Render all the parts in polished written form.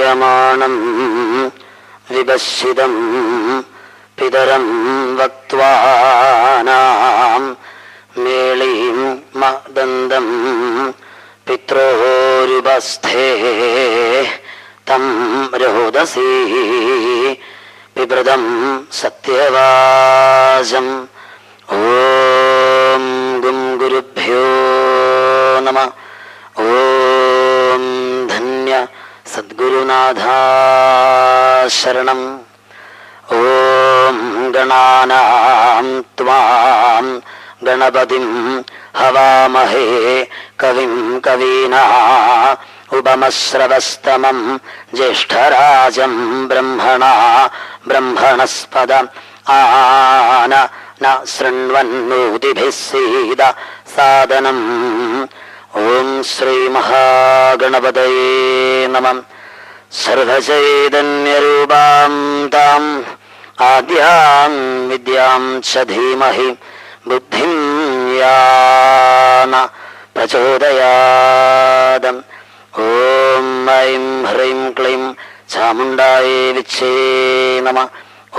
ക്ഷീയമാണം വിപശ്ചിതം പിതരം വക്വാനാം മേളീം മദന്തം പിത്രോരുപസ്ഥേ തം രോദസീ വിവൃതം സത്യവാചം. ഓം ഗും ഗുരുഭ്യോ നമഃ. ഓം ധന്യ സദ്ഗുരുനാഥാ ശരണം. ഓം ഗണാനാം ത്വാം ഗണപതിം ഹവാമഹേ കവിം കവീനാ ഉപമശ്രവസ്തമം ജ്യേഷ്ഠരാജം ബ്രഹ്മണസ്പദ ആന ന ശൃണ്വന്നോതിഭിः സീദ സാദനം. ഓം ശ്രീ മഹാഗണപതയേ നമഃ. സർവചൈതന്യരൂപാം താം ആദ്യാം വിദ്യാം ച ധീമഹി ബുദ്ധിം യാന പ്രചോദയാദം. ഓം ഐം ഹ്രീം ക്ലീം ചാമുണ്ഡായേ വിച്ഛേ നമഃ.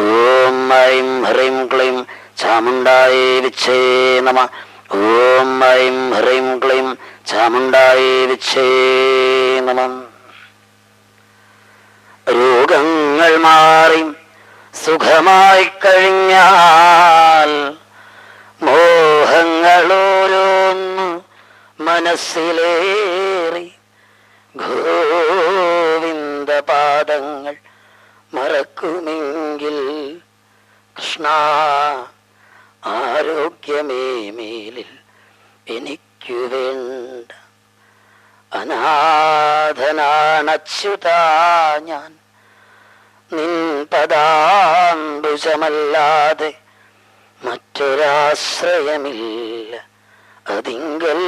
ഓം ഐം ഹ്രീം ക്ലീം ചാമുണ്ഡായേ വിച്ഛേ നമഃ. ഓം ഐം ഹ്രീം ക്ലീം ചാമുണ്ഡായേ വിച്ഛേ നമഃ. രോഗങ്ങൾ മാറി സുഖമായി കഴിഞ്ഞാൽ മോഹങ്ങളോരോന്നു മനസ്സിലേറി ഗോവിന്ദ പാദങ്ങൾ മറക്കുമെങ്കിൽ കൃഷ്ണ ആരോഗ്യമേ മേലിൽ എനിക്കു വേണ്ട. അനാഥനാണച്യുതാ ഞാൻ, നിൻ പദാംബുജമല്ലാതെ മറ്റൊരാശ്രയമില്ല. അതിങ്കൽ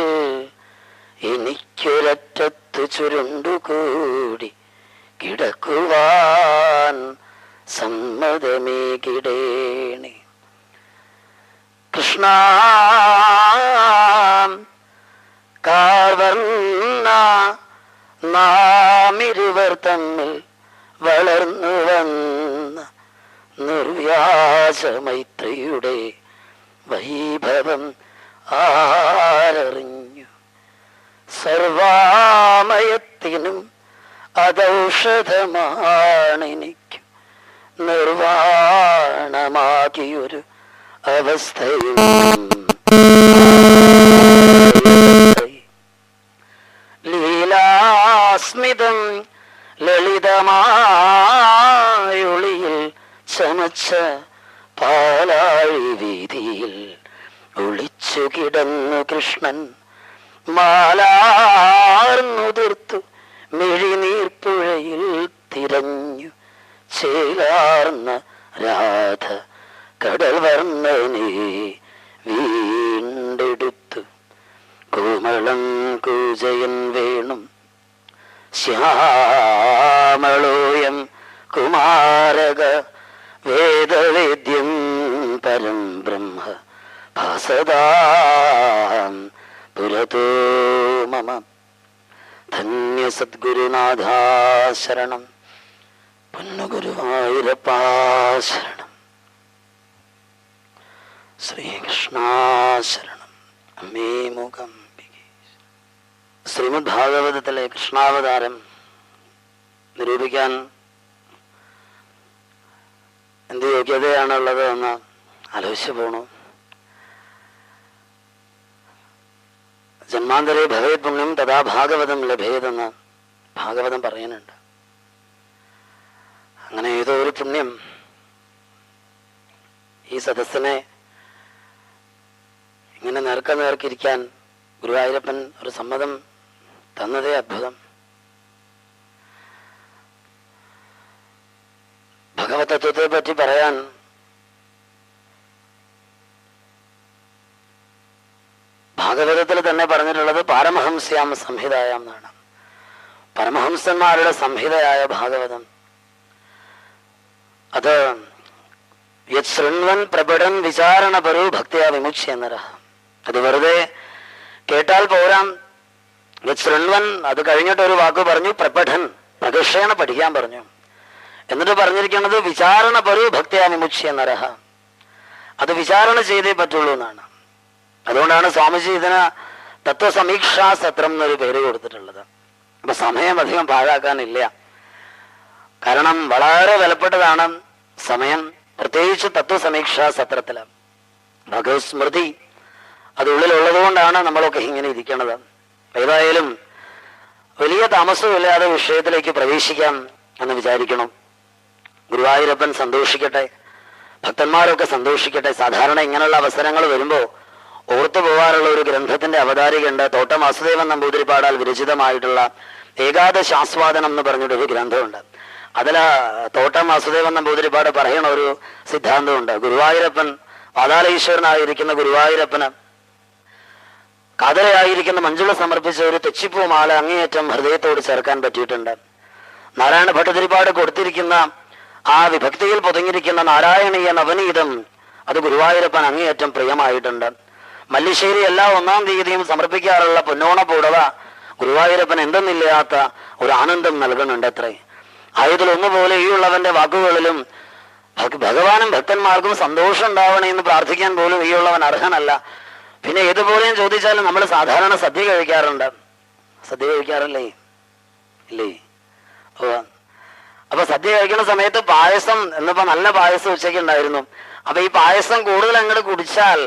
എനിക്കൊരറ്റത്തു ചുരുണ്ടുകൂടി കിടക്കുവാൻ സമ്മതമേകിടേണേ. കൃഷ്ണ കാർവർണ്ണ നാമിരുവർ തമ്മിൽ വളർന്നു വന്ന നിർവ്യാജമൈത്രിയുടെ വൈഭവം ആരറിഞ്ഞു? സർവാമയത്തിനും അതൗഷധമാണെനിക്ക് നിർവാണമാകിയൊരു അവസ്ഥയും ലീലാസ്മിതം ലളിതമായൊളിയിൽ ചമച്ച പാലാഴി വീതിയിൽ ഒളിച്ചു കിടന്നു കൃഷ്ണൻ. മാലാർന്നുതിർത്തു മിഴിനീർപ്പുഴയിൽ തിരഞ്ഞു ചേലാർന്ന രാധ കടൽ വർണ്ണനെ വീണ്ടെടുത്തു. കോമളം കൂജയൻ വേണും ശ്യാമളോയം കുമാരക വേദവേദ്യം പരം ബ്രഹ്മ ഭാസദാം പുരതോ മമ. ധന്യ സദ്ഗുരുനാഥാ ശരണം. പൊന്നുഗുരുവായൂരപ്പാ ശരണം. ശ്രീകൃഷ്ണ ശരണം. അമ്മേ മൂകാംബികേ. ശ്രീമദ് ഭാഗവതത്തിലെ കൃഷ്ണാവതാരം നിരൂപിക്കാൻ എന്ത് യോഗ്യതയാണുള്ളത് എന്ന് ആലോചിച്ചു പോണു. ജന്മാന്തരേ ഭവേത് പുണ്യം തഥാ ഭാഗവതം ലഭേതെന്ന് ഭാഗവതം പറയുന്നുണ്ട്. അങ്ങനെ ഏതോ ഒരു പുണ്യം ഈ സദസ്സിനെ ഇങ്ങനെ നേർക്കിരിക്കാൻ ഗുരുവായൂരപ്പൻ ഒരു സമ്മതം തന്നതേ അത്ഭുതം. ഭഗവത് തത്വത്തെ പറ്റി പറയാൻ ഭാഗവതത്തിൽ തന്നെ പറഞ്ഞിട്ടുള്ളത് പാരമഹംസ്യാം സംഹിതായാം എന്നാണ്. പരമഹംസന്മാരുടെ സംഹിതയായ ഭാഗവതം അത് യത് ശൃണ്വൻ പ്രപഠൻ വിചാരണപരോ ഭക്തിയാ വിമുച്യ എന്നറ. അത് വെറുതെ കേട്ടാൽ പോരാം. യത് ശൃണ്വൻ, അത് കഴിഞ്ഞിട്ട് ഒരു വാക്ക് പറഞ്ഞു, പ്രപഠൻ, പ്രകർഷേണ പഠിക്കാൻ പറഞ്ഞു. എന്നിട്ട് പറഞ്ഞിരിക്കുന്നത് വിചാരണ പരു ഭക്തിയാ വിമുച്യ നരഹ. അത് വിചാരണ ചെയ്തേ പറ്റുള്ളൂ എന്നാണ്. അതുകൊണ്ടാണ് സ്വാമിജി ഇതിന് തത്വസമീക്ഷാ സത്രം എന്നൊരു പേര് കൊടുത്തിട്ടുള്ളത്. അപ്പൊ സമയം അധികം പാഴാക്കാനില്ല. കാരണം വളരെ വിലപ്പെട്ടതാണ് സമയം, പ്രത്യേകിച്ച് തത്വസമീക്ഷാ സത്രത്തില്. ഭഗവത് സ്മൃതി അത് ഉള്ളിലുള്ളത് കൊണ്ടാണ് നമ്മളൊക്കെ ഇങ്ങനെ ഇരിക്കുന്നത്. ഏതായാലും വലിയ താമസമില്ലാതെ വിഷയത്തിലേക്ക് പ്രവേശിക്കാം എന്ന് വിചാരിക്കണം. ഗുരുവായൂരപ്പൻ സന്തോഷിക്കട്ടെ, ഭക്തന്മാരൊക്കെ സന്തോഷിക്കട്ടെ. സാധാരണ ഇങ്ങനെയുള്ള അവസരങ്ങൾ വരുമ്പോൾ ഓർത്തു പോകാറുള്ള ഒരു ഗ്രന്ഥത്തിന്റെ അവതാരികയുണ്ട്. തോട്ടം വാസുദേവൻ നമ്പൂതിരിപ്പാടാൽ വിരചിതമായിട്ടുള്ള ഏകാദശാസ്വാദനം എന്ന് പറഞ്ഞിട്ടൊരു ഗ്രന്ഥമുണ്ട്. അതില് തോട്ടം വാസുദേവൻ നമ്പൂതിരിപ്പാട് പറയണ ഒരു സിദ്ധാന്തമുണ്ട്. ഗുരുവായൂരപ്പൻ, പാതാളീശ്വരനായിരിക്കുന്ന ഗുരുവായൂരപ്പന് കാതരയായിരിക്കുന്ന മഞ്ജുള സമർപ്പിച്ച ഒരു തെച്ചിപ്പൂ മാല അങ്ങേയറ്റം ഹൃദയത്തോട് ചേർക്കാൻ പറ്റിയിട്ടുണ്ട്. നാരായണ ഭട്ടതിരിപ്പാട് കൊടുത്തിരിക്കുന്ന ആ വിഭക്തിയിൽ പൊതുങ്ങിയിരിക്കുന്ന നാരായണീയ നവനീതം അത് ഗുരുവായൂരപ്പൻ അങ്ങേയറ്റം പ്രിയമായിട്ടുണ്ട്. മല്ലിശ്ശേരി എല്ലാ 1-ാം തീയതിയും സമർപ്പിക്കാറുള്ള പൊന്നോണ പൂടവ ഗുരുവായൂരപ്പൻ എന്തെന്നില്ലാത്ത ഒരു ആനന്ദം നൽകുന്നുണ്ട് അത്രേ. ആയതിലൊന്നുപോലെ ഈ ഉള്ളവന്റെ വാക്കുകളിലും ഭഗവാനും ഭക്തന്മാർക്കും സന്തോഷം ഉണ്ടാവണേ എന്ന് പ്രാർത്ഥിക്കാൻ പോലും ഈ ഉള്ളവൻ അർഹനല്ല. പിന്നെ ഏതുപോലെയും ചോദിച്ചാലും നമ്മൾ സാധാരണ സദ്യ കഴിക്കാറുണ്ട്. സദ്യ കഴിക്കാറില്ലേ? ഇല്ലേ? അപ്പൊ സദ്യ കഴിക്കുന്ന സമയത്ത് പായസം, എന്നിപ്പോ നല്ല പായസം ഉച്ചയ്ക്ക് ഉണ്ടായിരുന്നു. അപ്പൊ ഈ പായസം കൂടുതൽ അങ്ങോട്ട് കുടിച്ചാൽ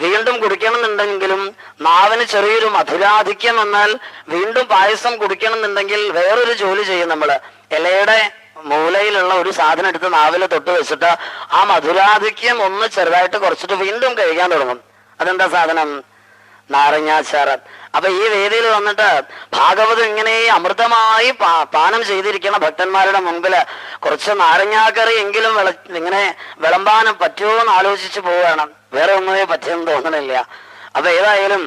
വീണ്ടും കുടിക്കണമെന്നുണ്ടെങ്കിലും നാവിന് ചെറിയൊരു മധുരാധിക്യം വന്നാൽ വീണ്ടും പായസം കുടിക്കണമെന്നുണ്ടെങ്കിൽ വേറൊരു ജോലി ചെയ്യും നമ്മള്. ഇലയുടെ മൂലയിലുള്ള ഒരു സാധനം എടുത്ത് നാവില് തൊട്ട് വെച്ചിട്ട് ആ മധുരാധിക്യം ഒന്ന് ചെറുതായിട്ട് കുറച്ചിട്ട് വീണ്ടും കഴിക്കാൻ തുടങ്ങും. അതെന്താ സാധനം? നാരങ്ങാച്ചാറ്. അപ്പൊ ഈ വേദിയിൽ വന്നിട്ട് ഭാഗവതം ഇങ്ങനെ അമൃതമായി പാനം ചെയ്തിരിക്കുന്ന ഭക്തന്മാരുടെ മുൻപില് കുറച്ച് നാരങ്ങാക്കറി എങ്കിലും ഇങ്ങനെ വിളമ്പാനും പറ്റുമോ എന്ന് ആലോചിച്ച് പോവുകയാണ്. വേറെ ഒന്നുമേ പറ്റുമെന്ന് തോന്നണില്ല. അപ്പൊ ഏതായാലും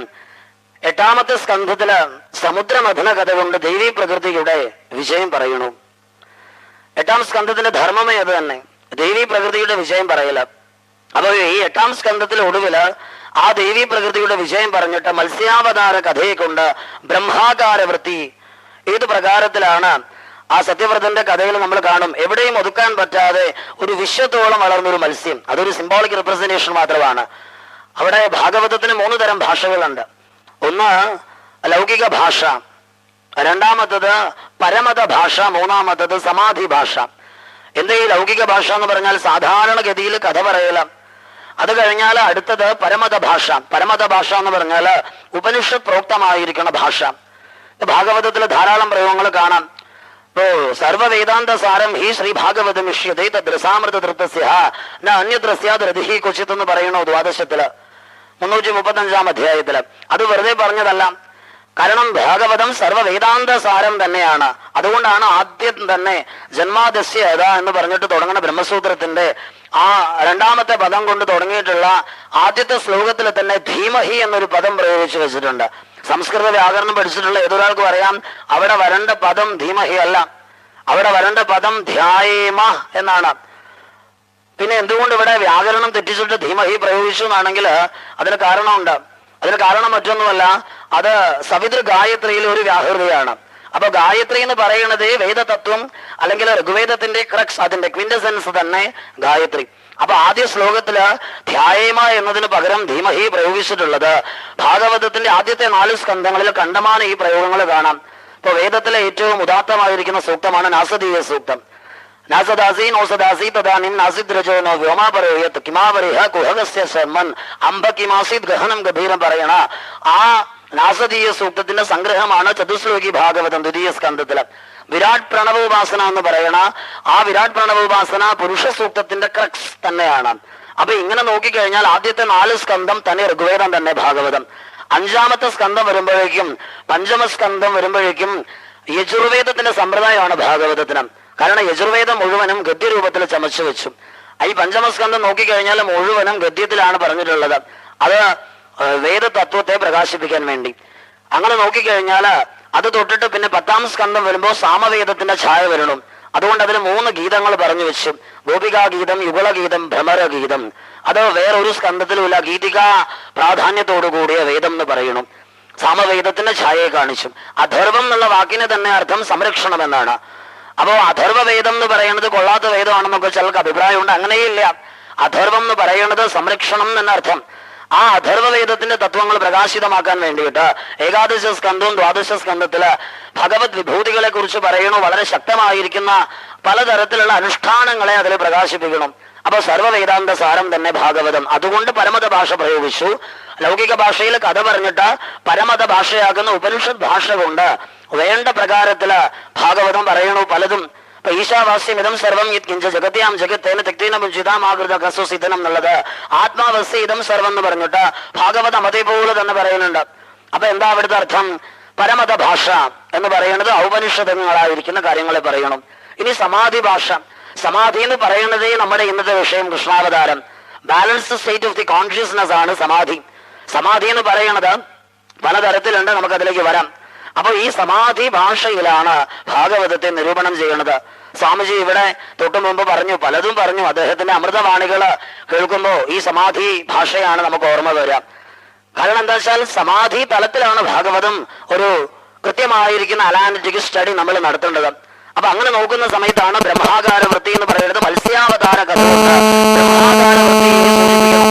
8-ാമത്തെ സ്കന്ധത്തില് സമുദ്രമഥന കഥ കൊണ്ട് ദേവീ പ്രകൃതിയുടെ വിജയം പറയണു. 8-ാം സ്കന്ധത്തിന്റെ ധർമ്മമേ അത് തന്നെ, ദേവീ പ്രകൃതിയുടെ വിജയം പറയല്. അപ്പൊ ഈ 8-ാം സ്കന്ധത്തിലെ ഒടുവില് ആ ദേവീ പ്രകൃതിയുടെ വിജയം പറഞ്ഞിട്ട് മത്സ്യാവതാര കഥയെ കൊണ്ട് ബ്രഹ്മാകാര വൃത്തി ഏത് പ്രകാരത്തിലാണ് ആ സത്യവ്രതന്റെ കഥയിൽ നമ്മൾ കാണും. എവിടെയും ഒതുക്കാൻ പറ്റാതെ ഒരു വിശ്വത്തോളം വളർന്നൊരു മത്സ്യം. അതൊരു സിംബോളിക് റിപ്രസന്റേഷൻ മാത്രമാണ്. അവിടെ ഭാഗവതത്തിന് 3 തരം ഭാഷകളുണ്ട്. ഒന്ന് ലൗകിക ഭാഷ, രണ്ടാമത്തത് പരമത ഭാഷ, മൂന്നാമത്തത് സമാധി ഭാഷ. എന്താ ഈ ലൗകിക ഭാഷ എന്ന് പറഞ്ഞാൽ സാധാരണഗതിയിൽ കഥ പറയല. അത് കഴിഞ്ഞാൽ അടുത്തത് പരമത ഭാഷ. പരമത ഭാഷ എന്ന് പറഞ്ഞാൽ ഉപനിഷത്ത് പ്രോക്തമായിരിക്കുന്ന ഭാഷ. ഭാഗവതത്തിൽ ധാരാളം പ്രയോഗങ്ങൾ കാണാം. ഇപ്പോ സർവവേദാന്ത സാരം ഹി ശ്രീ ഭാഗവതം ഇഷ്യതേ തദ്രസാമൃത ധൃതസ്യ ന അന്യദ്രസ്യാദ്രതിഹി ക്വചിത് എന്ന് പറയണോ ദ്വാദശത്തില് 335-ാം അധ്യായത്തില്. അത് വെറുതെ പറഞ്ഞതല്ല. കാരണം ഭാഗവതം സർവവേദാന്ത സാരം തന്നെയാണ്. അതുകൊണ്ടാണ് ആദ്യം തന്നെ ജന്മാദസ്യ എന്ന് പറഞ്ഞിട്ട് തുടങ്ങുന്ന ബ്രഹ്മസൂത്രത്തിന്റെ ആ 2-ാമത്തെ പദം കൊണ്ട് തുടങ്ങിയിട്ടുള്ള ആദ്യത്തെ ശ്ലോകത്തിൽ തന്നെ ധീമഹി എന്നൊരു പദം പ്രയോഗിച്ചു വെച്ചിട്ടുണ്ട്. സംസ്കൃത വ്യാകരണം പഠിച്ചിട്ടുള്ള ഏതൊരാൾക്കും അറിയാം, അവിടെ വരേണ്ട പദം ധീമഹി അല്ല, അവിടെ വരേണ്ട പദം ധ്യായേമ എന്നാണ്. പിന്നെ എന്തുകൊണ്ട് ഇവിടെ വ്യാകരണം തെറ്റിച്ചിട്ട് ധീമഹി പ്രയോഗിച്ചു എന്നാണെങ്കിൽ അതിന് കാരണമുണ്ട്. അതിന് കാരണം മറ്റൊന്നുമല്ല, അത് സവിതൃ ഗായത്രിയിലെ ഒരു വ്യാഹൃതിയാണ്. അപ്പൊ ഗായത്രി എന്ന് പറയുന്നത് വേദതത്വം അല്ലെങ്കിൽ ഋഗ്വേദത്തിന്റെ ക്രക്സ്, അതിന്റെ ക്വിന്റസെൻസ് തന്നെ ഗായത്രി. അപ്പൊ ആദ്യ ശ്ലോകത്തില് ധ്യായേമ എന്നതിന് പകരം ധീമഹി പ്രയോഗിച്ചിട്ടുള്ളത് ഭാഗവതത്തിന്റെ ആദ്യത്തെ 4 സ്കന്ധങ്ങളിൽ കണ്ടമാനം ഈ പ്രയോഗങ്ങൾ കാണാം. ഇപ്പൊ വേദത്തിലെ ഏറ്റവും ഉദാത്തമായിരിക്കുന്ന സൂക്തമാണ് നാസദീയ സൂക്തം. നാസദാസി നോസദാസി തദാനിം നാസിദ്രജോ നോ വ്യോമാപരോയത് കിമാവരിഹ കുഹഗസ്യ ശർമ്മൻ അംബ കിമാസിദ് ഗഹനം ഗഭീരം പറയണ ആ നാസദീയ സൂക്തത്തിന്റെ സംഗ്രഹമാണ് ചതുശ്ലോകി ഭാഗവതം 2യ സ്കന്ധത്തില്. വിരാട് പ്രണവോപാസന എന്ന് പറയണ ആ വിരാട് പ്രണവോപാസന പുരുഷ സൂക്തത്തിന്റെ ക്രക്സ് തന്നെയാണ്. അപ്പൊ ഇങ്ങനെ നോക്കിക്കഴിഞ്ഞാൽ ആദ്യത്തെ 4 സ്കന്ധം തന്നെ ഋഗ്വേദം തന്നെ ഭാഗവതം. 5-ാമത്തെ സ്കന്ധം വരുമ്പോഴേക്കും, 5ാമ സ്കന്ധം വരുമ്പോഴേക്കും യജുർവേദത്തിന്റെ സമ്പ്രദായമാണ് ഭാഗവതത്തിന്. കാരണം യജുർവേദം മുഴുവനും ഗദ്യരൂപത്തിൽ ചമച്ചു വെച്ചു. ഈ 5ാമ സ്കന്ധം നോക്കിക്കഴിഞ്ഞാൽ മുഴുവനും ഗദ്യത്തിലാണ് പറഞ്ഞിട്ടുള്ളത്. അത് വേദതത്വത്തെ പ്രകാശിപ്പിക്കാൻ വേണ്ടി. അങ്ങനെ നോക്കിക്കഴിഞ്ഞാൽ അത് തൊട്ടിട്ട് പിന്നെ 10-ാം സ്കന്ധം വരുമ്പോൾ സാമവേദത്തിന്റെ ഛായ വരണം. അതുകൊണ്ട് അതിൽ 3 ഗീതങ്ങൾ പറഞ്ഞു വെച്ചു. ഗോപികാഗീതം, യുഗളഗീതം, ഭ്രമരഗീതം. അത് വേറൊരു സ്കന്ധത്തിലുമില്ല. ഗീതിക പ്രാധാന്യത്തോടു കൂടിയ വേദം എന്ന് പറയണം. സാമവേദത്തിന്റെ ഛായയെ കാണിച്ചു. അഥർവം എന്നുള്ള വാക്കിന് തന്നെ അർത്ഥം സംരക്ഷണം എന്നാണ്. അപ്പോ അഥർവവേദം എന്ന് പറയുന്നത് കൊള്ളാത്ത വേദമാണെന്നൊക്കെ ചിലർക്ക് അഭിപ്രായമുണ്ട്. അങ്ങനെയില്ല. അഥർവം എന്ന് പറയുന്നത് സംരക്ഷണം എന്നർത്ഥം. ആ അഥർവവേദത്തിന്റെ തത്വങ്ങൾ പ്രകാശിതമാക്കാൻ വേണ്ടിയിട്ട് ഏകാദശ സ്കന്ധവും ദ്വാദശ സ്കന്ധത്തില് ഭഗവത് വിഭൂതികളെ കുറിച്ച് പറയണു. വളരെ ശക്തമായിരിക്കുന്ന പലതരത്തിലുള്ള അനുഷ്ഠാനങ്ങളെ അതിൽ പ്രകാശിപ്പിക്കണം. അപ്പൊ സർവ്വവേദാന്ത സാരം തന്നെ ഭാഗവതം. അതുകൊണ്ട് പരമത ഭാഷ പ്രയോഗിച്ചു. ലൗകിക ഭാഷയിൽ കഥ പറഞ്ഞിട്ട് പരമത ഭാഷയാകുന്ന ഉപനിഷത് ഭാഷ കൊണ്ട് വേണ്ട പ്രകാരത്തില് ഭാഗവതം പറയണു. പലതും ഇപ്പൊ ഈശാവാസ്യം ഇതം സർവം കിഞ്ച ജഗത്യാം ജഗത്തേന തെക്തീന മുഞ്ചിതാമാകൃത കസുസിതനം എന്നുള്ളത് ആത്മാവസ്യ ഇതം സർവം എന്ന് പറഞ്ഞിട്ട് ഭാഗവതം അതേപോലെ തന്നെ പറയുന്നുണ്ട്. അപ്പൊ എന്താ അവിടുത്തെ അർത്ഥം? പരമത ഭാഷ എന്ന് പറയുന്നത് ഔപനിഷദങ്ങളായിരിക്കുന്ന കാര്യങ്ങളെ പറയണം. ഇനി സമാധി ഭാഷ. സമാധി എന്ന് പറയുന്നതേ നമ്മുടെ ഇന്നത്തെ വിഷയം കൃഷ്ണാവതാരം. Balanced state of the consciousness ആണ് സമാധി. സമാധി എന്ന് പറയുന്നത് പലതരത്തിലുണ്ട്, നമുക്കതിലേക്ക് വരാം. അപ്പൊ ഈ സമാധി ഭാഷയിലാണ് ഭാഗവതത്തെ നിരൂപണം ചെയ്യുന്നത്. സ്വാമിജി ഇവിടെ തൊട്ടു മുമ്പ് പറഞ്ഞു, പലതും പറഞ്ഞു. അദ്ദേഹത്തിന്റെ അമൃതവാണികള് കേൾക്കുമ്പോ ഈ സമാധി ഭാഷയാണ് നമുക്ക് ഓർമ്മ വരാം. കാരണം എന്താ വെച്ചാൽ സമാധി തലത്തിലാണ് ഭാഗവതം ഒരു കൃത്യമായിരിക്കുന്ന അനാലിറ്റിക് സ്റ്റഡി നമ്മൾ നടത്തേണ്ടത്. അപ്പൊ അങ്ങനെ നോക്കുന്ന സമയത്താണ് ബ്രഹ്മാകാര വൃത്തി എന്ന് പറയുന്നത് മത്സ്യാവതാര കഥയുണ്ട്. ബ്രഹ്മാകാര വൃത്തിയെ സൂചിപ്പിക്കണം.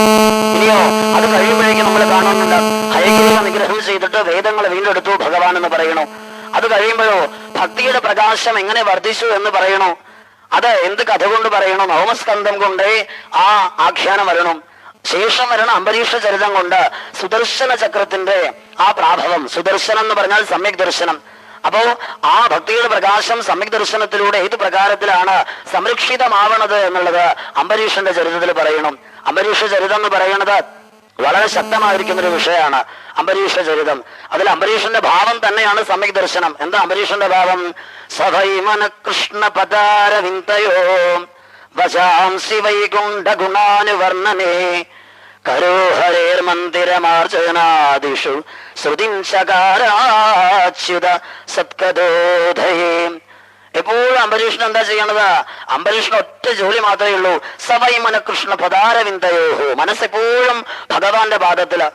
ഇനിയോ അത് കഴിയുമ്പോഴേക്കും നമ്മൾ കാണുന്നുണ്ട് ഹയഗ്രീവ നിഗ്രഹം ചെയ്തിട്ട് വേദങ്ങൾ വീണ്ടെടുത്തു ഭഗവാൻ എന്ന് പറയണു. അത് കഴിയുമ്പോഴോ ഭക്തിയുടെ പ്രകാശം എങ്ങനെ വർദ്ധിച്ചു എന്ന് പറയണു. അത് എന്ത് കഥ കൊണ്ട് പറയണു? നവമസ്കന്ധം കൊണ്ടേ ആ ആഖ്യാനം വരണം. ശേഷം വരണം അംബരീഷ ചരിതം കൊണ്ട് സുദർശന ചക്രത്തിന്റെ ആ പ്രാഭവം. സുദർശനം എന്ന് പറഞ്ഞാൽ സമ്യക് ദർശനം. അപ്പോ ആ ഭക്തിയുടെ പ്രകാശം സമ്യക് ദർശനത്തിലൂടെ ഏത് പ്രകാരത്തിലാണ് സംരക്ഷിതമാവണത് എന്നുള്ളത് അംബരീഷന്റെ ചരിതത്തിൽ പറയണം. അംബരീഷ ചരിതം എന്ന് പറയുന്നത് വളരെ ശക്തമായിരിക്കുന്ന ഒരു വിഷയമാണ് അംബരീഷ ചരിതം. അതിൽ അംബരീഷന്റെ ഭാവം തന്നെയാണ് സമ്യക് ദർശനം. എന്താ അംബരീഷന്റെ ഭാവം? സഭൈമന കൃഷ്ണ പദാരവിന്ദയോ വശാംസി വൈകുണ്ഠ ഗുണാനുവർണ്ണനേ കരോഹരേർ മന്ദിരമാർജനാദിഷു ശ്രുതിം ചകാരാച്യുത സത്കദോധയേ. എപ്പോഴും അംബരീഷൻ എന്താ ചെയ്യണത്? അംബരീഷൻ ഒറ്റ ജോലി മാത്രമേ ഉള്ളൂ. സവൈമന കൃഷ്ണ പദാരവിന്ദയോഹോ. മനസ്സെപ്പോഴും ഭഗവാന്റെ പാദത്തില്.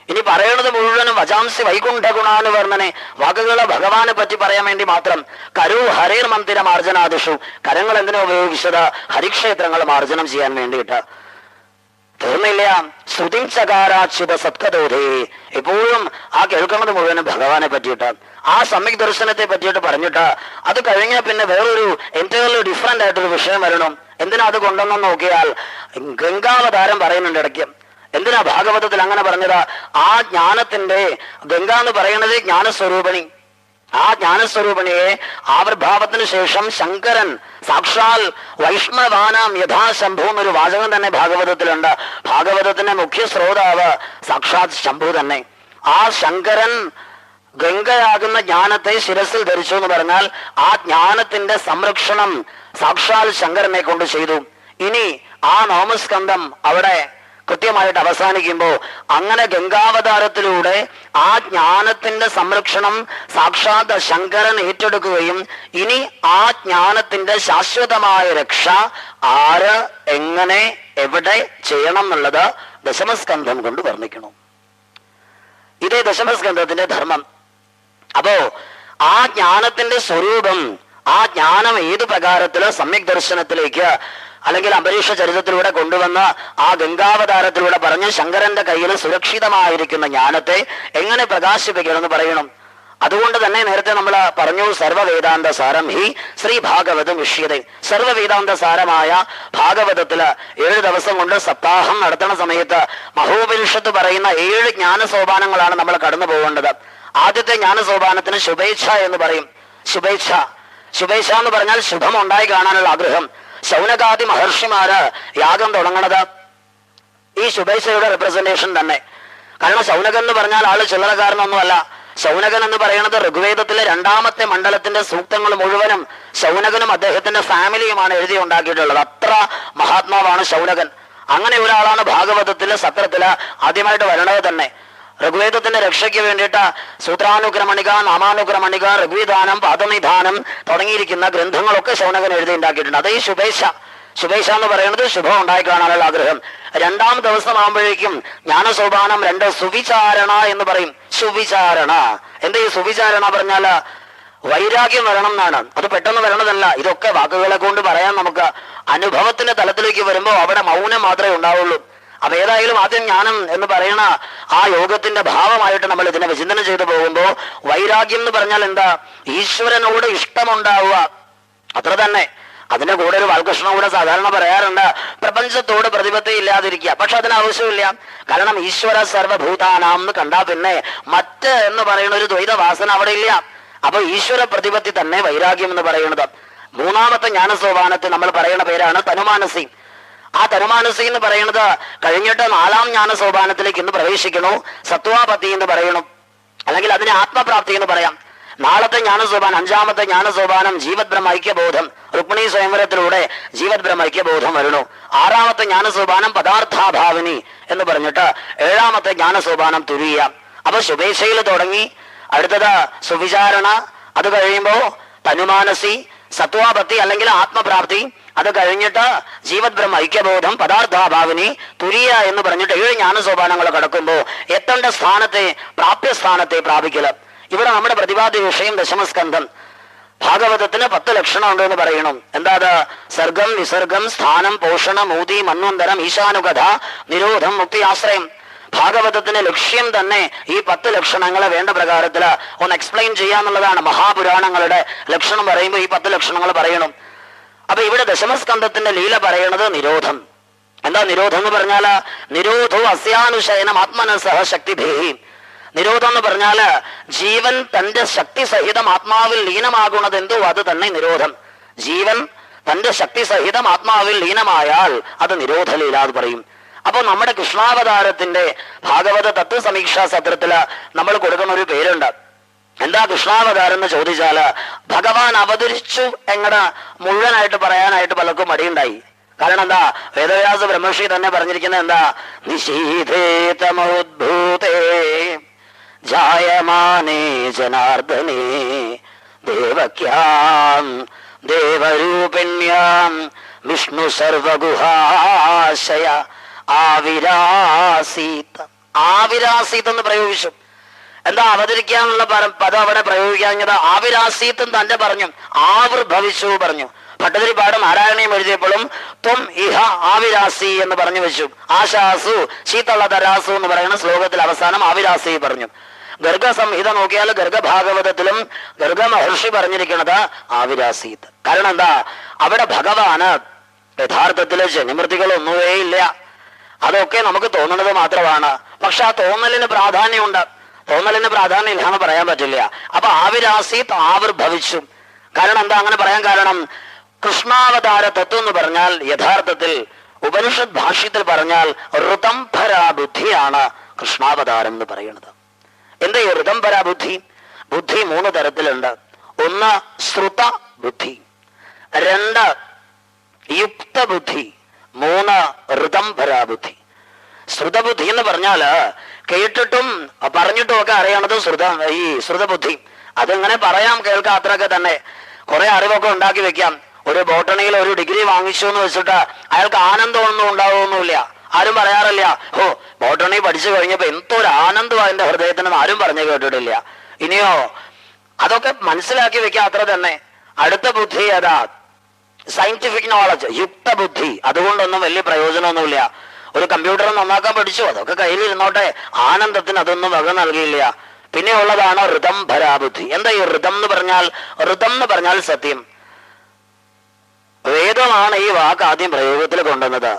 ഇനി പറയണത് മുഴുവനും വചാംസി വൈകുണ്ഠ ഗുണാനുവർണ്ണനെ, വാക്കുകളെ ഭഗവാനെ പറ്റി പറയാൻ വേണ്ടി മാത്രം. കരു ഹരേർ മന്ദിര മാർജനാദിഷു. കരങ്ങൾ എന്തിനാ ഉപയോഗിച്ചത്? ഹരിക്ഷേത്രങ്ങൾ മാർജനം ചെയ്യാൻ വേണ്ടിയിട്ട്. തീർന്നില്ല. ശ്രുതിം ചകാരാച്യുത സത്കദോധേ. എപ്പോഴും ആ കേൾക്കുന്നത് മുഴുവനും ഭഗവാനെ പറ്റിയിട്ട്, ആ സമ്യക് ദർശനത്തെ പറ്റിയിട്ട് പറഞ്ഞിട്ട് അത് കഴിഞ്ഞാൽ പിന്നെ വേറൊരു എൻറ്റയർലി ഡിഫറെന്റ് ആയിട്ടൊരു വിഷയം വരണം. എന്തിനാ അത് കൊണ്ടുവന്നു നോക്കിയാൽ ഗംഗാവതാരം പറയുന്നുണ്ട് ഇടയ്ക്ക്. എന്തിനാ ഭാഗവതത്തിൽ അങ്ങനെ പറഞ്ഞത്? ആ ജ്ഞാനത്തിന്റെ ഗംഗ എന്ന് പറയുന്നത് ജ്ഞാനസ്വരൂപിണി. ആ ജ്ഞാനസ്വരൂപിണിയെ ആവിർഭാവത്തിന് ശേഷം ശങ്കരൻ സാക്ഷാൽ വൈഷ്ണവാനാം യഥാശംഭു എന്നൊരു വാചകം തന്നെ ഭാഗവതത്തിലുണ്ട്. ഭാഗവതത്തിന്റെ മുഖ്യ ശ്രോതാവ് സാക്ഷാത് ശംഭു തന്നെ. ആ ശങ്കരൻ ഗംഗയാകുന്ന ജ്ഞാനത്തെ ശിരസിൽ ധരിച്ചു എന്ന് പറഞ്ഞാൽ ആ ജ്ഞാനത്തിന്റെ സംരക്ഷണം സാക്ഷാൽ ശങ്കരനെ കൊണ്ട് ചെയ്തു. ഇനി ആ നവമസ്കന്ധം അവിടെ കൃത്യമായിട്ട് അവസാനിക്കുമ്പോ അങ്ങനെ ഗംഗാവതാരത്തിലൂടെ ആ ജ്ഞാനത്തിന്റെ സംരക്ഷണം സാക്ഷാത് ശങ്കരൻ ഏറ്റെടുക്കുകയും ഇനി ആ ജ്ഞാനത്തിന്റെ ശാശ്വതമായ രക്ഷ ആര് എങ്ങനെ എവിടെ ചെയ്യണം എന്നുള്ളത് ദശമസ്കന്ധം കൊണ്ട് വർണ്ണിക്കണം. ഇതേ ദശമസ്കന്ധത്തിന്റെ ധർമ്മം. അപ്പോ ആ ജ്ഞാനത്തിന്റെ സ്വരൂപം, ആ ജ്ഞാനം ഏത് പ്രകാരത്തില് സമ്യക് ദർശനത്തിലേക്ക് അല്ലെങ്കിൽ അംബരീഷ ചരിത്രത്തിലൂടെ കൊണ്ടുവന്ന് ആ ഗംഗാവതാരത്തിലൂടെ പറഞ്ഞ് ശങ്കരന്റെ കയ്യിൽ സുരക്ഷിതമായിരിക്കുന്ന ജ്ഞാനത്തെ എങ്ങനെ പ്രകാശിപ്പിക്കണമെന്ന് പറയണം. അതുകൊണ്ട് തന്നെ നേരത്തെ നമ്മൾ പറഞ്ഞു സർവവേദാന്ത സാരം ഹി ശ്രീ ഭാഗവതം വിഷ്യത. സർവവേദാന്ത സാരമായ ഭാഗവതത്തില് 7 ദിവസം കൊണ്ട് സപ്താഹം നടത്തുന്ന സമയത്ത് മഹോപനിഷത്ത് പറയുന്ന 7 ജ്ഞാന സോപാനങ്ങളാണ് നമ്മൾ കടന്നു പോകേണ്ടത്. ആദ്യത്തെ ജ്ഞാന സോപാനത്തിന് ശുഭേച്ഛ എന്ന് പറയും. ശുഭേച്ഛ എന്ന് പറഞ്ഞാൽ ശുഭം ഉണ്ടായി കാണാനുള്ള ആഗ്രഹം. ശൗനകാദി മഹർഷിമാര് യാഗം തുടങ്ങണത് ഈ ശുഭേച്ഛയുടെ റെപ്രസെന്റേഷൻ തന്നെ. കാരണം ശൗനകൻ എന്ന് പറഞ്ഞാൽ ആള് ചില്ലറക്കാരനൊന്നുമല്ല. ശൗനകൻ എന്ന് പറയുന്നത് ഋഗ്വേദത്തിലെ 2ാമത്തെ മണ്ഡലത്തിന്റെ സൂക്തങ്ങൾ മുഴുവനും ശൗനകനും അദ്ദേഹത്തിന്റെ ഫാമിലിയുമാണ് എഴുതി ഉണ്ടാക്കിയിട്ടുള്ളത്. അത്ര മഹാത്മാവാണ് ശൗനകൻ. അങ്ങനെ ഒരാളാണ് ഭാഗവതത്തിലെ സത്രത്തില് ആദ്യമായിട്ട് വരണത് തന്നെ. ഋഗ്വേദത്തിന്റെ രക്ഷയ്ക്ക് വേണ്ടിയിട്ട് സൂത്രാനുക്രമണിക, നാമാനുക്രമണിക, ഋഗ്വിധാനം, പാദനിധാനം തുടങ്ങിയിരിക്കുന്ന ഗ്രന്ഥങ്ങളൊക്കെ ശൗനകൻ എഴുതി ഉണ്ടാക്കിയിട്ടുണ്ട്. അത് ഈ ശുഭേച്ഛ. ശുഭേശ എന്ന് പറയുന്നത് ശുഭം ഉണ്ടായി കാണാനുള്ള ആഗ്രഹം. രണ്ടാം ദിവസം ആകുമ്പോഴേക്കും ജ്ഞാനസോപാനം 2 സുവിചാരണ എന്ന് പറയും. സുവിചാരണ എന്താ ഈ സുവിചാരണ പറഞ്ഞാല് വൈരാഗ്യം വരണം എന്നാണ്. അത് പെട്ടെന്ന് വരണതല്ല. ഇതൊക്കെ വാക്കുകളെ കൊണ്ട് പറയാൻ നമുക്ക് അനുഭവത്തിന്റെ തലത്തിലേക്ക് വരുമ്പോൾ അവിടെ മൗനം മാത്രമേ ഉണ്ടാവുള്ളൂ. അപ്പൊ ഏതായാലും ആദ്യം ജ്ഞാനം എന്ന് പറയുന്ന ആ യോഗത്തിന്റെ ഭാവമായിട്ട് നമ്മൾ ഇതിനെ വിചിന്തനം ചെയ്തു പോകുമ്പോൾ വൈരാഗ്യം എന്ന് പറഞ്ഞാൽ എന്താ? ഈശ്വരനോട് ഇഷ്ടമുണ്ടാവുക, അത്ര തന്നെ. അതിന്റെ കൂടെ ഒരു ബാലകൃഷ്ണൻ കൂടെ സാധാരണ പറയാറുണ്ട്, പ്രപഞ്ചത്തോട് പ്രതിപത്തി ഇല്ലാതിരിക്കുക. പക്ഷെ അതിന് ആവശ്യമില്ല. കാരണം ഈശ്വര സർവഭൂതാനാം എന്ന് കണ്ടാ പിന്നെ മറ്റ് എന്ന് പറയുന്ന ഒരു ദ്വൈത വാസന അവിടെ ഇല്ല. അപ്പൊ ഈശ്വര പ്രതിപത്തി തന്നെ വൈരാഗ്യം എന്ന് പറയുന്നത്. മൂന്നാമത്തെ ജ്ഞാനസോപാനത്തിൽ നമ്മൾ പറയുന്ന പേരാണ് തനുമാനസി. ആ തനുമാനസി എന്ന് പറയുന്നത് കഴിഞ്ഞിട്ട് 4ാം ജ്ഞാനസോപാനത്തിലേക്ക് ഇന്ന് പ്രവേശിക്കണു. സത്വാപത്തി എന്ന് പറയണു, അല്ലെങ്കിൽ അതിന് ആത്മപ്രാപ്തി എന്ന് പറയാം. നാളത്തെ ജ്ഞാനസോപാനം 5ാമത്തെ ജ്ഞാനസോപാനം ജീവത് ബ്രഹ്മ ഐക്യബോധം. രുക്മിണി സ്വയംവരത്തിലൂടെ ജീവത് ബ്രഹ്മ ഐക്യബോധം വരണു. 6ാമത്തെ ജ്ഞാനസോപാനം പദാർത്ഥാഭാവിനി എന്ന് പറഞ്ഞിട്ട് 7ാമത്തെ ജ്ഞാനസോപാനം തുരീയ. അപ്പൊ ശുഭേശയിൽ തുടങ്ങി, അടുത്തത് സുവിചാരണ, അത് കഴിയുമ്പോ തനുമാനസി, സത്വാപത്തി അല്ലെങ്കിൽ ആത്മപ്രാപ്തി, അത് കഴിഞ്ഞിട്ട് ജീവത് ബ്രഹ്മ ഐക്യബോധം, പദാർത്ഥാഭാവിനി, തുരീയ എന്ന് പറഞ്ഞിട്ട് 7 ജ്ഞാനസോപാനങ്ങൾ കടക്കുമ്പോ എത്തേണ്ട സ്ഥാനത്തെ, പ്രാപ്യസ്ഥാനത്തെ പ്രാപിക്കല്. ഇവിടെ നമ്മുടെ പ്രതിപാദ്യ വിഷയം ദശമസ്കന്ധം. ഭാഗവതത്തിന് 10 ലക്ഷണം ഉണ്ട് എന്ന് പറയണം. എന്താ അത്? സർഗം, വിസർഗം, സ്ഥാനം, പോഷണം, മൂതി, മന്വന്തരം, ഈശാനുകഥ, നിരോധം, മുക്തി, ആശ്രയം. ഭാഗവതത്തിന്റെ ലക്ഷ്യം തന്നെ ഈ 10 ലക്ഷണങ്ങളെ വേണ്ട പ്രകാരത്തില് ഒന്ന് എക്സ്പ്ലെയിൻ ചെയ്യാന്നുള്ളതാണ്. മഹാപുരാണങ്ങളുടെ ലക്ഷണം പറയുമ്പോൾ ഈ 10 ലക്ഷണങ്ങൾ പറയണം. അപ്പൊ ഇവിടെ ദശമസ്കന്ധത്തിന്റെ ലീല പറയണത് നിരോധം. എന്താ നിരോധം എന്ന് പറഞ്ഞാല്? നിരോധോ അസ്യാനുശയനം ആത്മനസഹ ശക്തിഭേഹി. നിരോധം എന്ന് പറഞ്ഞാല് ജീവൻ തന്റെ ശക്തി സഹിതം ആത്മാവിൽ ലീനമാകുന്നത് എന്തോ അത് തന്നെ നിരോധം. ജീവൻ തന്റെ ശക്തി സഹിതം ആത്മാവിൽ ലീനമായാൽ അത് നിരോധലീല എന്ന് പറയും. അപ്പൊ നമ്മുടെ കൃഷ്ണാവതാരത്തിന്റെ ഭാഗവത തത്വസമീക്ഷാ സത്രത്തില് നമ്മൾ കൊടുക്കുന്ന ഒരു പേരുണ്ട്. എന്താ കൃഷ്ണാവതാരം എന്ന് ചോദിച്ചാല് ഭഗവാൻ അവതരിച്ചു എങ്ങനെ മുഴുവനായിട്ട് പറയാനായിട്ട് പലർക്കും മടിയുണ്ടായി. കാരണം എന്താ? വേദവ്യാസ ബ്രഹ്മർഷി തന്നെ പറഞ്ഞിരിക്കുന്നത് എന്താ? നിശീധേ തമോദ്ഭൂതേ ജായമാനേ ജനാർദ്ദനേ ദേവക്യാം ദേവരൂപിണ്യാം വിഷ്ണു സർവഗുഹാശയ ആവിരാസീത്. ആവിരാസീത് എന്ന് പ്രയോഗിച്ചു. എന്താ അവതരിക്കാനുള്ള പദം അവിടെ പ്രയോഗിക്കാഞ്ഞത്? ആവിരാസീത്തും തന്നെ പറഞ്ഞു, ആവിർഭവിച്ചു പറഞ്ഞു. ഭട്ടതിരിപ്പാട് നാരായണീയം എഴുതിയപ്പോഴും ത്വം ഇഹ ആവിരാസി എന്ന് പറഞ്ഞു വെച്ചു. ആശാസു ശീതളതരാസു എന്ന് പറയുന്ന ശ്ലോകത്തിൽ അവസാനം ആവിരാസി പറഞ്ഞു. ഗർഗസംഹിത നോക്കിയാൽ ഗർഗഭാഗവതത്തിലും ഗർഗ മഹർഷി പറഞ്ഞിരിക്കുന്നത് ആവിരാസീത്. കാരണം എന്താ? അവിടെ ഭഗവാന് യഥാർത്ഥത്തില് ജനിമൃതികളൊന്നുമേ ഇല്ല. അതൊക്കെ നമുക്ക് തോന്നുന്നത് മാത്രമാണ്. പക്ഷെ ആ തോന്നലിന് പ്രാധാന്യമുണ്ട്. തോന്നലിന് പ്രാധാന്യം ഇല്ലാന്ന് പറയാൻ പറ്റില്ല. അപ്പൊ ആവിരാസീത് ആവിർഭവിച്ചു. കാരണം എന്താ അങ്ങനെ പറയാൻ കാരണം? കൃഷ്ണാവതാര തത്വം എന്ന് പറഞ്ഞാൽ യഥാർത്ഥത്തിൽ ഉപനിഷത് ഭാഷ്യത്തിൽ പറഞ്ഞാൽ ഋതംഭരാ ബുദ്ധിയാണ് കൃഷ്ണാവതാരം എന്ന് പറയുന്നത്. എന്താ ഈ ഋതംഭരാ ബുദ്ധി? ബുദ്ധി 3 തരത്തിലുണ്ട്. 1 ശ്രുത ബുദ്ധി, 2 യുക്ത ബുദ്ധി, 3 ഋതംഭരാ ബുദ്ധി. ശ്രുതബുദ്ധി എന്ന് പറഞ്ഞാല് കേട്ടിട്ടും പറഞ്ഞിട്ടും ഒക്കെ അറിയണത് ഈ ശ്രുതബുദ്ധി. അതെങ്ങനെ പറയാം, കേൾക്കാം, അത്രയൊക്കെ തന്നെ. കുറെ അറിവൊക്കെ ഉണ്ടാക്കി വെക്കാം. ഒരു ബോട്ടണിയിൽ ഒരു ഡിഗ്രി വാങ്ങിച്ചു എന്ന് വെച്ചിട്ട് അയാൾക്ക് ആനന്ദമൊന്നും ഉണ്ടാവുമൊന്നുമില്ല. ആരും പറയാറില്ല, ഓ ബോട്ടണി പഠിച്ചു കഴിഞ്ഞപ്പോ എന്തൊരു ആനന്ദമാണ് എന്റെ ഹൃദയത്തിന്, ആരും പറഞ്ഞു കേട്ടിട്ടില്ല. ഇനിയോ അതൊക്കെ മനസ്സിലാക്കി വെക്കാം, അത്ര തന്നെ. അടുത്ത ബുദ്ധി ഏതാ? സയന്റിഫിക് നോളജ്, യുക്ത ബുദ്ധി. അതുകൊണ്ടൊന്നും വലിയ പ്രയോജനമൊന്നുമില്ല. ഒരു കമ്പ്യൂട്ടർ നന്നാക്കാൻ പഠിച്ചു, അതൊക്കെ കയ്യിലിരുന്നോട്ടെ, ആനന്ദത്തിന് അതൊന്നും വക നൽകിയില്ല. പിന്നെ ഉള്ളതാണ് ഋതംഭരാബുദ്ധി. എന്താ ഈ ഋതം എന്ന് പറഞ്ഞാൽ? ഋതം എന്ന് പറഞ്ഞാൽ സത്യം. വേദമാണ് ഈ വാക്ക് ആദ്യം പ്രയോഗത്തിൽ കൊണ്ടുവന്നത്.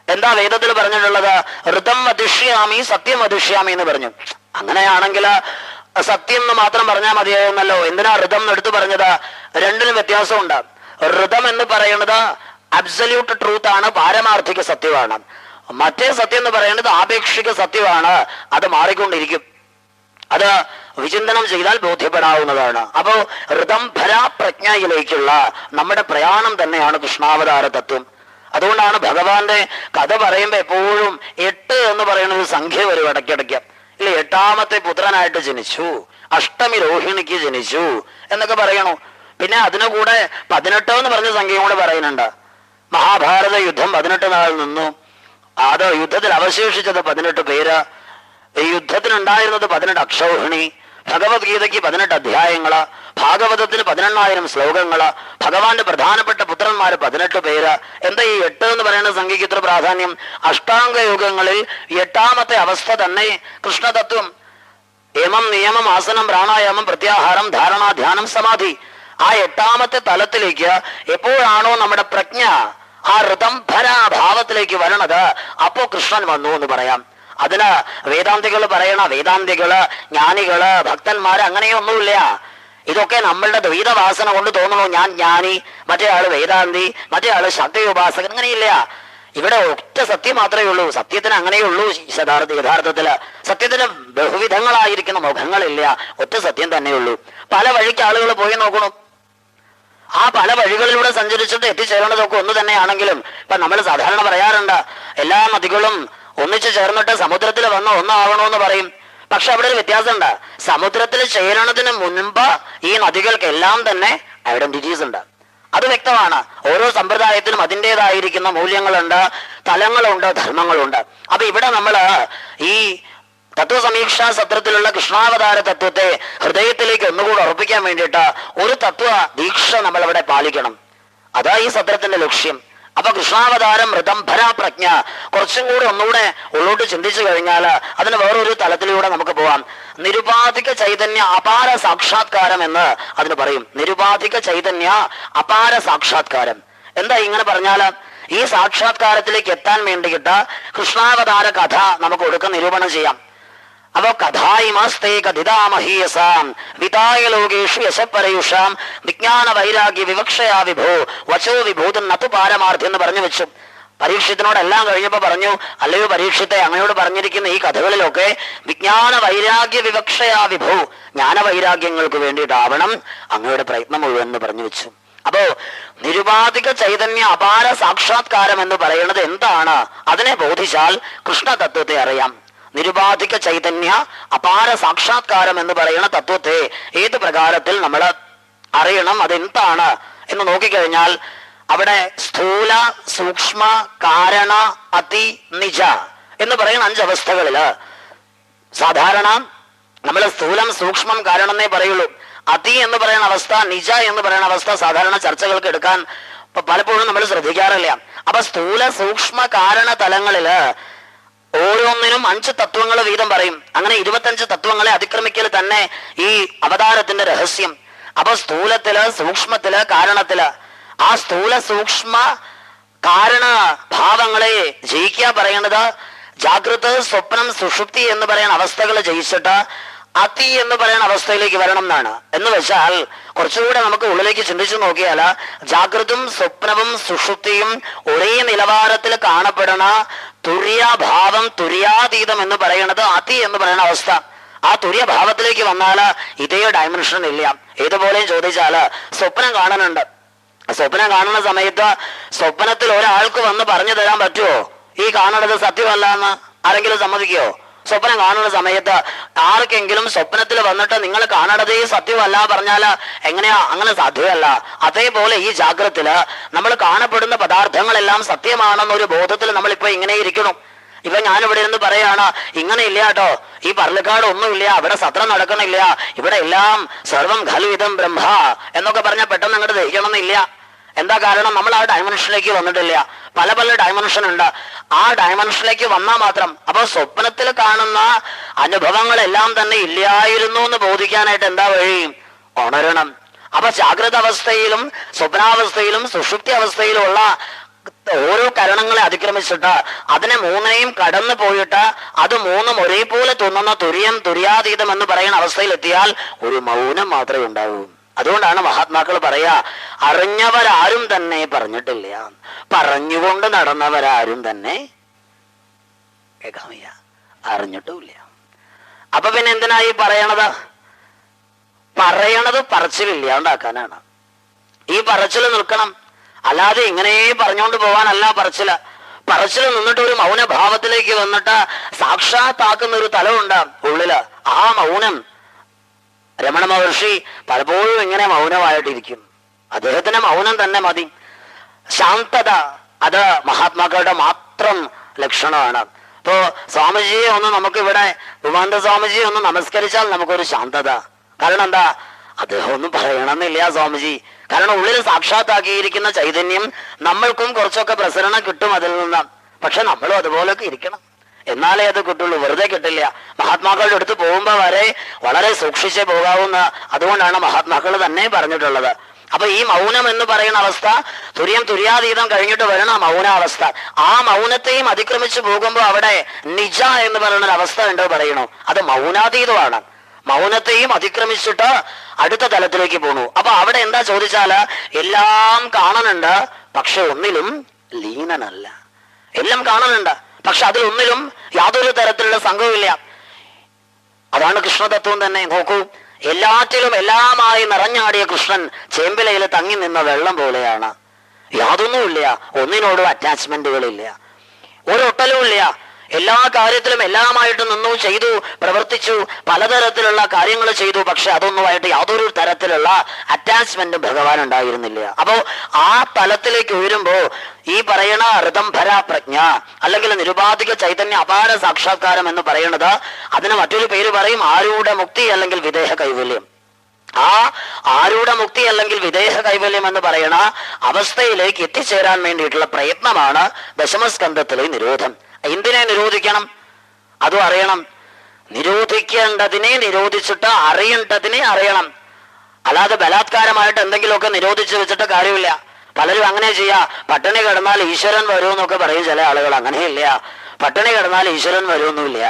എന്താ വേദത്തിൽ പറഞ്ഞിട്ടുള്ളത്? ഋതം വധിഷ്യാമി സത്യം വധിഷ്യാമി എന്ന് പറഞ്ഞു. അങ്ങനെയാണെങ്കിൽ സത്യം എന്ന് മാത്രം പറഞ്ഞാൽ മതിയായിരുന്നല്ലോ. എന്തിനാ ഋതം എടുത്തു പറഞ്ഞത്? രണ്ടിനും വ്യത്യാസമുണ്ട്. ഋതം എന്ന് പറയുന്നത് അബ്സല്യൂട്ട് ട്രൂത്ത് ആണ്, പാരമാർത്ഥിക സത്യമാണ്. മറ്റേ സത്യം എന്ന് പറയുന്നത് ആപേക്ഷിക സത്യമാണ്, അത് മാറിക്കൊണ്ടിരിക്കും. അത് വിചിന്തനം ചെയ്താൽ ബോധ്യപ്പെടാവുന്നതാണ്. അപ്പോ ഋതംഭര പ്രജ്ഞയിലേക്കുള്ള നമ്മുടെ പ്രയാണം തന്നെയാണ് കൃഷ്ണാവതാര തത്വം. അതുകൊണ്ടാണ് ഭഗവാന്റെ കഥ പറയുമ്പോ എപ്പോഴും 8 എന്ന് പറയുന്ന ഒരു സംഖ്യ വരും ഇടയ്ക്കിടയ്ക്ക്. ഇല്ല, 8ാമത്തെ പുത്രനായിട്ട് ജനിച്ചു, അഷ്ടമി രോഹിണിക്ക് ജനിച്ചു എന്നൊക്കെ പറയണു. പിന്നെ അതിനു കൂടെ 18 എന്ന് പറഞ്ഞ സംഖ്യയും കൂടെ പറയുന്നുണ്ട്. മഹാഭാരത യുദ്ധം 18 നാൾ നിന്നു. അത് യുദ്ധത്തിൽ അവശേഷിച്ചത് 18 പേര്. ഈ യുദ്ധത്തിനുണ്ടായിരുന്നത് 18 അക്ഷൗഹിണി. ഭഗവത്ഗീതയ്ക്ക് 18 അധ്യായങ്ങള്, ഭാഗവതത്തിന് 18,000 ശ്ലോകങ്ങള്, ഭഗവാന്റെ പ്രധാനപ്പെട്ട പുത്രന്മാര് 18 പേര്. എന്താ ഈ 8 എന്ന് പറയുന്ന സംഖ്യയ്ക്ക് ഇത്ര പ്രാധാന്യം? അഷ്ടാംഗ യോഗങ്ങളിൽ 8ാമത്തെ അവസ്ഥ തന്നെ കൃഷ്ണതത്വം. യമം, നിയമം, ആസനം, പ്രാണായാമം, പ്രത്യാഹാരം, ധാരണ, ധ്യാനം, സമാധി. ആ 8ാമത്തെ തലത്തിലേക്ക് എപ്പോഴാണോ നമ്മുടെ പ്രജ്ഞ ആ ഋതംഭര ഭാവത്തിലേക്ക് വരണത്, അപ്പോ കൃഷ്ണൻ വന്നു എന്ന് പറയാം. അതിന് വേദാന്തികൾ പറയണ, വേദാന്തികള്, ജ്ഞാനികള്, ഭക്തന്മാര് അങ്ങനെയൊന്നുമില്ല. ഇതൊക്കെ നമ്മളുടെ ദ്വൈതവാസന കൊണ്ട് തോന്നുന്നു. ഞാൻ ജ്ഞാനി, മറ്റേ ആള് വേദാന്തി, മറ്റേ ആള് ശക്തി ഉപാസകൻ. അങ്ങനെയില്ല. ഇവിടെ ഒറ്റ സത്യം മാത്രമേ ഉള്ളൂ. സത്യത്തിന് അങ്ങനെയുള്ളൂ. യഥാർത്ഥത്തില് സത്യത്തിന് ബഹുവിധങ്ങളായിരിക്കുന്ന മുഖങ്ങളില്ല. ഒറ്റ സത്യം തന്നെയുള്ളൂ. പല വഴിക്ക് ആളുകൾ പോയി നോക്കണം. ആ പല വഴികളിലൂടെ സഞ്ചരിച്ചിട്ട് എത്തിച്ചേരേണ്ടതൊക്കെ ഒന്ന് തന്നെയാണെങ്കിലും ഇപ്പൊ നമ്മൾ സാധാരണ പറയാറുണ്ട്, എല്ലാ നദികളും ഒന്നിച്ചു ചേർന്നിട്ട് സമുദ്രത്തിൽ വന്ന് ഒന്നാവണമെന്ന് പറയും. പക്ഷെ അവിടെ ഒരു വ്യത്യാസമുണ്ട്. സമുദ്രത്തിൽ ചേരണതിന് മുൻപ് ഈ നദികൾക്കെല്ലാം തന്നെ ഐഡന്റിറ്റീസ് ഉണ്ട്. അത് വ്യക്തമാണ്. ഓരോ സമ്പ്രദായത്തിനും അതിൻ്റെതായിരിക്കുന്ന മൂല്യങ്ങളുണ്ട്, തലങ്ങളുണ്ട്, ധർമ്മങ്ങളുണ്ട്. അപ്പൊ ഇവിടെ നമ്മള് ഈ തത്വസമീക്ഷാ സത്രത്തിലുള്ള കൃഷ്ണാവതാര തത്വത്തെ ഹൃദയത്തിലേക്ക് ഒന്നുകൂടെ ഉറപ്പിക്കാൻ വേണ്ടിയിട്ട് ഒരു തത്വ ദീക്ഷ നമ്മൾ അവിടെ പാലിക്കണം. അതാ ഈ സത്രത്തിന്റെ ലക്ഷ്യം. അപ്പൊ കൃഷ്ണാവതാരം ഋതംഭര പ്രജ്ഞ കുറച്ചും കൂടി ഒന്നുകൂടെ ഉള്ളോട്ട് ചിന്തിച്ചു കഴിഞ്ഞാൽ അതിന് വേറൊരു തലത്തിലൂടെ നമുക്ക് പോവാം. നിരുപാധിക ചൈതന്യ അപാര സാക്ഷാത്കാരം എന്ന് അതിന് പറയും. നിരുപാധിക ചൈതന്യ അപാര സാക്ഷാത്കാരം. എന്താ ഇങ്ങനെ പറഞ്ഞാല്, ഈ സാക്ഷാത്കാരത്തിലേക്ക് എത്താൻ വേണ്ടിയിട്ട് കൃഷ്ണാവതാര കഥ നമുക്ക് ഒടുക്ക നിരൂപണം ചെയ്യാം. അപ്പോ കഥായിമസ്തേ കഥിതാമഹീയസാം വിതായ ലോകേഷു യശപരയുഷാം വിജ്ഞാന വൈരാഗ്യ വിവക്ഷയാ വിഭോ വചോ വിഭൂതം നതു പാരമാർത്ഥി എന്ന് പറഞ്ഞു വെച്ചു. പരീക്ഷത്തിനോടെല്ലാം കഴിഞ്ഞപ്പോ പറഞ്ഞു, അല്ലയോ പരീക്ഷത്തെ, അങ്ങയോട് പറഞ്ഞിരിക്കുന്ന ഈ കഥകളിലൊക്കെ വിജ്ഞാന വൈരാഗ്യ വിവക്ഷയാ വിഭോ, ജ്ഞാനവൈരാഗ്യങ്ങൾക്ക് വേണ്ടിയിട്ടാവണം അങ്ങയുടെ പ്രയത്നം മുഴുവൻ എന്ന് പറഞ്ഞു വെച്ചു. അപ്പോ നിരുപാധിക ചൈതന്യ അപാര സാക്ഷാത്കാരം എന്ന് പറയുന്നത് എന്താണ്? അതിനെ ബോധിച്ചാൽ കൃഷ്ണതത്വത്തെ അറിയാം. നിരുപാധിക ചൈതന്യ അപാര സാക്ഷാത്കാരം എന്ന് പറയുന്ന തത്വത്തെ ഏത് പ്രകാരത്തിൽ നമ്മൾ അറിയണം, അതെന്താണ് എന്ന് നോക്കിക്കഴിഞ്ഞാൽ അവിടെ സ്ഥൂല, സൂക്ഷ്മ, കാരണ, അതി, നിജ എന്ന് പറയുന്ന 5 അവസ്ഥകളില് സാധാരണ നമ്മൾ സ്ഥൂലം, സൂക്ഷ്മം, കാരണം എന്നേ പറയുള്ളൂ. അതി എന്ന് പറയുന്ന അവസ്ഥ, നിജ എന്ന് പറയുന്ന അവസ്ഥ സാധാരണ ചർച്ചകൾക്ക് എടുക്കാൻ പലപ്പോഴും നമ്മൾ ശ്രദ്ധിക്കാറില്ല. അപ്പൊ സ്ഥൂല, സൂക്ഷ്മ, കാരണ തലങ്ങളില് ഓരോന്നിനും 5 തത്വങ്ങൾ വീതം പറയും. അങ്ങനെ 25 തത്വങ്ങളെ അതിക്രമിക്കൽ തന്നെ ഈ അവതാരത്തിന്റെ രഹസ്യം. അപ്പൊ സ്ഥൂലത്തില്, സൂക്ഷ്മത്തില്, കാരണത്തില് ആ സ്ഥൂല, സൂക്ഷ്മ, കാരണ ഭാവങ്ങളെ ജയിക്കുക പറയേണ്ടത് ജാഗ്രത, സ്വപ്നം, സുഷുപ്തി എന്ന് പറയുന്ന അവസ്ഥകൾ ജയിച്ചിട്ട് അതി എന്ന് പറയുന്ന അവസ്ഥയിലേക്ക് വരണം എന്നാണ്. എന്ന് വെച്ചാൽ കുറച്ചുകൂടെ നമുക്ക് ഉള്ളിലേക്ക് ചിന്തിച്ചു നോക്കിയാൽ ജാഗ്രതും സ്വപ്നവും സുഷുപ്തിയും ഒരേ നിലവാരത്തിൽ കാണപ്പെടുന്ന തുര്യഭാവം, തുര്യാതീതം എന്ന് പറയുന്നത് അതി എന്ന് പറയുന്ന അവസ്ഥ. ആ തുര്യഭാവത്തിലേക്ക് വന്നാൽ ഇതേ ഡയമെൻഷൻ ഇല്ല. ഏതുപോലെയും ചോദിച്ചാല് സ്വപ്നം കാണുന്നുണ്ട്. സ്വപ്നം കാണുന്ന സമയത്ത് സ്വപ്നത്തിൽ ഒരാൾക്ക് വന്ന് പറഞ്ഞു തരാൻ പറ്റുമോ ഈ കാണുന്നത് സത്യമല്ല എന്ന്? ആരെങ്കിലും സമ്മതിക്കോ? സ്വപ്നം കാണുന്ന സമയത്ത് ആർക്കെങ്കിലും സ്വപ്നത്തിൽ വന്നിട്ട് നിങ്ങൾ കാണണതേ സത്യമല്ല പറഞ്ഞാല് എങ്ങനെയാ? അങ്ങനെ സാധ്യമല്ല. അതേപോലെ ഈ ജാഗ്രതത്തില് നമ്മൾ കാണപ്പെടുന്ന പദാർത്ഥങ്ങളെല്ലാം സത്യമാണെന്നൊരു ബോധത്തിൽ നമ്മളിപ്പോ ഇങ്ങനെ ഇരിക്കണം. ഇപ്പൊ ഞാനിവിടെ ഇരുന്ന് പറയാണ്, ഇങ്ങനെ ഇല്ല കേട്ടോ, ഈ പർലക്കാട് ഒന്നുമില്ല, ഇവിടെ സത്രം നടക്കണില്ല, ഇവിടെ എല്ലാം സർവം ഖലുവിധം ബ്രഹ്മ എന്നൊക്കെ പറഞ്ഞാൽ പെട്ടെന്ന് അങ്ങോട്ട് ദഹിക്കണമെന്നില്ല. എന്താ കാരണം? നമ്മൾ ആ ഡയമെൻഷനിലേക്ക് വന്നിട്ടില്ല. പല പല ഡയമെൻഷൻ ഉണ്ട്. ആ ഡയമെൻഷനിലേക്ക് വന്നാൽ മാത്രം. അപ്പൊ സ്വപ്നത്തിൽ കാണുന്ന അനുഭവങ്ങളെല്ലാം തന്നെ ഇല്ലായിരുന്നു എന്ന് ബോധിക്കാനായിട്ട് എന്താ വഴി? ഉണരണം. അപ്പൊ ജാഗ്രത അവസ്ഥയിലും സ്വപ്നാവസ്ഥയിലും സുഷുപ്തി അവസ്ഥയിലുള്ള ഓരോ കരണങ്ങളെ അതിക്രമിച്ചിട്ട് അതിനെ മൂന്നിനെയും കടന്നു പോയിട്ട് അത് മൂന്നും ഒരേപോലെ തോന്നുന്ന തുര്യം, തുര്യാതീതം എന്ന് പറയുന്ന അവസ്ഥയിലെത്തിയാൽ ഒരു മൗനം മാത്രമേ ഉണ്ടാവൂ. അതുകൊണ്ടാണ് മഹാത്മാക്കൾ പറയാ, അറിഞ്ഞവരാരും തന്നെ പറഞ്ഞിട്ടില്ല, പറഞ്ഞുകൊണ്ട് നടന്നവരാരും തന്നെ കേൾക്കാൻ വയ്യ, അറിഞ്ഞിട്ടുമില്ല. അപ്പൊ പിന്നെ എന്തിനായി പറയണത്? പറയണത് പറച്ചിലില്ലാണ്ടാക്കാനാണ്. ഈ പറച്ചിൽ നിൽക്കണം. അല്ലാതെ ഇങ്ങനെ പറഞ്ഞുകൊണ്ട് പോവാനല്ല പറച്ചില്. പറച്ചിൽ നിന്നിട്ട് ഒരു മൗനഭാവത്തിലേക്ക് വന്നിട്ട് സാക്ഷാത്താക്കുന്ന ഒരു തലമുണ്ട് ഉള്ളില്. ആ മൗനം രമണ മഹർഷി പലപ്പോഴും ഇങ്ങനെ മൗനമായിട്ടിരിക്കും. അദ്ദേഹത്തിന് മൗനം തന്നെ മതി. ശാന്തത അത് മഹാത്മാക്കളുടെ മാത്രം ലക്ഷണമാണ്. ഇപ്പോ സ്വാമിജിയെ ഒന്ന് നമുക്കിവിടെ ഉമാനന്ദ സ്വാമിജിയെ ഒന്ന് നമസ്കരിച്ചാൽ നമുക്കൊരു ശാന്തത. കാരണം എന്താ? അദ്ദേഹം ഒന്നും പറയണമെന്നില്ല സ്വാമിജി. കാരണം ഉള്ളിൽ സാക്ഷാത്താക്കിയിരിക്കുന്ന ചൈതന്യം നമ്മൾക്കും കുറച്ചൊക്കെ പ്രസരണം കിട്ടും അതിൽ നിന്ന്. പക്ഷെ നമ്മളും അതുപോലൊക്കെ ഇരിക്കണം, എന്നാലേ അത് കിട്ടുള്ളൂ. വെറുതെ കിട്ടില്ല. മഹാത്മാക്കളുടെ അടുത്ത് പോകുമ്പോ വരെ വളരെ സൂക്ഷിച്ചേ പോകാവുന്ന, അതുകൊണ്ടാണ് മഹാത്മാക്കൾ തന്നെ പറഞ്ഞിട്ടുള്ളത്. അപ്പൊ ഈ മൗനം എന്ന് പറയുന്ന അവസ്ഥ തുര്യം തുര്യാതീതം കഴിഞ്ഞിട്ട് വരുന്ന മൗനാവസ്ഥ, ആ മൗനത്തെയും അതിക്രമിച്ചു പോകുമ്പോൾ അവിടെ നിജ എന്ന് പറയുന്ന ഒരു അവസ്ഥ ഉണ്ട് പറയണു. അത് മൗനാതീതമാണ്. മൗനത്തെയും അതിക്രമിച്ചിട്ട് അടുത്ത തലത്തിലേക്ക് പോണു. അപ്പൊ അവിടെ എന്താ ചോദിച്ചാല്, എല്ലാം കാണുന്നുണ്ട് പക്ഷെ ഒന്നിലും ലീനനല്ല. എല്ലാം കാണുന്നുണ്ട് പക്ഷെ അതിലൊന്നിലും യാതൊരു തരത്തിലുള്ള സംഘവുമില്ല. അതാണ് കൃഷ്ണതത്വം തന്നെ. നോക്കൂ, എല്ലാറ്റിലും എല്ലാമായി നിറഞ്ഞാടിയ കൃഷ്ണൻ ചേമ്പിലയിൽ തങ്ങി നിന്ന വെള്ളം പോലെയാണ്. യാതൊന്നുമില്ല, ഒന്നിനോടും അറ്റാച്ച്മെന്റുകളില്ല, ഒരൊട്ടലും ഇല്ല. എല്ലാ കാര്യത്തിലും എല്ലാമായിട്ട് നിന്നു, ചെയ്തു, പ്രവർത്തിച്ചു, പലതരത്തിലുള്ള കാര്യങ്ങൾ ചെയ്തു. പക്ഷെ അതൊന്നുമായിട്ട് യാതൊരു തരത്തിലുള്ള അറ്റാച്ച്മെന്റും ഭഗവാൻ ഉണ്ടായിരുന്നില്ല. അപ്പോ ആ തലത്തിലേക്ക് ഉയരുമ്പോ ഈ പറയണ ഋതംഭര പ്രജ്ഞ അല്ലെങ്കിൽ നിരുപാധിക ചൈതന്യ അപാര സാക്ഷാത്കാരം എന്ന് പറയുന്നത്, അതിന് മറ്റൊരു പേര് പറയും ആരൂഢ മുക്തി അല്ലെങ്കിൽ വിദേഹ കൈവല്യം. ആ ആരൂഢ മുക്തി അല്ലെങ്കിൽ വിദേഹ കൈവല്യം എന്ന് പറയുന്ന അവസ്ഥയിലേക്ക് എത്തിച്ചേരാൻ വേണ്ടിയിട്ടുള്ള പ്രയത്നമാണ് ദശമസ്കന്ധത്തിലെ നിരോധം. എന്തിനെ നിരോധിക്കണം? അതും അറിയണം. നിരോധിക്കേണ്ടതിനെ നിരോധിച്ചിട്ട് അറിയേണ്ടതിനെ അറിയണം. അല്ലാതെ ബലാത്കാരമായിട്ട് എന്തെങ്കിലുമൊക്കെ നിരോധിച്ചു വെച്ചിട്ട് കാര്യമില്ല. പലരും അങ്ങനെ ചെയ്യാ. പട്ടിണി കിടന്നാൽ ഈശ്വരൻ വരുമെന്നൊക്കെ പറയും ചില ആളുകൾ. അങ്ങനെയില്ല. പട്ടിണി കിടന്നാൽ ഈശ്വരൻ വരുമൊന്നുമില്ല.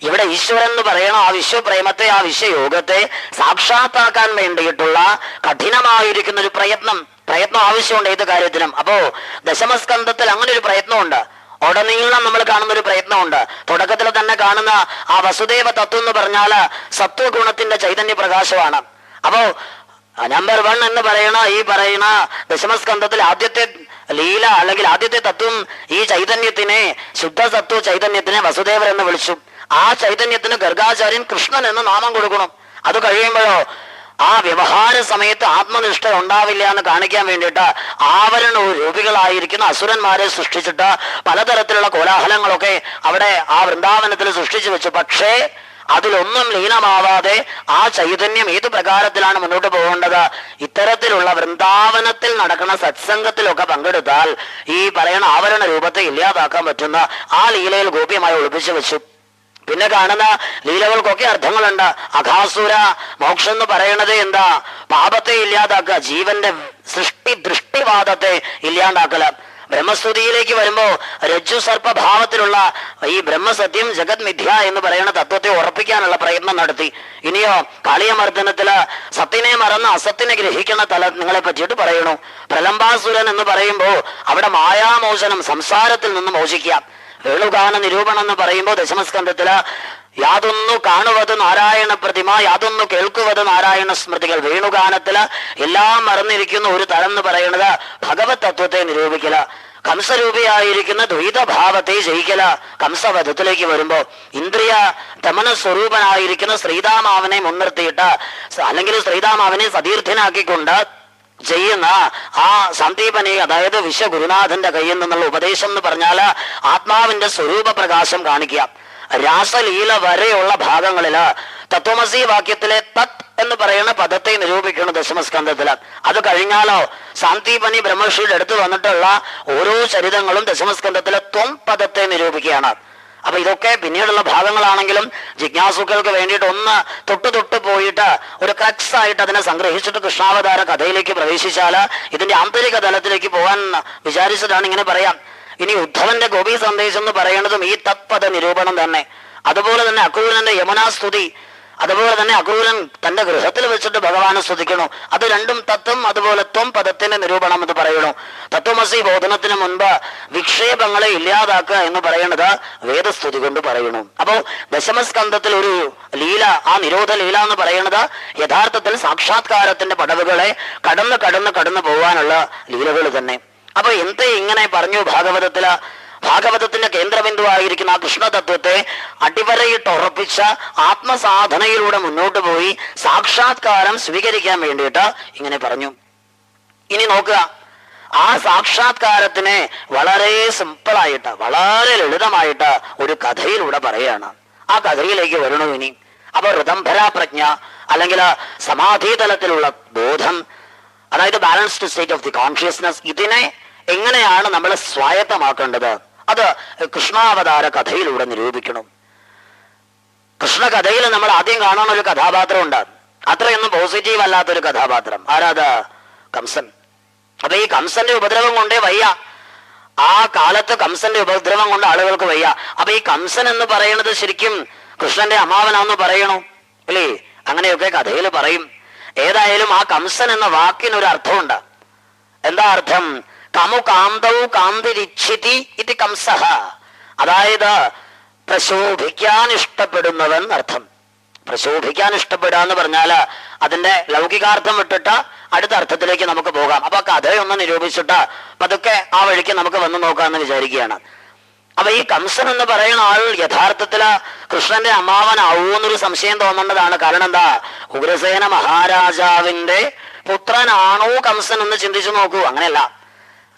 ഇവിടെ ഈശ്വരൻ എന്ന് പറയണ ആ വിശ്വപ്രേമത്തെ, ആ വിശ്വയോഗത്തെ സാക്ഷാത്താക്കാൻ വേണ്ടിയിട്ടുള്ള കഠിനമായിരിക്കുന്ന ഒരു പ്രയത്നം ആവശ്യമുണ്ട് ഏത് കാര്യത്തിനും. അപ്പോ ദശമസ്കന്ധത്തിൽ അങ്ങനെ ഒരു പ്രയത്നമുണ്ട്. ഉടനീളം നമ്മൾ കാണുന്ന ഒരു പ്രയത്നമുണ്ട്. തുടക്കത്തിൽ തന്നെ കാണുന്ന ആ വസുദേവ തത്വം എന്ന് പറഞ്ഞാല് സത്വഗുണത്തിന്റെ ചൈതന്യ പ്രകാശമാണ്. അപ്പോ നമ്പർ 1 എന്ന് പറയുന്ന ഈ പറയുന്ന ദശമസ്കന്ധത്തിൽ ആദ്യത്തെ ലീല അല്ലെങ്കിൽ ആദ്യത്തെ തത്വം, ഈ ചൈതന്യത്തിനെ, ശുദ്ധ സത്വ ചൈതന്യത്തിനെ വസുദേവർ എന്ന് വിളിച്ചു. ആ ചൈതന്യത്തിന് ഗർഗാചാര്യൻ കൃഷ്ണൻ എന്ന് നാമം കൊടുക്കണം. അത് കഴിയുമ്പോഴോ ആ വ്യവഹാര സമയത്ത് ആത്മനിഷ്ഠ ഉണ്ടാവില്ല എന്ന് കാണിക്കാൻ വേണ്ടിയിട്ട് ആവരണ രൂപികളായിരിക്കുന്ന അസുരന്മാരെ സൃഷ്ടിച്ചിട്ട് പലതരത്തിലുള്ള കോലാഹലങ്ങളൊക്കെ അവിടെ ആ വൃന്ദാവനത്തിൽ സൃഷ്ടിച്ചു വെച്ചു. പക്ഷേ അതിലൊന്നും ലീനമാവാതെ ആ ചൈതന്യം ഏത് പ്രകാരത്തിലാണ് മുന്നോട്ട് പോകേണ്ടത്? ഇത്തരത്തിലുള്ള വൃന്ദാവനത്തിൽ നടക്കുന്ന സത്സംഗത്തിലൊക്കെ പങ്കെടുത്താൽ ഈ പറയുന്ന ആവരണ രൂപത്തെ ഇല്ലാതാക്കാൻ പറ്റുന്ന ആ ലീലയിൽ ഗോപ്യമായി ഒളിപ്പിച്ചു വെച്ചു. പിന്നെ കാണുന്ന ലീലകൾക്കൊക്കെ അർത്ഥങ്ങളുണ്ട്. അഘാസുര മോക്ഷം എന്ന് പറയണത് എന്താ? പാപത്തെ ഇല്ലാതാക്കുക, ജീവന്റെ സൃഷ്ടി ദൃഷ്ടിവാദത്തെ ഇല്ലാണ്ടാക്കല. ബ്രഹ്മസ്തുതിയിലേക്ക് വരുമ്പോ രജ്ജു സർപ്പഭാവത്തിലുള്ള ഈ ബ്രഹ്മസത്യം ജഗത് മിഥ്യ എന്ന് പറയുന്ന തത്വത്തെ ഉറപ്പിക്കാനുള്ള പ്രയത്നം നടത്തി. ഇനിയോ കാളിയമർദ്ദനത്തില് സത്തിനെ മറന്ന് അസത്തിനെ ഗ്രഹിക്കുന്ന നിങ്ങളെ പറ്റിയിട്ട് പറയണു. പ്രലംബാസുരൻ എന്ന് പറയുമ്പോ അവിടെ മായാമോചനം, സംസാരത്തിൽ നിന്ന് മോചിക്കാം. വേണുഗാന നിരൂപണം എന്ന് പറയുമ്പോൾ ദശമസ്കന്ധത്തില് യാതൊന്നു കാണുവത് നാരായണ പ്രതിമ, യാതൊന്നു കേൾക്കുവത് നാരായണ സ്മൃതികൾ. വേണുഗാനത്തില് എല്ലാം മറന്നിരിക്കുന്ന ഒരു തരം എന്ന് പറയുന്നത് ഭഗവത് തത്വത്തെ നിരൂപിക്കല. കംസരൂപിയായിരിക്കുന്ന ദ്വൈതഭാവത്തെ ജയിക്കല. കംസവധത്തിലേക്ക് വരുമ്പോ ഇന്ദ്രിയ ദമന സ്വരൂപനായിരിക്കുന്ന ശ്രീതാമാവനെ മുൻനിർത്തിയിട്ട് അല്ലെങ്കിൽ ശ്രീതാമാവനെ സതീർത്ഥനാക്കിക്കൊണ്ട് ചെയ്യുന്ന ആ സന്ദീപനെ, അതായത് വിശ്വഗുരുനാഥന്റെ കയ്യിൽ നിന്നുള്ള ഉപദേശം എന്ന് പറഞ്ഞാല് ആത്മാവിന്റെ സ്വരൂപ പ്രകാശം കാണിക്കുക. രാസലീല വരെയുള്ള ഭാഗങ്ങളില് തത്വമസി വാക്യത്തിലെ തത് എന്ന് പറയുന്ന പദത്തെ നിരൂപിക്കണം ദശമസ്കന്ധത്തില്. അത് കഴിഞ്ഞാലോ സാന്ദീപനി ബ്രഹ്മർഷിയുടെ അടുത്ത് വന്നിട്ടുള്ള ഓരോ ചരിതങ്ങളും ദശമസ്കന്ധത്തിലെ ത്വം പദത്തെ നിരൂപിക്കുകയാണ്. അപ്പൊ ഇതൊക്കെ പിന്നീടുള്ള ഭാഗങ്ങളാണെങ്കിലും ജിജ്ഞാസുക്കൾക്ക് വേണ്ടിയിട്ട് ഒന്ന് തൊട്ട് പോയിട്ട് ഒരു ക്രക്സ് ആയിട്ട് അതിനെ സംഗ്രഹിച്ചിട്ട് കൃഷ്ണാവതാര കഥയിലേക്ക് പ്രവേശിച്ചാല് ഇതിന്റെ ആന്തരിക തലത്തിലേക്ക് പോകാൻ വിചാരിച്ചിട്ടാണ് ഇങ്ങനെ പറയാം. ഇനി ഉദ്ധവന്റെ ഗോപി സന്ദേശം എന്ന് പറയുന്നതും ഈ തത്പദ നിരൂപണം തന്നെ. അതുപോലെ തന്നെ അക്രൂരന്റെ യമുനാസ്തുതി, അതുപോലെ തന്നെ അക്രൂരൻ തന്റെ ഗൃഹത്തിൽ വെച്ചിട്ട് ഭഗവാനെ സ്തുതിക്കണു. അത് രണ്ടും തത്വം, അതുപോലെ ത്വം പദത്തിന്റെ നിരൂപണം എന്ന് പറയണു. തത്വമസി ബോധനത്തിന് മുൻപ് വിക്ഷേപങ്ങളെ ഇല്ലാതാക്കുക എന്ന് പറയുന്നത് വേദസ്തുതി കൊണ്ട് പറയണു. അപ്പോ ദശമസ്കന്ധത്തിൽ ഒരു ലീല, ആ നിരോധ ലീല എന്ന് പറയുന്നത് യഥാർത്ഥത്തിൽ സാക്ഷാത്കാരത്തിന്റെ പടവുകളെ കടന്നു പോകാനുള്ള ലീലകൾ തന്നെ. അപ്പൊ എന്തേ ഇങ്ങനെ പറഞ്ഞു ഭാഗവതത്തില്? ഭാഗവതത്തിന്റെ കേന്ദ്രബിന്ദുവായിരിക്കുന്ന ആ കൃഷ്ണതത്വത്തെ അടിവരയിട്ട് ഉറപ്പിച്ച ആത്മസാധനയിലൂടെ മുന്നോട്ട് പോയി സാക്ഷാത്കാരം സ്വീകരിക്കാൻ വേണ്ടിയിട്ട് ഇങ്ങനെ പറഞ്ഞു. ഇനി നോക്കുക, ആ സാക്ഷാത്കാരത്തിനെ വളരെ സിമ്പിളായിട്ട്, വളരെ ലളിതമായിട്ട് ഒരു കഥയിലൂടെ പറയാണ്. ആ കഥയിലേക്ക് വരണു ഇനി. അപ്പൊ ഋതംഭര പ്രജ്ഞ അല്ലെങ്കിൽ സമാധി തലത്തിലുള്ള ബോധം, അതായത് balanced state of the consciousness, ഇതിനെ എങ്ങനെയാണ് നമ്മൾ സ്വായത്തമാക്കേണ്ടത്? അത് കൃഷ്ണാവതാര കഥയിലൂടെ നിരൂപിക്കണം. കൃഷ്ണ കഥയിൽ നമ്മൾ ആദ്യം കാണുന്ന ഒരു കഥാപാത്രം ഉണ്ട്, അത്രയൊന്നും പോസിറ്റീവ് അല്ലാത്തൊരു കഥാപാത്രം. ആരാത്? കംസൻ. അപ്പൊ ഈ കംസന്റെ ഉപദ്രവം കൊണ്ടേ വയ്യ. ആ കാലത്ത് കംസന്റെ ഉപദ്രവം കൊണ്ട് ആളുകൾക്ക് വയ്യ. അപ്പൊ ഈ കംസൻ എന്ന് പറയുന്നത് ശരിക്കും കൃഷ്ണന്റെ അമ്മാവനാന്ന് പറയണു അല്ലേ? അങ്ങനെയൊക്കെ കഥയിൽ പറയും. ഏതായാലും ആ കംസൻ എന്ന വാക്കിനൊരു അർത്ഥമുണ്ട്. എന്താ അർത്ഥം? കമു കാന്തൗ കാന്തിരിച്ഛിതി ഇതി കംസഃ. അതായത് പ്രശോഭിക്കാൻ ഇഷ്ടപ്പെടുന്നവൻ അർത്ഥം. പ്രശോഭിക്കാൻ ഇഷ്ടപ്പെടുക എന്ന് പറഞ്ഞാല് അതിന്റെ ലൗകികാർത്ഥം വിട്ടിട്ട് അടുത്ത അർത്ഥത്തിലേക്ക് നമുക്ക് പോകാം. അപ്പൊ കഥയൊന്ന് നിരൂപിച്ചിട്ട് പതുക്കെ ആ വഴിക്ക് നമുക്ക് വന്നു നോക്കാമെന്ന് വിചാരിക്കുകയാണ്. അപ്പൊ ഈ കംസൻ എന്ന് പറയുന്ന ആൾ യഥാർത്ഥത്തില് കൃഷ്ണന്റെ അമ്മാവനാവൂന്നൊരു സംശയം തോന്നേണ്ടതാണ്. കാരണം എന്താ? ഉഗ്രസേന മഹാരാജാവിന്റെ പുത്രനാണോ കംസൻ എന്ന് ചിന്തിച്ചു നോക്കൂ. അങ്ങനെയല്ല,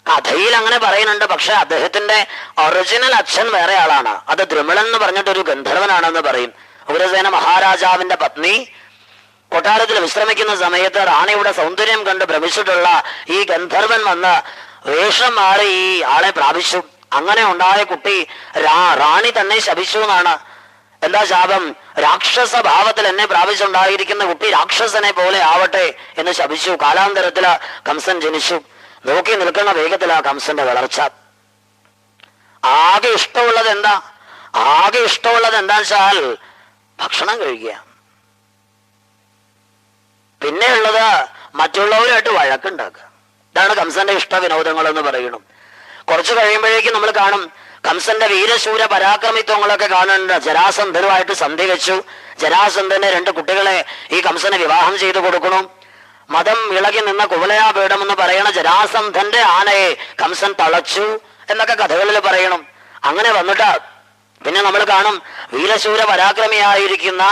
കഥയിൽ അങ്ങനെ പറയുന്നുണ്ട്. പക്ഷെ അദ്ദേഹത്തിന്റെ ഒറിജിനൽ അച്ഛൻ വേറെ ആളാണ്. അത് ദ്രുമിളൻ എന്ന് പറഞ്ഞിട്ടൊരു ഗന്ധർവനാണെന്ന് പറയും. ഉഗ്രസേന മഹാരാജാവിന്റെ പത്നി കൊട്ടാരത്തിൽ വിശ്രമിക്കുന്ന സമയത്ത് റാണിയുടെ സൗന്ദര്യം കണ്ട് ഭ്രമിച്ചിട്ടുള്ള ഈ ഗന്ധർവൻ വന്ന് വേഷം മാറി ഈ ആളെ പ്രാപിച്ചു. അങ്ങനെ ഉണ്ടായ കുട്ടി റാണി തന്നെ ശപിച്ചു എന്നാണ്. എന്താ ശാപം? രാക്ഷസ ഭാവത്തിൽ എന്നെ പ്രാപിച്ചുണ്ടായിരിക്കുന്ന കുട്ടി രാക്ഷസനെ പോലെ ആവട്ടെ എന്ന് ശപിച്ചു. കാലാന്തരത്തില് കംസൻ ജനിച്ചു. നോക്കി നിൽക്കുന്ന വേഗത്തിലാ കംസന്റെ വളർച്ച. ആകെ ഇഷ്ടമുള്ളത് എന്താ? ആകെ ഇഷ്ടമുള്ളത് എന്താ വെച്ചാൽ ഭക്ഷണം കഴിക്കുക. പിന്നെ ഉള്ളത് മറ്റുള്ളവരുമായിട്ട് വഴക്കുണ്ടാക്കുക. ഇതാണ് കംസന്റെ ഇഷ്ട വിനോദങ്ങൾ എന്ന് പറയുന്നു. കുറച്ചു കഴിയുമ്പോഴേക്കും നമ്മൾ കാണും കംസന്റെ വീരശൂര പരാക്രമിത്വങ്ങളൊക്കെ കാണുന്നുണ്ട്. ജരാസന്ധനുമായിട്ട് സന്ധി വെച്ചു. ജരാസന്ധന് 2 കുട്ടികളെ ഈ കംസന് വിവാഹം ചെയ്തു കൊടുക്കണം. മതം ഇളകി നിന്ന കുവലയാപീഠം എന്ന് പറയണ ജരാസന്ധന്റെ ആനയെ കംസൻ തളച്ചു എന്നൊക്കെ കഥകളിൽ പറയണം. അങ്ങനെ വന്നിട്ട് പിന്നെ നമ്മൾ കാണും വീരശൂര പരാക്രമിയായിരിക്കുന്ന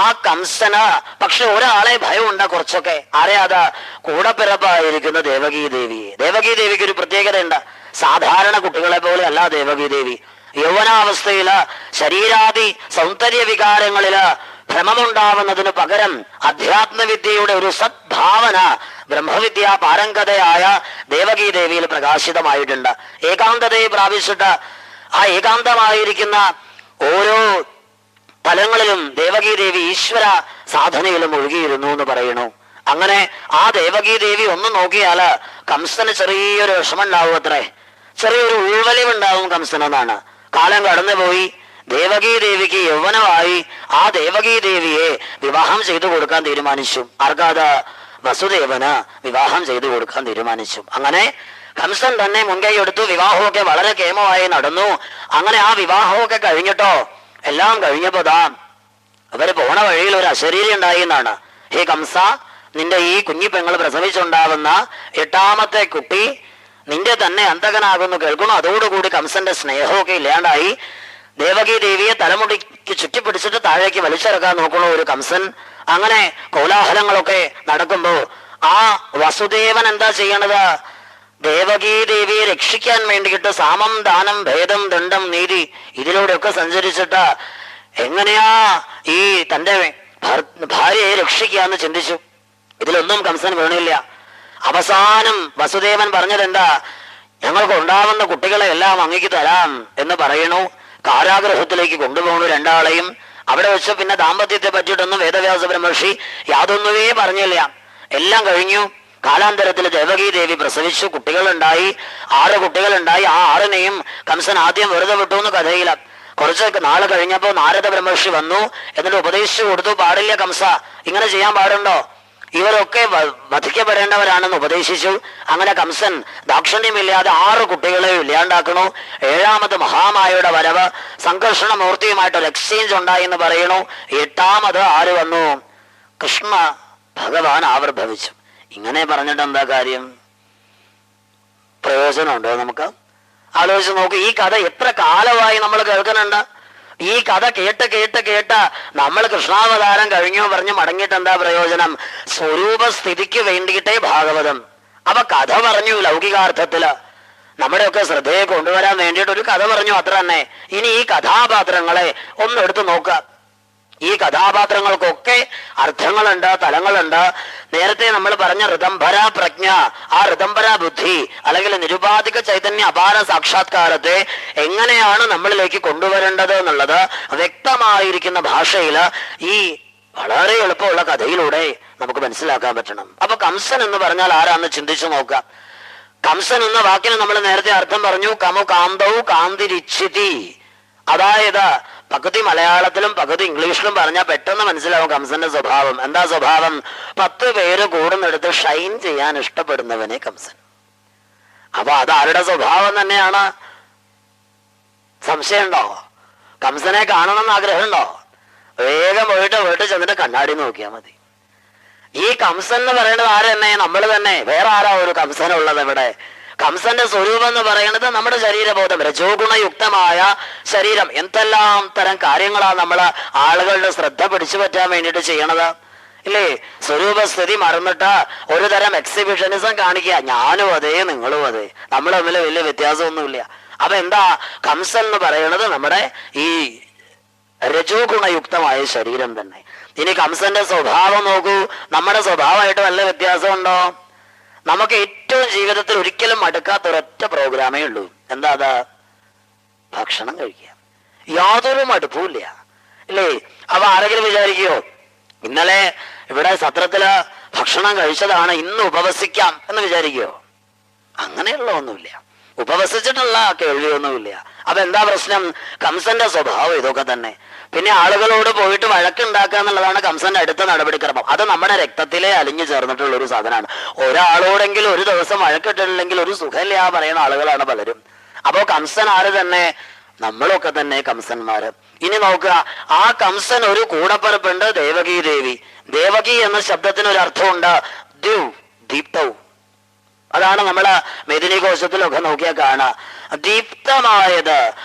ആ കംസന് പക്ഷെ ഒരാളെ ഭയമുണ്ട് കുറച്ചൊക്കെ. ആരെയാതാ? കൂടപ്പിറപ്പായിരിക്കുന്ന ദേവകീ ദേവിയെ. ദേവകീ ദേവിക്ക് ഒരു പ്രത്യേകതയുണ്ട്. സാധാരണ കുട്ടികളെ പോലെ അല്ല ദേവകീ ദേവി. യൗവനാവസ്ഥയില് ശരീരാദി സൗന്ദര്യ വികാരങ്ങളില് ഭ്രമമുണ്ടാവുന്നതിന് പകരം അധ്യാത്മവിദ്യയുടെ ഒരു സദ്ഭാവന ബ്രഹ്മവിദ്യ പാരംഗതയായ ദേവകീ ദേവിയിൽ പ്രകാശിതമായിട്ടുണ്ട്. ഏകാന്തതയെ പ്രാപിച്ചിട്ട് ആ ഏകാന്തമായിരിക്കുന്ന ഓരോ തലങ്ങളിലും ദേവകീ ദേവി ഈശ്വര സാധനയിലും ഒഴുകിയിരുന്നു എന്ന് പറയണു. അങ്ങനെ ആ ദേവകീ ദേവി ഒന്ന് നോക്കിയാല് കംസന് ചെറിയൊരു വിഷമം ഉണ്ടാവും. അത്രേ, ചെറിയൊരു ഉൾവലിവുണ്ടാവും കംസനെന്നാണ്. കാലം കടന്നുപോയി. ദേവകീ ദേവിക്ക് യൗവനമായി. ആ ദേവകീ ദേവിയെ വിവാഹം ചെയ്തു കൊടുക്കാൻ തീരുമാനിച്ചു. ആർക്കാത്? വസുദേവന് വിവാഹം ചെയ്തു കൊടുക്കാൻ തീരുമാനിച്ചു. അങ്ങനെ കംസൻ തന്നെ മുൻകൈ എടുത്തു. വിവാഹമൊക്കെ വളരെ കേമമായി നടന്നു. അങ്ങനെ ആ വിവാഹമൊക്കെ കഴിഞ്ഞിട്ടോ എല്ലാം കഴിഞ്ഞപ്പോ അവര് പോണ വഴിയിൽ ഒരു അശരീരി ഉണ്ടായി എന്നാണ്. ഹേ കംസ, നിന്റെ ഈ കുഞ്ഞി പെങ്ങൾ പ്രസവിച്ചുണ്ടാവുന്ന 8ാമത്തെ കുട്ടി നിന്റെ തന്നെ അന്തകനാകുന്നു കേൾക്കുന്നു. അതോടുകൂടി കംസന്റെ സ്നേഹമൊക്കെ ഇല്ലാണ്ടായി. ദേവകീ ദേവിയെ തലമുടിക്ക് ചുറ്റിപ്പിടിച്ചിട്ട് താഴേക്ക് വലിച്ചിറക്കാൻ നോക്കണു ഒരു കംസൻ. അങ്ങനെ കോലാഹലങ്ങളൊക്കെ നടക്കുമ്പോ ആ വസുദേവൻ എന്താ ചെയ്യണത്? ദേവകീ ദേവിയെ രക്ഷിക്കാൻ വേണ്ടിയിട്ട് സാമം ദാനം ഭേദം ദണ്ഡം നീതി ഇതിലൂടെയൊക്കെ സഞ്ചരിച്ചിട്ട് എങ്ങനെയാ ഈ തന്റെ ഭാര്യയെ രക്ഷിക്കാന്ന് ചിന്തിച്ചു. ഇതിലൊന്നും കംസൻ വീണില്ല. അവസാനം വസുദേവൻ പറഞ്ഞത് എന്താ? ഞങ്ങൾക്ക് ഉണ്ടാവുന്ന കുട്ടികളെ എല്ലാം അങ്ങേക്ക് തരാം എന്ന് പറയണു. കാരാഗ്രഹത്തിലേക്ക് കൊണ്ടുപോകണു 2 ആളെയും. അവിടെ വെച്ച് പിന്നെ ദാമ്പത്യത്തെ പറ്റിയിട്ടൊന്നും വേദവ്യാസ ബ്രഹ്മർഷി യാതൊന്നുമേ പറഞ്ഞില്ല. എല്ലാം കഴിഞ്ഞു. കാലാന്തരത്തിൽ ദേവകീ ദേവി പ്രസവിച്ചു. കുട്ടികളുണ്ടായി. 6 കുട്ടികളുണ്ടായി. ആ 6നെയും കംസൻ ആദ്യം വെറുതെ വിട്ടു എന്ന് കഥയില. കുറച്ച് നാള് കഴിഞ്ഞപ്പോ നാരദ ബ്രഹ്മർഷി വന്നു. എന്നിട്ട് ഉപദേശിച്ചു കൊടുത്തു. പാടില്ല കംസ, ഇങ്ങനെ ചെയ്യാൻ പാടുണ്ടോ? ഇവരൊക്കെ വധിക്കപ്പെടേണ്ടവരാണെന്ന് ഉപദേശിച്ചു. അങ്ങനെ കംസൻ ദാക്ഷിണ്യമില്ലാതെ 6 കുട്ടികളെ ഇല്ലാണ്ടാക്കണു. 7ാമത് മഹാമായയുടെ വരവ്, സംഘർഷണ മൂർത്തിയുമായിട്ടൊരു എക്സ്ചേഞ്ച് ഉണ്ടായി എന്ന് പറയണു. 8ാമത് ആര് വന്നു? കൃഷ്ണ ഭഗവാൻ ആവിർഭവിച്ചു. ഇങ്ങനെ പറഞ്ഞിട്ട് എന്താ കാര്യം? പ്രയോജനമുണ്ടോ? നമുക്ക് ആലോചിച്ച് നോക്ക്. ഈ കഥ എത്ര കാലമായി നമ്മൾ കേൾക്കുന്നുണ്ട്. ഈ കഥ കേട്ട് കേട്ട് കേട്ട് നമ്മൾ കൃഷ്ണാവതാരം കഴിഞ്ഞു പറഞ്ഞ് മടങ്ങിയിട്ട് എന്താ പ്രയോജനം? സ്വരൂപസ്ഥിതിക്ക് വേണ്ടിയിട്ടേ ഭാഗവതം. അപ്പൊ കഥ പറഞ്ഞു ലൗകികാർത്ഥത്തില് നമ്മുടെയൊക്കെ ശ്രദ്ധയെ കൊണ്ടുവരാൻ വേണ്ടിയിട്ട് ഒരു കഥ പറഞ്ഞു, അത്ര തന്നെ. ഇനി ഈ കഥാപാത്രങ്ങളെ ഒന്നെടുത്ത് നോക്കുക. ഈ കഥാപാത്രങ്ങൾക്കൊക്കെ അർത്ഥങ്ങളുണ്ട്, തലങ്ങളുണ്ട്. നേരത്തെ നമ്മൾ പറഞ്ഞ ഋതംഭര പ്രജ്ഞ, ആ ഋതംഭര ബുദ്ധി അല്ലെങ്കിൽ നിരുപാധിക ചൈതന്യ അപാര സാക്ഷാത്കാരത്തെ എങ്ങനെയാണ് നമ്മളിലേക്ക് കൊണ്ടുവരേണ്ടത് എന്നുള്ളത് വ്യക്തമായിരിക്കുന്ന ഭാഷയിൽ ഈ വളരെ എളുപ്പമുള്ള കഥയിലൂടെ നമുക്ക് മനസ്സിലാക്കാൻ പറ്റണം. അപ്പൊ കംസൻ എന്ന് പറഞ്ഞാൽ ആരാന്ന് ചിന്തിച്ചു നോക്കാം. കംസൻ എന്ന വാക്കിന് നമ്മൾ നേരത്തെ അർത്ഥം പറഞ്ഞു, കമു കാന്തവും കാന്തിരിച്ചിതി. അതായത് പകുതി മലയാളത്തിലും പകുതി ഇംഗ്ലീഷിലും പറഞ്ഞാൽ പെട്ടെന്ന് മനസ്സിലാവും കംസന്റെ സ്വഭാവം. എന്താ സ്വഭാവം? 10 പേര് കൂടുന്നെടുത്ത് ഷൈൻ ചെയ്യാൻ ഇഷ്ടപ്പെടുന്നവനെ കംസൻ. അപ്പൊ അതാരുടെ സ്വഭാവം തന്നെയാണ്? സംശയമുണ്ടോ? കംസനെ കാണണമെന്ന് ആഗ്രഹമുണ്ടോ? വേഗം പോയിട്ട് ചെന്നിട്ട് കണ്ണാടി നോക്കിയാൽ മതി. ഈ കംസൻ എന്ന് പറയുന്നത് ആര് തന്നെ? നമ്മൾ തന്നെ. വേറെ ആരാ ഒരു കംസനുള്ളത് ഇവിടെ? കംസന്റെ സ്വരൂപം എന്ന് പറയുന്നത് നമ്മുടെ ശരീരബോധം, രജോഗുണയുക്തമായ ശരീരം. എന്തെല്ലാം തരം കാര്യങ്ങളാണ് നമ്മൾ ആളുകളുടെ ശ്രദ്ധ പിടിച്ചു പറ്റാൻ വേണ്ടിയിട്ട് ചെയ്യണത്, ഇല്ലേ? സ്വരൂപസ്ഥിതി മറന്നിട്ട് ഒരു തരം എക്സിബിഷനിസം കാണിക്കുക. ഞാനും അതെ, നിങ്ങളും അതെ, നമ്മൾ തമ്മിൽ വലിയ വ്യത്യാസമൊന്നുമില്ല. അപ്പൊ എന്താ കംസൻ എന്ന് പറയുന്നത്? നമ്മുടെ ഈ രജോഗുണയുക്തമായ ശരീരം തന്നെ. ഇനി കംസന്റെ സ്വഭാവം നോക്കൂ. നമ്മുടെ സ്വഭാവമായിട്ട് വല്ല വ്യത്യാസമുണ്ടോ? നമുക്ക് ഏറ്റവും ജീവിതത്തിൽ ഒരിക്കലും മടുക്കാത്ത ഒരൊറ്റ പ്രോഗ്രാമേ ഉള്ളൂ. എന്താ അത്? ഭക്ഷണം കഴിക്കുക. യാതൊരു മടുപ്പുമില്ല, ഇല്ലേ? അപ്പൊ ആരെങ്കിലും വിചാരിക്കുകയോ ഇന്നലെ ഇവിടെ സത്രത്തില് ഭക്ഷണം കഴിച്ചതാണ്, ഇന്ന് ഉപവസിക്കാം എന്ന് വിചാരിക്കുകയോ? അങ്ങനെയുള്ള ഒന്നുമില്ല. ഉപവസിച്ചിട്ടുള്ള കേൾവിയൊന്നുമില്ല. അപ്പൊ എന്താ പ്രശ്നം? കംസന്റെ സ്വഭാവം ഇതൊക്കെ തന്നെ. പിന്നെ ആളുകളോട് പോയിട്ട് വഴക്കുണ്ടാക്കുക എന്നുള്ളതാണ് കംസന്റെ അടുത്ത നടപടിക്രമം. അത് നമ്മുടെ രക്തത്തിലെ അലിഞ്ഞു ചേർന്നിട്ടുള്ള ഒരു സാധനമാണ്. ഒരാളോടെങ്കിലും ഒരു ദിവസം വഴക്കിട്ടില്ലെങ്കിൽ ഒരു സുഖമില്ല പറയുന്ന ആളുകളാണ് പലരും. അപ്പോ കംസൻ ആര് തന്നെ? നമ്മളൊക്കെ തന്നെ കംസന്മാര്. ഇനി നോക്കുക, ആ കംസൻ ഒരു കൂടപ്പറപ്പുണ്ട്, ദേവകീ ദേവി. ദേവകി എന്ന ശബ്ദത്തിന് ഒരു അർത്ഥമുണ്ട്, ദ്യു, ദീപ്തവും. അതാണ് നമ്മള് മെദിനി കോശത്തിലൊക്കെ നോക്കിയാൽ കാണുക. ദീപ്തമായത്,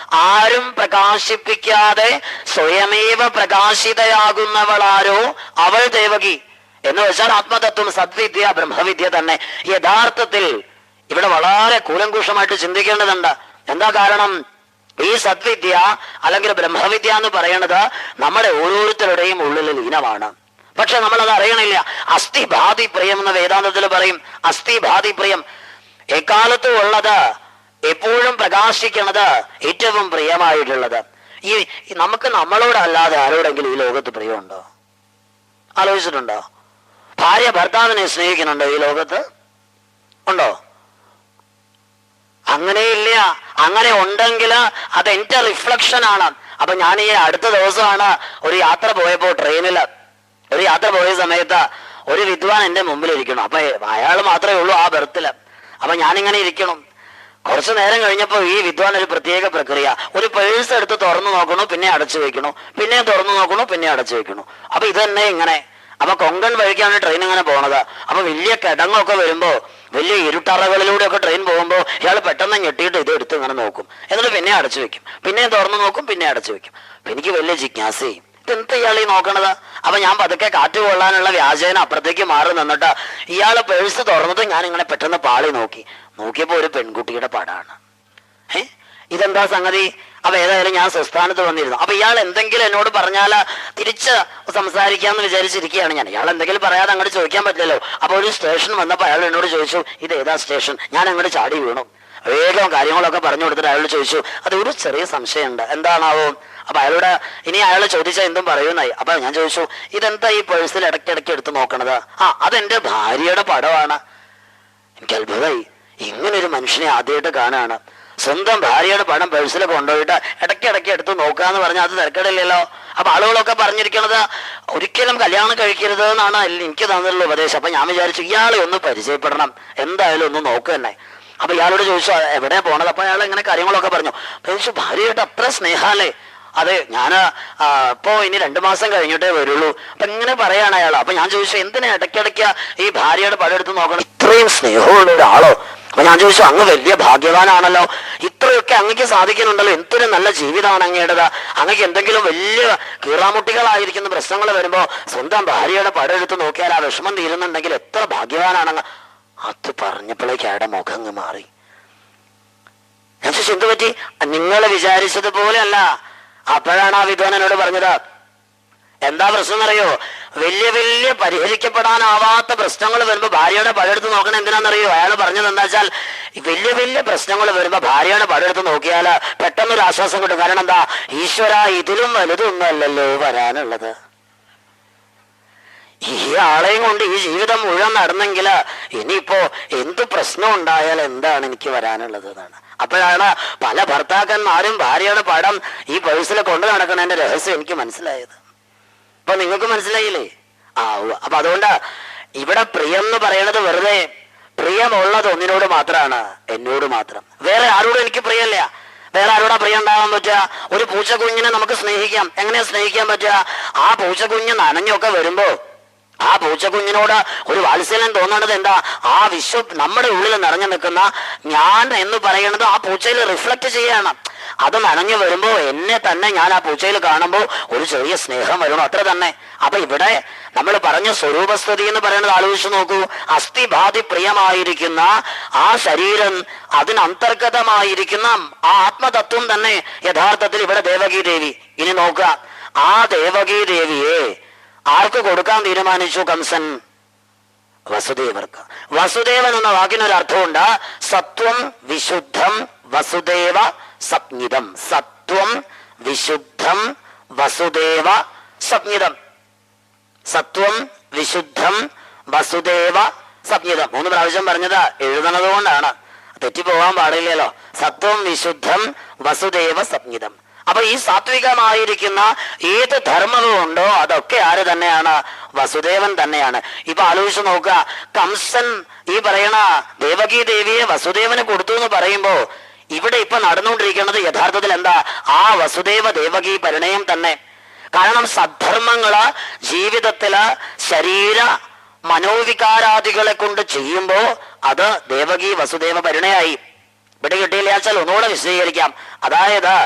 ആരും പ്രകാശിപ്പിക്കാതെ സ്വയമേവ പ്രകാശിതയാകുന്നവളാരോ അവൾ ദേവകി. എന്ന് വെച്ചാൽ ആത്മതത്വം, സദ്വിദ്യ, ബ്രഹ്മവിദ്യ തന്നെ. യഥാർത്ഥത്തിൽ ഇവിടെ വളരെ കൂലങ്കുഷമായിട്ട് ചിന്തിക്കേണ്ടതുണ്ട്. എന്താ കാരണം? ഈ സദ്വിദ്യ അല്ലെങ്കിൽ ബ്രഹ്മവിദ്യ എന്ന് പറയുന്നത് നമ്മുടെ ഓരോരുത്തരുടെയും ഉള്ളിൽ ലീനമാണ്. പക്ഷെ നമ്മളത് അറിയണില്ല. അസ്ഥി ഭാതി പ്രിയം എന്ന് വേദാന്തത്തിൽ പറയും. അസ്ഥി ഭാതി പ്രിയം, എക്കാലത്തും ഉള്ളത്, എപ്പോഴും പ്രകാശിക്കണത്, ഏറ്റവും പ്രിയമായിട്ടുള്ളത്. ഈ നമുക്ക് നമ്മളോടല്ലാതെ ആരോടെങ്കിലും ഈ ലോകത്ത് പ്രിയമുണ്ടോ? ആലോചിച്ചിട്ടുണ്ടോ? ഭാര്യ ഭർത്താവിനെ സ്നേഹിക്കുന്നുണ്ടോ ഈ ലോകത്ത്? ഉണ്ടോ? അങ്ങനെയില്ല. അങ്ങനെ ഉണ്ടെങ്കിൽ അത് എന്റെ റിഫ്ലക്ഷൻ ആണ്. അപ്പൊ ഞാൻ ഈ അടുത്ത ദിവസമാണ് ഒരു യാത്ര പോയപ്പോ, ട്രെയിനില് ഒരു യാത്ര പോയ സമയത്ത് ഒരു വിദ്വാൻ എന്റെ മുമ്പിൽ ഇരിക്കണം. അപ്പൊ അയാൾ മാത്രമേ ഉള്ളൂ ആ ബെർത്തില്. അപ്പൊ ഞാനിങ്ങനെ ഇരിക്കണം. കുറച്ചു നേരം കഴിഞ്ഞപ്പോ ഈ വിദ്വാൻ ഒരു പ്രത്യേക പ്രക്രിയ, ഒരു പേഴ്സ് എടുത്ത് തുറന്നു നോക്കണു, പിന്നെ അടച്ചു വെക്കണു, പിന്നെ തുറന്നു നോക്കണു, പിന്നെ അടച്ചു വെക്കണു. അപ്പൊ ഇത് തന്നെ ഇങ്ങനെ. അപ്പൊ കൊങ്കൺ വഴിക്കാണ് ട്രെയിൻ ഇങ്ങനെ പോണത്. അപ്പൊ വലിയ കിടങ്ങൊക്കെ വരുമ്പോ, വലിയ ഇരുട്ടറകളിലൂടെ ഒക്കെ ട്രെയിൻ പോകുമ്പോ ഇയാൾ പെട്ടെന്ന് ഞെട്ടിയിട്ട് ഇത് എടുത്ത് ഇങ്ങനെ നോക്കും, എന്നിട്ട് പിന്നെ അടച്ചു വെക്കും, പിന്നെ തുറന്നു നോക്കും, പിന്നെ അടച്ചു വെക്കും. അപ്പൊ എനിക്ക് വലിയ ജിജ്ഞാസയും, ഇതെന്താ ഇയാൾ ഈ നോക്കണത്? അപ്പൊ ഞാൻ പതുക്കെ കാറ്റ് കൊള്ളാനുള്ള വ്യാജേന അപ്പുറത്തേക്ക് മാറി നിന്നിട്ട് ഇയാള് പേഴ്സ് തുറന്നിട്ട് ഞാൻ ഇങ്ങനെ പെട്ടെന്ന് പാളി നോക്കിയപ്പോ ഒരു പെൺകുട്ടിയുടെ പടാണ്. ഇതെന്താ സംഗതി? അപ്പൊ ഏതായാലും ഞാൻ സംസ്ഥാനത്ത് വന്നിരുന്നു. അപ്പൊ ഇയാൾ എന്തെങ്കിലും എന്നോട് പറഞ്ഞാൽ തിരിച്ച് സംസാരിക്കാന്ന് വിചാരിച്ചിരിക്കുകയാണ് ഞാൻ. ഇയാൾ എന്തെങ്കിലും പറയാതെ അങ്ങോട്ട് ചോദിക്കാൻ പറ്റില്ലല്ലോ. അപ്പൊ ഒരു സ്റ്റേഷൻ വന്നപ്പോ അയാൾ എന്നോട് ചോദിച്ചു, ഇത് ഏതാ സ്റ്റേഷൻ? ഞാൻ അങ്ങോട്ട് ചാടി വീണു. വേഗം കാര്യങ്ങളൊക്കെ പറഞ്ഞു കൊടുത്തിട്ട് അയാളോട് ചോദിച്ചു, അത് ഒരു ചെറിയ സംശയമുണ്ട്, എന്താണാവോ? അപ്പൊ അയാളോട് ഇനി അയാൾ ചോദിച്ചാൽ എന്തും പറയുന്നായി. അപ്പൊ ഞാൻ ചോദിച്ചു, ഇതെന്താ ഈ പേഴ്സിൽ ഇടയ്ക്കിടയ്ക്ക് എടുത്ത് നോക്കണത്? അതെന്റെ ഭാര്യയുടെ പടമാണ്. എനിക്ക് അത്ഭുതമായി. ഇങ്ങനൊരു മനുഷ്യനെ ആദ്യമായിട്ട് കാണാണ്. സ്വന്തം ഭാര്യയുടെ പടം പേഴ്സിൽ കൊണ്ടുപോയിട്ട് ഇടയ്ക്കിടയ്ക്ക് എടുത്ത് നോക്കാന്ന് പറഞ്ഞാൽ അത് തിരക്കിടില്ലല്ലോ. അപ്പൊ ആളുകളൊക്കെ പറഞ്ഞിരിക്കണത് ഒരിക്കലും കല്യാണം കഴിക്കരുത് എന്നാണ് എനിക്ക് തന്നിട്ടുള്ള ഉപദേശം. അപ്പൊ ഞാൻ വിചാരിച്ചു ഇയാളെ ഒന്ന് പരിചയപ്പെടണം, എന്തായാലും ഒന്ന് നോക്കുക തന്നെ. അപ്പൊ ഇയാളോട് ചോദിച്ചു എവിടെയാ പോണത്? അപ്പൊ അയാൾ ഇങ്ങനെ കാര്യങ്ങളൊക്കെ പറഞ്ഞു. ചോദിച്ചു ഭാര്യയായിട്ട് അത്ര സ്നേഹാലേ? അതെ, ഞാൻ ഇപ്പോ ഇനി 2 മാസം കഴിഞ്ഞിട്ടേ വരുള്ളൂ. അപ്പൊ ഇങ്ങനെ പറയാണ് അയാൾ. അപ്പൊ ഞാൻ ചോദിച്ചു എന്തിനാ ഇടയ്ക്കിടയ്ക്ക് ഈ ഭാര്യയുടെ പടം എടുത്ത് നോക്കണം? ഇത്രയും സ്നേഹമുള്ള ഒരാളോ? അപ്പൊ ഞാൻ ചോദിച്ചു അങ്ങ് വലിയ ഭാഗ്യവാനാണല്ലോ, ഇത്രയൊക്കെ അങ്ങക്ക് സാധിക്കുന്നുണ്ടല്ലോ, എന്തൊരു നല്ല ജീവിതമാണ് അങ്ങയുടേത്. അങ്ങക്ക് എന്തെങ്കിലും വലിയ കീറാമുട്ടികളായിരിക്കുന്ന പ്രശ്നങ്ങൾ വരുമ്പോ സ്വന്തം ഭാര്യയുടെ പടം എടുത്ത് നോക്കിയാൽ ആ വിഷമം തീരുന്നുണ്ടെങ്കിൽ എത്ര ഭാഗ്യവാനാണ്. അത് പറഞ്ഞപ്പോഴേക്ക് അയാളുടെ മുഖം അങ്ങ് മാറി. ഞാൻ ചോദിച്ചു എന്ത് പറ്റി? നിങ്ങൾ വിചാരിച്ചതുപോലെ അല്ല. അപ്പോഴാണ് ആ വിദ്വാൻ എന്നോട് പറഞ്ഞത്, എന്താ പ്രശ്നം എന്നറിയോ? വലിയ വലിയ പരിഹരിക്കപ്പെടാനാവാത്ത പ്രശ്നങ്ങൾ വരുമ്പോ ഭാര്യയുടെ പഴയെടുത്ത് നോക്കണം. എന്തിനാണെന്നറിയോ? അയാൾ പറഞ്ഞത് എന്താ വെച്ചാൽ, വലിയ വലിയ പ്രശ്നങ്ങൾ വരുമ്പോ ഭാര്യയുടെ പഴയെടുത്ത് നോക്കിയാല് പെട്ടെന്നൊരു ആശ്വാസം കിട്ടും. കാരണം എന്താ? ഈശ്വര, ഇതിലും വലുതൊന്നും അല്ലല്ലോ വരാനുള്ളത്. ഈ ആളെയും കൊണ്ട് ഈ ജീവിതം മുഴുവൻ നടന്നെങ്കിൽ ഇനിയിപ്പോ എന്ത് പ്രശ്നം ഉണ്ടായാൽ എന്താണ് എനിക്ക് വരാനുള്ളത് എന്നാണ്. അപ്പോഴാണ് പല ഭർത്താക്കന്മാരും ഭാര്യയുടെ പടം ഈ പേഴ്സിൽ കൊണ്ടു നടക്കണതിന്റെ രഹസ്യം എനിക്ക് മനസ്സിലായത്. അപ്പൊ നിങ്ങൾക്ക് മനസ്സിലായില്ലേ? അപ്പൊ അതുകൊണ്ട് ഇവിടെ പ്രിയം എന്ന് പറയുന്നത് വെറുതെ പ്രിയമുള്ളത് ഒന്നിനോട് മാത്രമാണ്, എന്നോട് മാത്രം. വേറെ ആരോടും എനിക്ക് പ്രിയമില്ല. വേറെ ആരോടാ പ്രിയം ഉണ്ടാകാൻ പറ്റുക? ഒരു പൂച്ചക്കുഞ്ഞിനെ നമുക്ക് സ്നേഹിക്കാം. എങ്ങനെയാ സ്നേഹിക്കാൻ പറ്റുക? ആ പൂച്ചക്കുഞ്ഞ് നനഞ്ഞൊക്കെ വരുമ്പോ ആ പൂച്ചക്കുഞ്ഞിനോട് ഒരു വാത്സല്യം തോന്നേണ്ടത് എന്താ? ആ നമ്മുടെ ഉള്ളിൽ നിറഞ്ഞു നിൽക്കുന്ന ഞാൻ എന്ന് പറയുന്നത് ആ പൂച്ചയിൽ റിഫ്ലക്ട് ചെയ്യാണ്. അത് നനഞ്ഞു വരുമ്പോ എന്നെ തന്നെ ഞാൻ ആ പൂച്ചയിൽ കാണുമ്പോൾ ഒരു ചെറിയ സ്നേഹം വരണം, അത്ര തന്നെ. അപ്പൊ ഇവിടെ നമ്മൾ പറഞ്ഞ സ്വരൂപസ്ഥിതി എന്ന് പറയുന്നത് ആലോചിച്ച് നോക്കൂ. അസ്ഥിഭാതി പ്രിയമായിരിക്കുന്ന ആ ശരീരം, അതിനന്തർഗതമായിരിക്കുന്ന ആ ആത്മതത്വം തന്നെ യഥാർത്ഥത്തിൽ ഇവിടെ ദേവകീ ദേവി. ഇനി നോക്കുക, ആ ദേവകീ ദേവിയെ ആർക്ക് കൊടുക്കാൻ തീരുമാനിച്ചു കംസൻ? വസുദേവർക്ക്. വസുദേവൻ എന്ന വാക്കിനൊരർത്ഥമുണ്ട്, സത്വം വിശുദ്ധം വസുദേവ സംജ്ഞിതം. സത്വം വിശുദ്ധം വസുദേവ സംജ്ഞിതം. സത്വം വിശുദ്ധം വസുദേവ സംജ്ഞിതം 3 പ്രാവശ്യം പറഞ്ഞത് എഴുതണത് കൊണ്ടാണ്, തെറ്റിപ്പോകാൻ പാടില്ലല്ലോ. സത്വം വിശുദ്ധം വസുദേവ സംജ്ഞിതം. അപ്പൊ ഈ സാത്വികമായിരിക്കുന്ന ഏത് ധർമ്മവും ഉണ്ടോ അതൊക്കെ ആര് തന്നെയാണ്? വസുദേവൻ തന്നെയാണ്. ഇപ്പൊ ആലോചിച്ച് നോക്കുക, കംസൻ ഈ പറയണ ദേവകീ ദേവിയെ വസുദേവന് കൊടുത്തു എന്ന് പറയുമ്പോ ഇവിടെ ഇപ്പൊ നടന്നുകൊണ്ടിരിക്കുന്നത് യഥാർത്ഥത്തിൽ എന്താ? ആ വസുദേവ ദേവകീ പരിണയം തന്നെ. കാരണം സദ്ധർമ്മങ്ങള് ജീവിതത്തില് ശരീര മനോവികാരാദികളെ കൊണ്ട് ചെയ്യുമ്പോ അത് ദേവകീ വസുദേവ പരിണയായി. ഇവിടെ കിട്ടിയില്ല വെച്ചാൽ ഒന്നുകൂടെ വിശദീകരിക്കാം. അതായത്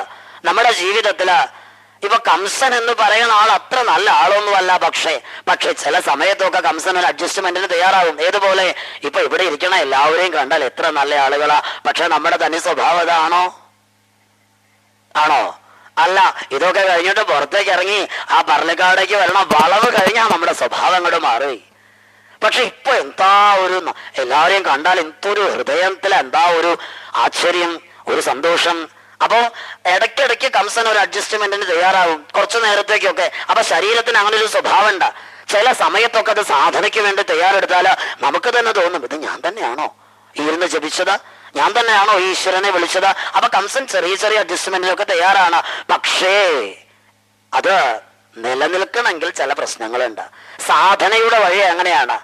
നമ്മുടെ ജീവിതത്തില് ഇപ്പൊ കംസൻ എന്ന് പറയുന്ന ആൾ അത്ര നല്ല ആളൊന്നുമല്ല. പക്ഷെ ചില സമയത്തൊക്കെ കംസൻ ഒരു അഡ്ജസ്റ്റ്മെന്റിന് തയ്യാറാവും. ഏതുപോലെ ഇപ്പൊ ഇവിടെ ഇരിക്കണ എല്ലാവരെയും കണ്ടാൽ എത്ര നല്ല ആളുകളാ, പക്ഷെ നമ്മുടെ തനി സ്വഭാവം ഇതാണോ? ആണോ? അല്ല. ഇതൊക്കെ കഴിഞ്ഞിട്ട് പുറത്തേക്ക് ഇറങ്ങി ആ പറളിക്കാടേക്ക് വരണം, വളവ് കഴിഞ്ഞാൽ നമ്മുടെ സ്വഭാവം അങ്ങോട്ട് മാറി. പക്ഷെ ഇപ്പൊ എന്താ ഒരു, എല്ലാവരെയും കണ്ടാൽ എന്തൊരു ഹൃദയത്തിൽ എന്താ ഒരു ആശ്ചര്യം, ഒരു സന്തോഷം. അപ്പോ ഇടയ്ക്കിടയ്ക്ക് കംസൻ ഒരു അഡ്ജസ്റ്റ്മെന്റിന് തയ്യാറാവും, കുറച്ചു നേരത്തേക്കൊക്കെ. അപ്പൊ ശരീരത്തിന് അങ്ങനെ ഒരു സ്വഭാവം ഉണ്ട്. ചില സമയത്തൊക്കെ അത് സാധനയ്ക്ക് വേണ്ടി തയ്യാറെടുത്താൽ നമുക്ക് തന്നെ തോന്നും, ഇത് ഞാൻ തന്നെയാണോ ഇരുന്ന് ജപിച്ചത്? ഞാൻ തന്നെയാണോ ഈശ്വരനെ വിളിച്ചത്? അപ്പൊ കംസൻ ചെറിയ ചെറിയ അഡ്ജസ്റ്റ്മെന്റിനൊക്കെ തയ്യാറാണ്. പക്ഷേ അത് നിലനിൽക്കണമെങ്കിൽ ചില പ്രശ്നങ്ങളുണ്ട്. സാധനയുടെ വഴി അങ്ങനെയാണ്.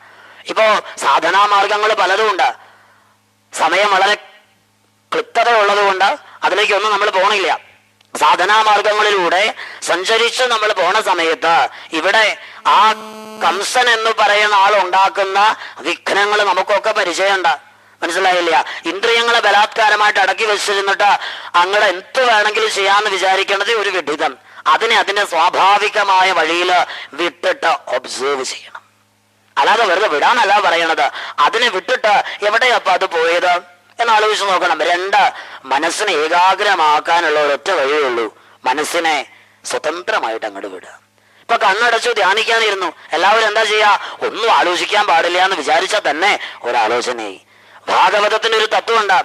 ഇപ്പോ സാധനാ മാർഗങ്ങൾ പലതും ഉണ്ട്. സമയം വളരെ ക്ലിപ്തത ഉള്ളത് കൊണ്ട് അതിലേക്കൊന്നും നമ്മൾ പോണില്ല. സാധനാ മാർഗങ്ങളിലൂടെ സഞ്ചരിച്ച് നമ്മൾ പോണ സമയത്ത് ഇവിടെ ആ കംസൻ എന്ന് പറയുന്ന ആൾ ഉണ്ടാക്കുന്ന വിഘ്നങ്ങൾ നമുക്കൊക്കെ പരിചയമുണ്ട്. മനസ്സിലായില്ല? ഇന്ദ്രിയങ്ങളെ ബലാത്കാരമായിട്ട് അടക്കി വെച്ചിരുന്നിട്ട് അങ്ങടെ എന്ത് വേണമെങ്കിലും ചെയ്യാന്ന് വിചാരിക്കേണ്ടത് ഒരു വിഡിതം. അതിനെ അതിന്റെ സ്വാഭാവികമായ വഴിയിൽ വിട്ടിട്ട് ഒബ്സേർവ് ചെയ്യണം. അല്ലാതെ വെറുതെ വിടാനല്ല പറയണത്. അതിനെ വിട്ടിട്ട് എവിടെയപ്പോ അത് പോയത് എന്നാലോചിച്ച് നോക്കണം. 2, മനസ്സിനെ ഏകാഗ്രമാക്കാനുള്ള ഒരൊറ്റ വഴിയേ ഉള്ളൂ. മനസ്സിനെ സ്വതന്ത്രമായിട്ട് അങ്ങോട്ട് വിടുക. ഇപ്പൊ കണ്ണടച്ചു ധ്യാനിക്കാനിരുന്നു, എല്ലാവരും എന്താ ചെയ്യാ? ഒന്നും ആലോചിക്കാൻ പാടില്ല എന്ന് വിചാരിച്ചാൽ തന്നെ ഒരാലോചനയായി. ഭാഗവതത്തിന് ഒരു തത്വമുണ്ട്.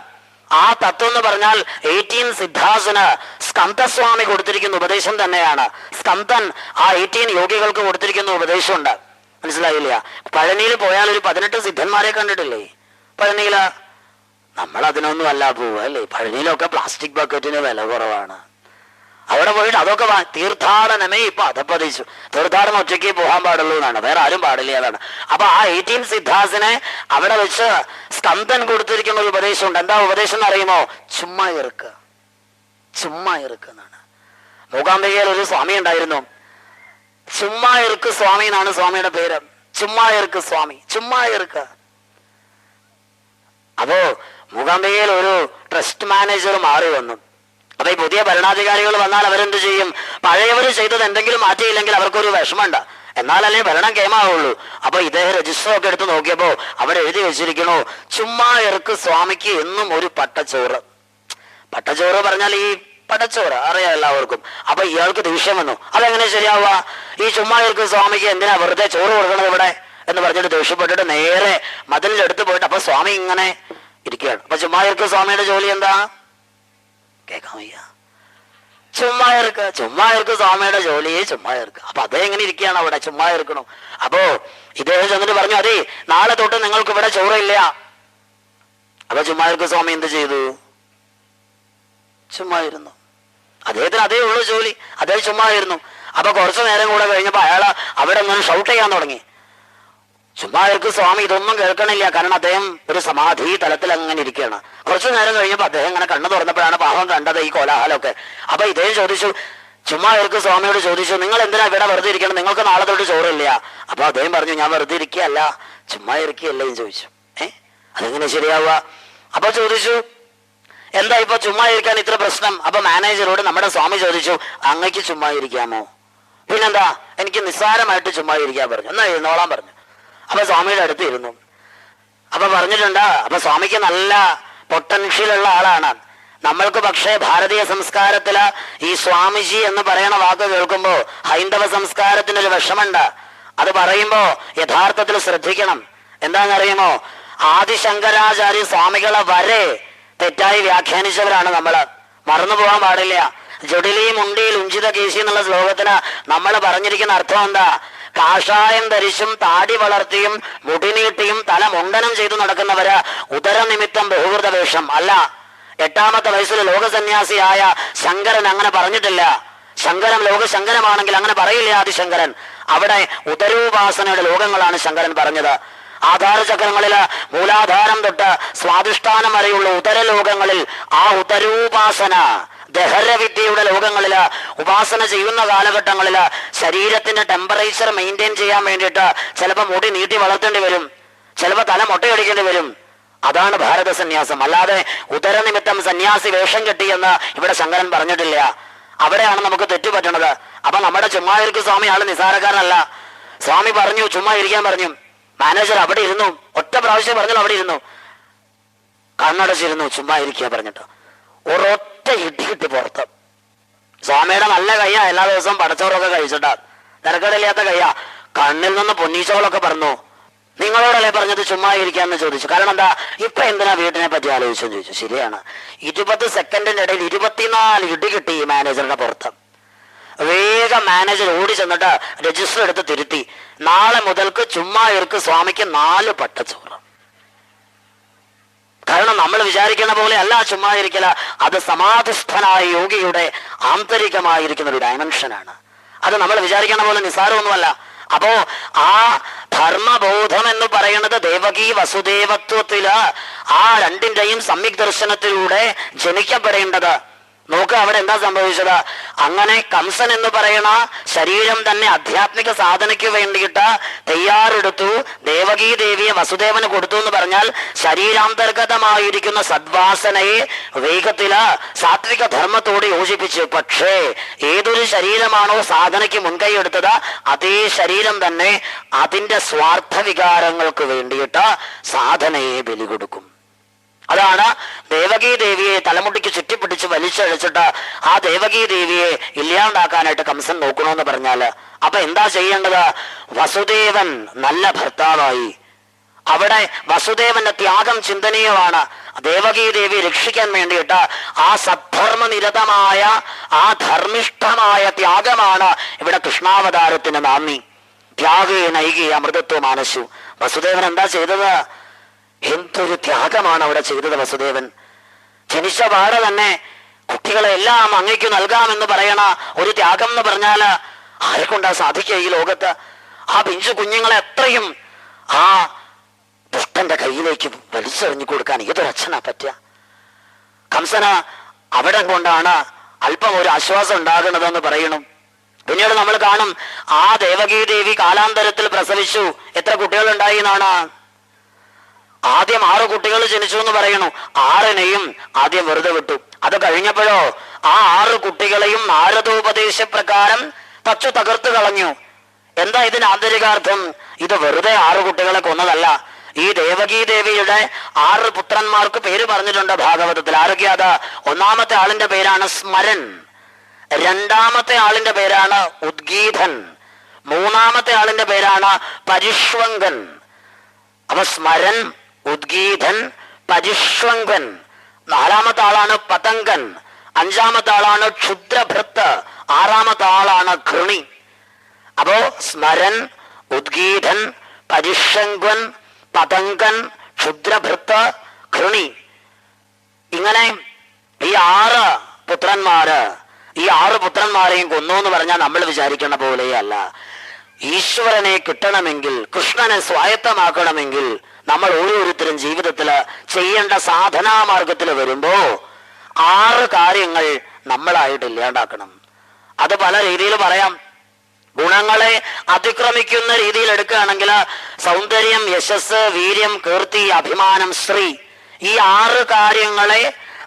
ആ തത്വം എന്ന് പറഞ്ഞാൽ 18 സിദ്ധാസിന് സ്കന്ദസ്വാമി കൊടുത്തിരിക്കുന്ന ഉപദേശം തന്നെയാണ്. സ്കന്ദൻ ആ 18 യോഗികൾക്ക് കൊടുത്തിരിക്കുന്ന ഉപദേശമുണ്ട്. മനസ്സിലായില്ല? പഴനിയിൽ പോയാൽ ഒരു 18 സിദ്ധന്മാരെ കണ്ടിട്ടില്ലേ? പഴനിയില് നമ്മൾ അതിനൊന്നും അല്ല പോവുക അല്ലേ? പഴനിയിലൊക്കെ പ്ലാസ്റ്റിക് ബക്കറ്റിന് വില കുറവാണ്. അവിടെ പോയിട്ട് അതൊക്കെ തീർത്ഥാടനമേ ഇപ്പൊ അധപ്പതിച്ചു. തീർത്ഥാടനം ഒറ്റയ്ക്ക് പോകാൻ പാടുള്ളൂ എന്നാണ്, വേറെ ആരും പാടില്ല എന്നാണ്. അപ്പൊ ആ 18 സിദ്ധാസിനെ അവിടെ വെച്ച് സ്കന്ദൻ കൊടുത്തിരിക്കുന്ന ഒരു ഉപദേശമുണ്ട്. എന്താ ഉപദേശം എന്ന് അറിയുമോ? ചുമ്മാ ഇറുക്കുക, ചുമ്മാ ഇറുക്കുക എന്നാണ്. മൂകാംബികയിൽ ഒരു സ്വാമി ഉണ്ടായിരുന്നു, ചുമ്മാ ഇറുക്ക് സ്വാമി എന്നാണ് സ്വാമിയുടെ പേര്. ചുമ്മാ ഇറുക്ക് സ്വാമി, ചുമ്മാ ഇറുക്ക. അപ്പോ മൂകാംബികയിൽ ഒരു ട്രസ്റ്റ് മാനേജർ മാറി വന്നു. അപ്പൊ ഈ പുതിയ ഭരണാധികാരികൾ വന്നാൽ അവരെന്ത് ചെയ്യും? പഴയവർ ചെയ്തത് എന്തെങ്കിലും മാറ്റിയില്ലെങ്കിൽ അവർക്കൊരു വിഷമമുണ്ട്. എന്നാലല്ലേ ഭരണം കേമാവുള്ളൂ. അപ്പൊ ഇദ്ദേഹം രജിസ്റ്റർ ഒക്കെ എടുത്ത് നോക്കിയപ്പോ അവിടെ എഴുതി വെച്ചിരിക്കണു, ചുമ്മായർക്ക് സ്വാമിക്ക് എന്നും ഒരു പട്ടച്ചോറ്. പട്ടച്ചോറ് പറഞ്ഞാൽ ഈ പടച്ചോറ് അറിയാം എല്ലാവർക്കും. അപ്പൊ ഇയാൾക്ക് ദേഷ്യം വന്നു. അതെങ്ങനെ ശരിയാവുക? ഈ ചുമ്മായർക്ക് സ്വാമിക്ക് എന്തിനാ വെറുതെ ചോറ് കൊടുക്കണത് ഇവിടെ എന്ന് പറഞ്ഞിട്ട് ദേഷ്യപ്പെട്ടിട്ട് നേരെ മതിലിന്റെ പോയിട്ട് അപ്പൊ സ്വാമി ഇങ്ങനെ ഇരിക്കുകയാണ്. അപ്പൊ ചുമ്മായർക്ക് സ്വാമിയുടെ ജോലി എന്താ? കേൾക്കാൻ വയ്യ. ചുമ്മായർക്ക് സ്വാമിയുടെ ജോലിയെ ചുമ്മായർക്ക്. അപ്പൊ അതേ എങ്ങനെ ഇരിക്കുകയാണ് അവിടെ, ചുമ്മാ ഇരിക്കണം. അപ്പോ ഇദ്ദേഹം ചെന്നിട്ട് പറഞ്ഞു, അതെ നാളെ തൊട്ട് നിങ്ങൾക്ക് ഇവിടെ ചോറില്ല. അപ്പൊ ചുമ്മായർക്ക് സ്വാമി എന്ത് ചെയ്തു? ചുമ്മായിരുന്നു. അദ്ദേഹത്തിന് അതേ ഉള്ളൂ ജോലി, അദ്ദേഹം ചുമ്മായിരുന്നു. അപ്പൊ കുറച്ചു നേരം കൂടെ കഴിഞ്ഞപ്പോ അയാള് അവിടെ ഇങ്ങനെ ഷൗട്ട് ചെയ്യാൻ തുടങ്ങി. ചുമ്മായർക്ക് സ്വാമി ഇതൊന്നും കേൾക്കണില്ല, കാരണം അദ്ദേഹം ഒരു സമാധി തലത്തിൽ അങ്ങനെ ഇരിക്കുകയാണ്. കുറച്ചു നേരം കഴിഞ്ഞപ്പോ അദ്ദേഹം ഇങ്ങനെ കണ്ണു തുറന്നപ്പോഴാണ് പാവം കണ്ടത് ഈ കോലാഹലമൊക്കെ. അപ്പൊ ഇദ്ദേഹം ചോദിച്ചു, ചുമ്മായർക്ക് സ്വാമിയോട് ചോദിച്ചു, നിങ്ങൾ എന്തിനാ ഇവിടെ വെറുതെ ഇരിക്കണം, നിങ്ങൾക്ക് നാളെ തൊട്ട് ചോറില്ല. അപ്പൊ അദ്ദേഹം പറഞ്ഞു, ഞാൻ വെറുതെ ഇരിക്കുകയല്ല, ചുമ്മാ ഇരിക്കുകയല്ലേ എന്ന് ചോദിച്ചു. അതെങ്ങനെ ശരിയാവുക? അപ്പൊ ചോദിച്ചു, എന്താ ഇപ്പൊ ചുമ്മാ ഇരിക്കാൻ ഇത്ര പ്രശ്നം? അപ്പൊ മാനേജറോട് നമ്മുടെ സ്വാമി ചോദിച്ചു, അങ്ങക്ക് ചുമ്മാ ഇരിക്കാമോ? പിന്നെന്താ, എനിക്ക് നിസ്സാരമായിട്ട് ചുമ്മാ ഇരിക്കാൻ പറഞ്ഞു. എന്നാ ഇരുന്നോളാൻ പറഞ്ഞു. അപ്പൊ സ്വാമിയുടെ അടുത്ത് ഇരുന്നു. അപ്പൊ പറഞ്ഞിട്ടുണ്ട്, അപ്പൊ സ്വാമിക്ക് നല്ല പൊട്ടൻഷ്യലുള്ള ആളാണ്. നമ്മൾക്ക് പക്ഷേ ഭാരതീയ സംസ്കാരത്തില് ഈ സ്വാമിജി എന്ന് പറയുന്ന വാക്ക് കേൾക്കുമ്പോ ഹൈന്ദവ സംസ്കാരത്തിനൊരു വിഷമുണ്ട്. അത് പറയുമ്പോ യഥാർത്ഥത്തിൽ ശ്രദ്ധിക്കണം. എന്താണെന്നറിയുമോ, ആദിശങ്കരാചാര്യ സ്വാമികളെ വരെ തെറ്റായി വ്യാഖ്യാനിച്ചവരാണ് നമ്മള്. മറന്നു പോകാൻ പാടില്ല. ജഡിലി മുണ്ടിയിൽ ഉഞ്ചിത കേശി എന്നുള്ള ശ്ലോകത്തിന് നമ്മൾ പറഞ്ഞിരിക്കുന്ന അർത്ഥം എന്താ? കാഷായം ധരിച്ചും താടി വളർത്തിയും മുടി നീട്ടിയും തല മുണ്ടനം ചെയ്തു നടക്കുന്നവര് ഉദരനിമിത്തം ബഹുകൃത വേഷം അല്ല. 8ാമത്തെ വയസ്സിൽ ലോകസന്യാസിയായ ശങ്കരൻ അങ്ങനെ പറഞ്ഞിട്ടില്ല. ശങ്കരൻ ലോകശങ്കരമാണെങ്കിൽ അങ്ങനെ പറയില്ല ആദിശങ്കരൻ. അവിടെ ഉദരോപാസനയുടെ ലോകങ്ങളാണ് ശങ്കരൻ പറഞ്ഞത്. ആധാരചക്രങ്ങളില് മൂലാധാരം തൊട്ട് സ്വാധിഷ്ഠാനം വരെയുള്ള ഉദരലോകങ്ങളിൽ ആ ഉദരോപാസന, ദഹരവിദ്യയുടെ ലോകങ്ങളില് ഉപാസന ചെയ്യുന്ന കാലഘട്ടങ്ങളില് ശരീരത്തിന്റെ ടെമ്പറേച്ചർ മെയിൻറ്റെയിൻ ചെയ്യാൻ വേണ്ടിയിട്ട് ചിലപ്പോൾ മുടി നീട്ടി വളർത്തേണ്ടി വരും, ചിലപ്പോൾ തല മൊട്ടയടിക്കേണ്ടി വരും. അതാണ് ഭാരത സന്യാസം. അല്ലാതെ ഉദരനിമിത്തം സന്യാസി വേഷം കെട്ടിയെന്ന് ഇവിടെ ശങ്കരൻ പറഞ്ഞിട്ടില്ല. അവിടെയാണ് നമുക്ക് തെറ്റുപറ്റണത്. അപ്പൊ നമ്മുടെ ചുമ്മായിരിക്കും സ്വാമി ആള് നിസാരക്കാരനല്ല. സ്വാമി പറഞ്ഞു ചുമ്മാ ഇരിക്കാൻ പറഞ്ഞു. മാനേജർ അവിടെ ഇരുന്നു, ഒറ്റ പ്രാവശ്യം പറഞ്ഞാൽ അവിടെ ഇരുന്നു, കണ്ണടച്ചിരുന്നു, ചുമ്മാ ഇരിക്കുക പറഞ്ഞിട്ട് ഒരൊറ്റ ഇടികിട്ടി പുറത്ത്. സ്വാമിയുടെ നല്ല കയ്യാ, എല്ലാ ദിവസവും പടച്ചോറൊക്കെ കഴിച്ചിട്ടാ, തിരക്കടില്ലാത്ത കയ്യാ. കണ്ണിൽ നിന്ന് പൊന്നീച്ചകളൊക്കെ പറഞ്ഞു. നിങ്ങളോടല്ലേ പറഞ്ഞത് ചുമ്മാ ഇരിക്കാന്ന് ചോദിച്ചു. കാരണം എന്താ, ഇപ്പൊ എന്തിനാ വീട്ടിനെ പറ്റി ആലോചിച്ചെന്ന് ചോദിച്ചു. ശരിയാണ്, 20 സെക്കൻഡിന്റെ ഇടയിൽ 24 ഇടി കിട്ടി ഈ മാനേജറുടെ പുറത്ത്. വേഗം മാനേജർ ഓടി ചെന്നിട്ട് രജിസ്റ്റർ എടുത്ത് തിരുത്തി. നാളെ മുതൽക്ക് ചുമ്മാ ഇർക്ക് സ്വാമിക്ക് 4 പട്ടച്ചോറ്. കാരണം നമ്മൾ വിചാരിക്കുന്ന പോലെ അല്ല ചുമ്മാ ഇരിക്കല. അത് സമാധിസ്ഥനായ യോഗിയുടെ ആന്തരികമായിരിക്കുന്ന ഒരു ഡയമെൻഷനാണ്. അത് നമ്മൾ വിചാരിക്കുന്ന പോലെ നിസ്സാരമൊന്നുമല്ല. അപ്പോ ആ ധർമ്മബോധം എന്ന് പറയുന്നത് ദേവകീ വസുദേവത്വത്തില് ആ രണ്ടിന്റെയും സമ്യക് ദർശനത്തിലൂടെ ജനിക്കപ്പെടേണ്ടത്. നോക്ക് അവിടെ എന്താ സംഭവിച്ചത്. അങ്ങനെ കംസൻ എന്ന് പറയുന്ന ശരീരം തന്നെ ആധ്യാത്മിക സാധനയ്ക്ക് വേണ്ടിയിട്ട് തയ്യാറെടുത്തു. ദേവകീ ദേവിയെ വസുദേവന് കൊടുത്തു എന്ന് പറഞ്ഞാൽ ശരീരാന്തർഗതമായിരിക്കുന്ന സദ്വാസനയെ വേഗത്തില് സാത്വിക ധർമ്മത്തോട് യോജിപ്പിച്ചു. പക്ഷേ ഏതൊരു ശരീരമാണോ സാധനയ്ക്ക് മുൻകൈ എടുത്തത്, അതേ ശരീരം തന്നെ അതിന്റെ സ്വാർത്ഥ വികാരങ്ങൾക്ക് വേണ്ടിയിട്ട് സാധനയെ ബലി കൊടുക്കും. അതാണ് ദേവകീ ദേവിയെ തലമുട്ടിക്ക് ചുറ്റിപ്പിടിച്ച് വലിച്ചഴിച്ചിട്ട് ആ ദേവകീ ദേവിയെ ഇല്ലാണ്ടാക്കാനായിട്ട് കംസൻ നോക്കണമെന്ന് പറഞ്ഞാല് അപ്പൊ എന്താ ചെയ്യേണ്ടത്? വസുദേവൻ നല്ല ഭർത്താവായി. അവിടെ വസുദേവന്റെ ത്യാഗം ചിന്തനീയമാണ്. ദേവകീ ദേവി രക്ഷിക്കാൻ വേണ്ടിയിട്ട് ആ സദ്ധർമ്മനിരതമായ ആ ധർമ്മിഷ്ഠമായ ത്യാഗമാണ് ഇവിടെ കൃഷ്ണാവതാരത്തിന് നാന്ദി. ത്യാഗേ നൈകി അമൃതത്വ മാനസു. വസുദേവൻ എന്താ ചെയ്തത്? എന്തൊരു ത്യാഗമാണ് അവിടെ ചെയ്തത് വസുദേവൻ. ജനിച്ച പാടെ തന്നെ കുട്ടികളെ എല്ലാം അങ്ങയ്ക്ക് നൽകാമെന്ന് പറയണ ഒരു ത്യാഗം എന്ന് പറഞ്ഞാല് ആരെക്കൊണ്ടാ സാധിക്കുക ഈ ലോകത്ത്? ആ പിഞ്ചു കുഞ്ഞുങ്ങളെ എത്രയും ആ ദുഷ്ടന്റെ കയ്യിലേക്ക് വലിച്ചെറിഞ്ഞു കൊടുക്കാൻ ഏതൊരച്ഛനാ പറ്റുക? കംസന് അവിടെ കൊണ്ടാണ് അല്പം ഒരു ആശ്വാസം ഉണ്ടാകുന്നതെന്ന് പറയണം. പിന്നീട് നമ്മൾ കാണും ആ ദേവകീ ദേവി കാലാന്തരത്തിൽ പ്രസവിച്ചു. എത്ര കുട്ടികൾ ഉണ്ടായി എന്നാണ്? ആദ്യം 6 കുട്ടികൾ ജനിച്ചു എന്ന് പറയണു. 6നെയും ആദ്യം വെറുതെ വിട്ടു. അത് കഴിഞ്ഞപ്പോഴോ ആ 6 കുട്ടികളെയും നാരദോപദേശ പ്രകാരം തച്ചു തകർത്ത് കളഞ്ഞു. എന്താ ഇതിന്റെ ആന്തരികാർത്ഥം? ഇത് വെറുതെ 6 കുട്ടികളെ കൊന്നതല്ല. ഈ ദേവകീ ദേവിയുടെ 6 പുത്രന്മാർക്ക് പേര് പറഞ്ഞിട്ടുണ്ട് ഭാഗവതത്തിൽ. ആരൊക്കെയാ അത്? ഒന്നാമത്തെ ആളിന്റെ പേരാണ് സ്മരൻ, രണ്ടാമത്തെ ആളിന്റെ പേരാണ് ഉദ്ഗീതൻ, മൂന്നാമത്തെ ആളിന്റെ പേരാണ് പരിഷ്വങ്കൻ. അപ്പൊ സ്മരൻ, ഉദ്ഗീതൻ, പരിഷ്വങ്കൻ. നാലാമത്തെ ആളാണ് പതങ്കൻ, അഞ്ചാമത്തെ ആളാണ് ക്ഷുദ്രഭൃത്ത്, ആറാമത്തെ ആളാണ് ഘൃണി. അപ്പോ സ്മരൻ, ഉദ്ഗീതൻ, പരിഷ്വങ്കൻ, പതങ്കൻ, ക്ഷുദ്രഭൃത്ത്, ഘൃണി. ഇങ്ങനെ ഈ 6 പുത്രന്മാര്, ഈ 6 പുത്രന്മാരെയും കൊന്നു എന്ന് പറഞ്ഞാൽ നമ്മൾ വിചാരിക്കുന്ന പോലെയല്ല. ഈശ്വരനെ കിട്ടണമെങ്കിൽ, കൃഷ്ണനെ സ്വായത്തമാക്കണമെങ്കിൽ നമ്മൾ ഓരോരുത്തരും ജീവിതത്തില് ചെയ്യേണ്ട സാധനാമാർഗത്തിൽ വരുമ്പോ 6 കാര്യങ്ങൾ നമ്മളായിട്ട് ഇല്ലാണ്ടാക്കണം. അത് പല രീതിയിൽ പറയാം. ഗുണങ്ങളെ അതിക്രമിക്കുന്ന രീതിയിൽ എടുക്കുകയാണെങ്കിൽ സൗന്ദര്യം, യശസ്, വീര്യം, കീർത്തി, അഭിമാനം, ശ്രീ, ഈ 6 കാര്യങ്ങളെ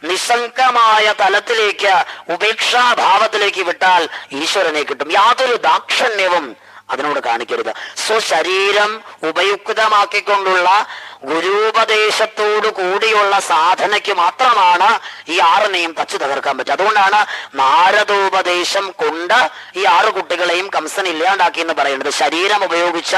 നിസ്സംഗമായ തലത്തിലേക്ക്, ഉപേക്ഷാഭാവത്തിലേക്ക് വിട്ടാൽ ഈശ്വരനെ കിട്ടും. യാതൊരു ദാക്ഷണ്യവും അതിനോട് കാണിക്കരുത്. സ്വശരീരം ഉപയുക്തമാക്കിക്കൊണ്ടുള്ള ഗുരുപദേശത്തോടു കൂടിയുള്ള സാധനയ്ക്ക് മാത്രമാണ് ഈ 6നെയും തച്ചു തകർക്കാൻ പറ്റുക. അതുകൊണ്ടാണ് നാരദോപദേശം കൊണ്ട് ഈ 6 കുട്ടികളെയും കംസൻ ഇല്ലാണ്ടാക്കി എന്ന് പറയുന്നത്. ശരീരം ഉപയോഗിച്ച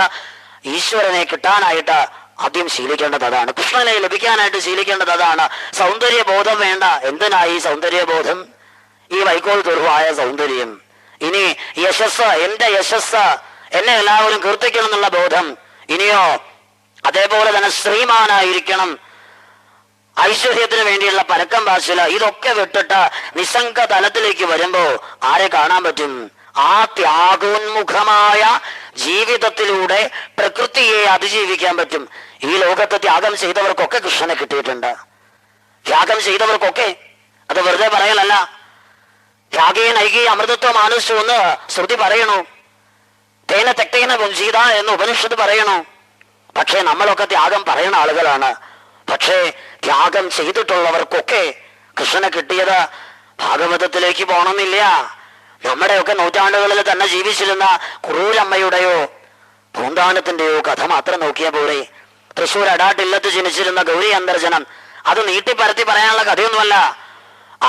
ഈശ്വരനെ കിട്ടാനായിട്ട് ആദ്യം ശീലിക്കേണ്ടത് അതാണ്. കൃഷ്ണനെ ലഭിക്കാനായിട്ട് ശീലിക്കേണ്ടത് അതാണ്. സൗന്ദര്യബോധം വേണ്ട. എന്തിനായി സൗന്ദര്യബോധം? ഈ വൈക്കോൽ തുറവായ സൗന്ദര്യം. ഇനി യശസ്, എന്റെ യശസ്, എന്നെ എല്ലാവരും കീർത്തിക്കണം എന്നുള്ള ബോധം. ഇനിയോ അതേപോലെ തന്നെ ശ്രീമാനായിരിക്കണം, ഐശ്വര്യത്തിന് വേണ്ടിയുള്ള പരക്കം പാച്ചില്, ഇതൊക്കെ വിട്ടിട്ട് നിസ്സംഗ തലത്തിലേക്ക് വരുമ്പോ ആരെ കാണാൻ പറ്റും? ആ ത്യാഗോന്മുഖമായ ജീവിതത്തിലൂടെ പ്രകൃതിയെ അതിജീവിക്കാൻ പറ്റും. ഈ ലോകത്ത് ത്യാഗം ചെയ്തവർക്കൊക്കെ കൃഷ്ണനെ കിട്ടിയിട്ടുണ്ട്. ത്യാഗം ചെയ്തവർക്കൊക്കെ, അത് വെറുതെ പറയലല്ല. ത്യാഗേ നൈകി അമൃതത്വം മാനുഷു എന്ന് ശ്രുതി പറയണു. തേന തെക്തേന പുഞ്ചീത എന്ന് ഉപനിഷത്ത് പറയണു. പക്ഷേ നമ്മളൊക്കെ ത്യാഗം പറയുന്ന ആളുകളാണ്. പക്ഷേ ത്യാഗം ചെയ്തിട്ടുള്ളവർക്കൊക്കെ കൃഷ്ണനെ കിട്ടിയത് ഭാഗവതത്തിലേക്ക് പോകണമെന്നില്ല. നമ്മുടെയൊക്കെ നൂറ്റാണ്ടുകളിൽ തന്നെ ജീവിച്ചിരുന്ന കുറൂരമ്മയുടെയോ പൂന്താനത്തിന്റെയോ കഥ മാത്രം നോക്കിയ പോലെ. തൃശ്ശൂർ അടാട്ടില്ലത്ത് ജനിച്ചിരുന്ന ഗൗരി അന്തർജനം, അത് നീട്ടിപ്പരത്തി പറയാനുള്ള കഥയൊന്നുമല്ല.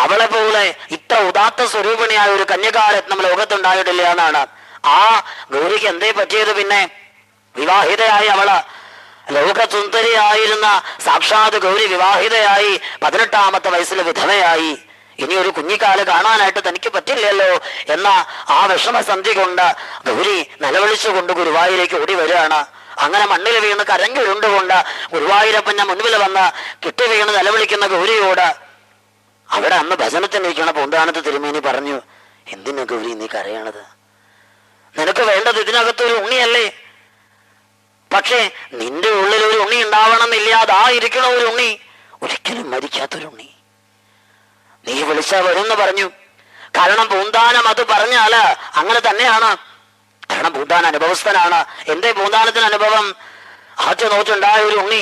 അവളെ പോലെ ഇത്ര ഉദാത്ത സ്വരൂപിണിയായ ഒരു കന്യകാരത്നം ലോകത്തുണ്ടായിട്ടില്ല എന്നാണ്. ആ ഗൗരിക്ക് എന്തേ പറ്റിയത്? പിന്നെ വിവാഹിതയായി അവള്, ലോകസുന്ദരിയായിരുന്ന സാക്ഷാത് ഗൗരി വിവാഹിതയായി 18ാമത്തെ വയസ്സിൽ വിധവയായി. ഇനി ഒരു കുഞ്ഞിക്കാല് കാണാനായിട്ട് തനിക്ക് പറ്റില്ലല്ലോ എന്ന ആ വിഷമസന്ധി കൊണ്ട് ഗൗരി നിലവിളിച്ചുകൊണ്ട് ഗുരുവായൂരേക്ക് ഓടി വരികയാണ്. അങ്ങനെ മണ്ണിൽ വീണ് കരഞ്ഞുരുണ്ടുകൊണ്ട് ഗുരുവായൂരപ്പന്റെ മുൻപിൽ വന്ന് കിട്ടി വീണ് നിലവിളിക്കുന്ന ഗൗരിയോട് അവിടെ അന്ന് ഭജനത്തിനിരിക്കണ പൂന്താനത്ത് തിരുമേനി പറഞ്ഞു, എന്തിനാ ഗൗരി നീ കരയണത്? നിനക്ക് വേണ്ടത് ഇതിനകത്തൊരു ഉണ്ണിയല്ലേ? പക്ഷേ നിന്റെ ഉള്ളിൽ ഒരു ഉണ്ണി ഉണ്ടാവണമെന്നില്ല. അതാ ഇരിക്കണ ഒരു ഉണ്ണി, ഒരിക്കലും മരിക്കാത്തൊരുണ്ണി. നീ വിളിച്ചാ വരുമെന്ന് പറഞ്ഞു. കാരണം പൂന്താനം അത് പറഞ്ഞാല് അങ്ങനെ തന്നെയാണ്. കാരണം പൂന്താൻ അനുഭവസ്ഥനാണ്. എന്തേ പൂന്താനത്തിന് അനുഭവം? ആദ്യ നോറ്റുണ്ടായ ഒരു ഉണ്ണി,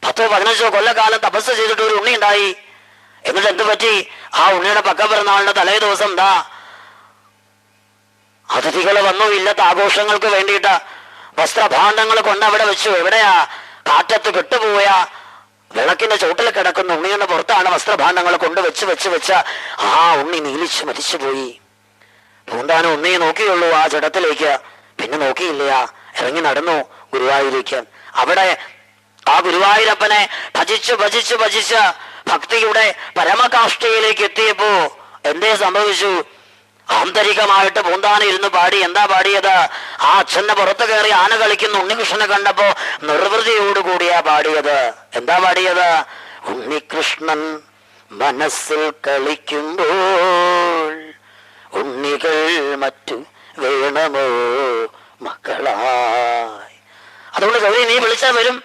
10-15 കൊല്ലക്കാലം തപസ് ചെയ്തിട്ട് ഒരു ഉണ്ണി ഉണ്ടായി. എന്നിട്ട് എന്ത് പറ്റി? ആ ഉണ്ണിയുടെ പക്ക പിറന്നാളിന്റെ തലേ ദിവസം എന്താ അതിഥികൾ വന്നു. ഇല്ലത്തെ ആഘോഷങ്ങൾക്ക് വേണ്ടിയിട്ട് വസ്ത്രഭാണ്ഡങ്ങൾ കൊണ്ട് അവിടെ വെച്ചു. എവിടെയാ? കാറ്റത്ത് കെട്ടുപോയ വിളക്കിന്റെ ചോട്ടിൽ കിടക്കുന്ന ഉണ്ണിയുടെ പുറത്താണ് വസ്ത്രഭാണ്ഡങ്ങൾ കൊണ്ട് വെച്ച് വെച്ച് വെച്ച് ആ ഉണ്ണി നീലിച്ച് മരിച്ചുപോയി. പൂന്താനം ഉണ്ണിയെ നോക്കിയുള്ളൂ ആ ജഡത്തിലേക്ക്, പിന്നെ നോക്കിയില്ല. ഇറങ്ങി നടന്നു ഗുരുവായൂരേക്ക്. അവിടെ ആ ഗുരുവായൂരപ്പനെ ഭജിച്ച് ഭജിച്ച് ഭജിച്ച് ഭക്തിയുടെ പരമകാഷ്ഠയിലേക്ക് എത്തിയപ്പോ എന്തേ സംഭവിച്ചു? ആന്തരികമായിട്ട് പൂന്താനം ഇരുന്ന് പാടി. എന്താ പാടിയത്? ആ അച്ഛന്റെ പുറത്ത് കയറി ആന കളിക്കുന്ന ഉണ്ണികൃഷ്ണനെ കണ്ടപ്പോ നിർവൃതിയോടുകൂടിയാ പാടിയത്. എന്താ പാടിയത്? ഉണ്ണികൃഷ്ണൻ മനസ്സിൽ കളിക്കുമ്പോൾ ഉണ്ണികൾ മറ്റു വേണമോ മക്കളായി. അതുകൊണ്ട് ഗൗരി നീ വിളിച്ചാൽ വരും,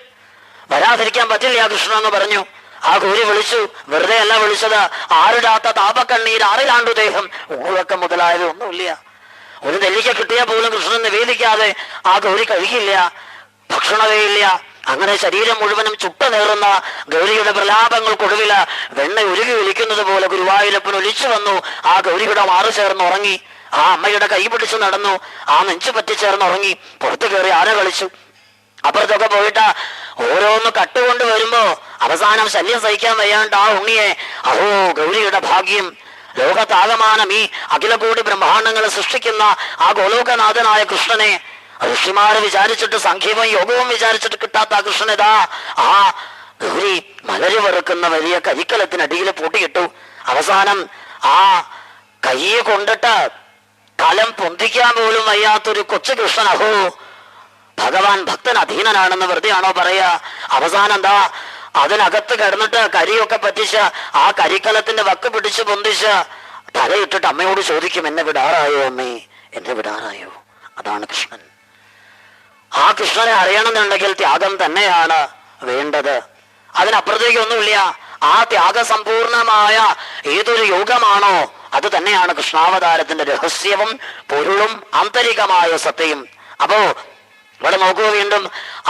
വരാതിരിക്കാൻ പറ്റില്ല കൃഷ്ണ എന്ന് പറഞ്ഞു. ആ ഗൗരി വിളിച്ചു. വെറുതെ അല്ല വിളിച്ചത്. ആറിടാത്ത താപക്കണ്ണീർ ആറിലാണ്ടു ദേഹം, ഊഴക്കം മുതലായത് ഒന്നുമില്ല. ഒരു നെല്ലിക്ക കിട്ടിയാൽ പോലും കൃഷ്ണൻ നിവേദിക്കാതെ ആ ഗൗരി കഴിക്കില്ല, ഭക്ഷണമേ ഇല്ല. അങ്ങനെ ശരീരം മുഴുവനും ചുട്ടുനേറുന്ന ഗൗരിയുടെ പ്രലാപങ്ങൾക്കൊടുവില് വെണ്ണ ഉരുകി ഒലിക്കുന്നത് പോലെ ഗുരുവായൂരപ്പൻ ഒലിച്ചു വന്നു. ആ ഗൗരിയുടെ മാറു ചേർന്ന് ഉറങ്ങി. ആ അമ്മയുടെ കൈ പിടിച്ചു നടന്നു. ആ നെഞ്ചു പറ്റിച്ചേർന്ന് ഉറങ്ങി. പുറത്തു കയറി ആന കളിച്ചു. അപ്പുറത്തൊക്കെ പോയിട്ട് ഓരോന്ന് കട്ടുകൊണ്ട് വരുമ്പോ അവസാനം ശല്യം സഹിക്കാൻ വയ്യാണ്ട് ആ ഉണ്ണിയെ, അഹോ ഗൗരിയുടെ ഭാഗ്യം, ലോകത്താകമാനം ഈ അഖിലകോടി ബ്രഹ്മാണ്ടങ്ങളെ സൃഷ്ടിക്കുന്ന ആ ഗോലോകനാഥനായ കൃഷ്ണനെ ഋഷിമാരെ വിചാരിച്ചിട്ട് സംഖ്യവും യോഗവും വിചാരിച്ചിട്ട് കിട്ടാത്ത ആ കൃഷ്ണനെതാ ആ ഗൗരി മലര് വെറുക്കുന്ന വലിയ കരിക്കലത്തിനടിയിൽ പൂട്ടിയിട്ടു. അവസാനം ആ കയ്യെ കൊണ്ടിട്ട് കലം പൊന്തിക്കാൻ പോലും വയ്യാത്തൊരു കൊച്ചു കൃഷ്ണൻ, അഹോ ഭഗവാൻ ഭക്തൻ അധീനനാണെന്ന് വെറുതെ ആണോ പറയാ? അവസാനം എന്താ അതിനകത്ത് കിടന്നിട്ട് കരിയൊക്കെ പറ്റിച്ച് ആ കരിക്കലത്തിന്റെ വക്ക് പിടിച്ച് പൊന്തിച്ച് തലയിട്ടിട്ട് അമ്മയോട് ചോദിക്കും, എന്നെ വിടാറായോ അമ്മേ, എന്നെ വിടാറായോ? അതാണ് കൃഷ്ണൻ. ആ കൃഷ്ണനെ അറിയണമെന്നുണ്ടെങ്കിൽ ത്യാഗം തന്നെയാണ് വേണ്ടത്. അതിനപ്പുറത്തേക്കൊന്നുമില്ല. ആ ത്യാഗസമ്പൂർണമായ ഏതൊരു യോഗമാണോ അത് തന്നെയാണ് കൃഷ്ണാവതാരത്തിന്റെ രഹസ്യവും പൊരുളും ആന്തരികമായ സത്യവും. അപ്പോ ഇവിടെ നോക്കുക, വീണ്ടും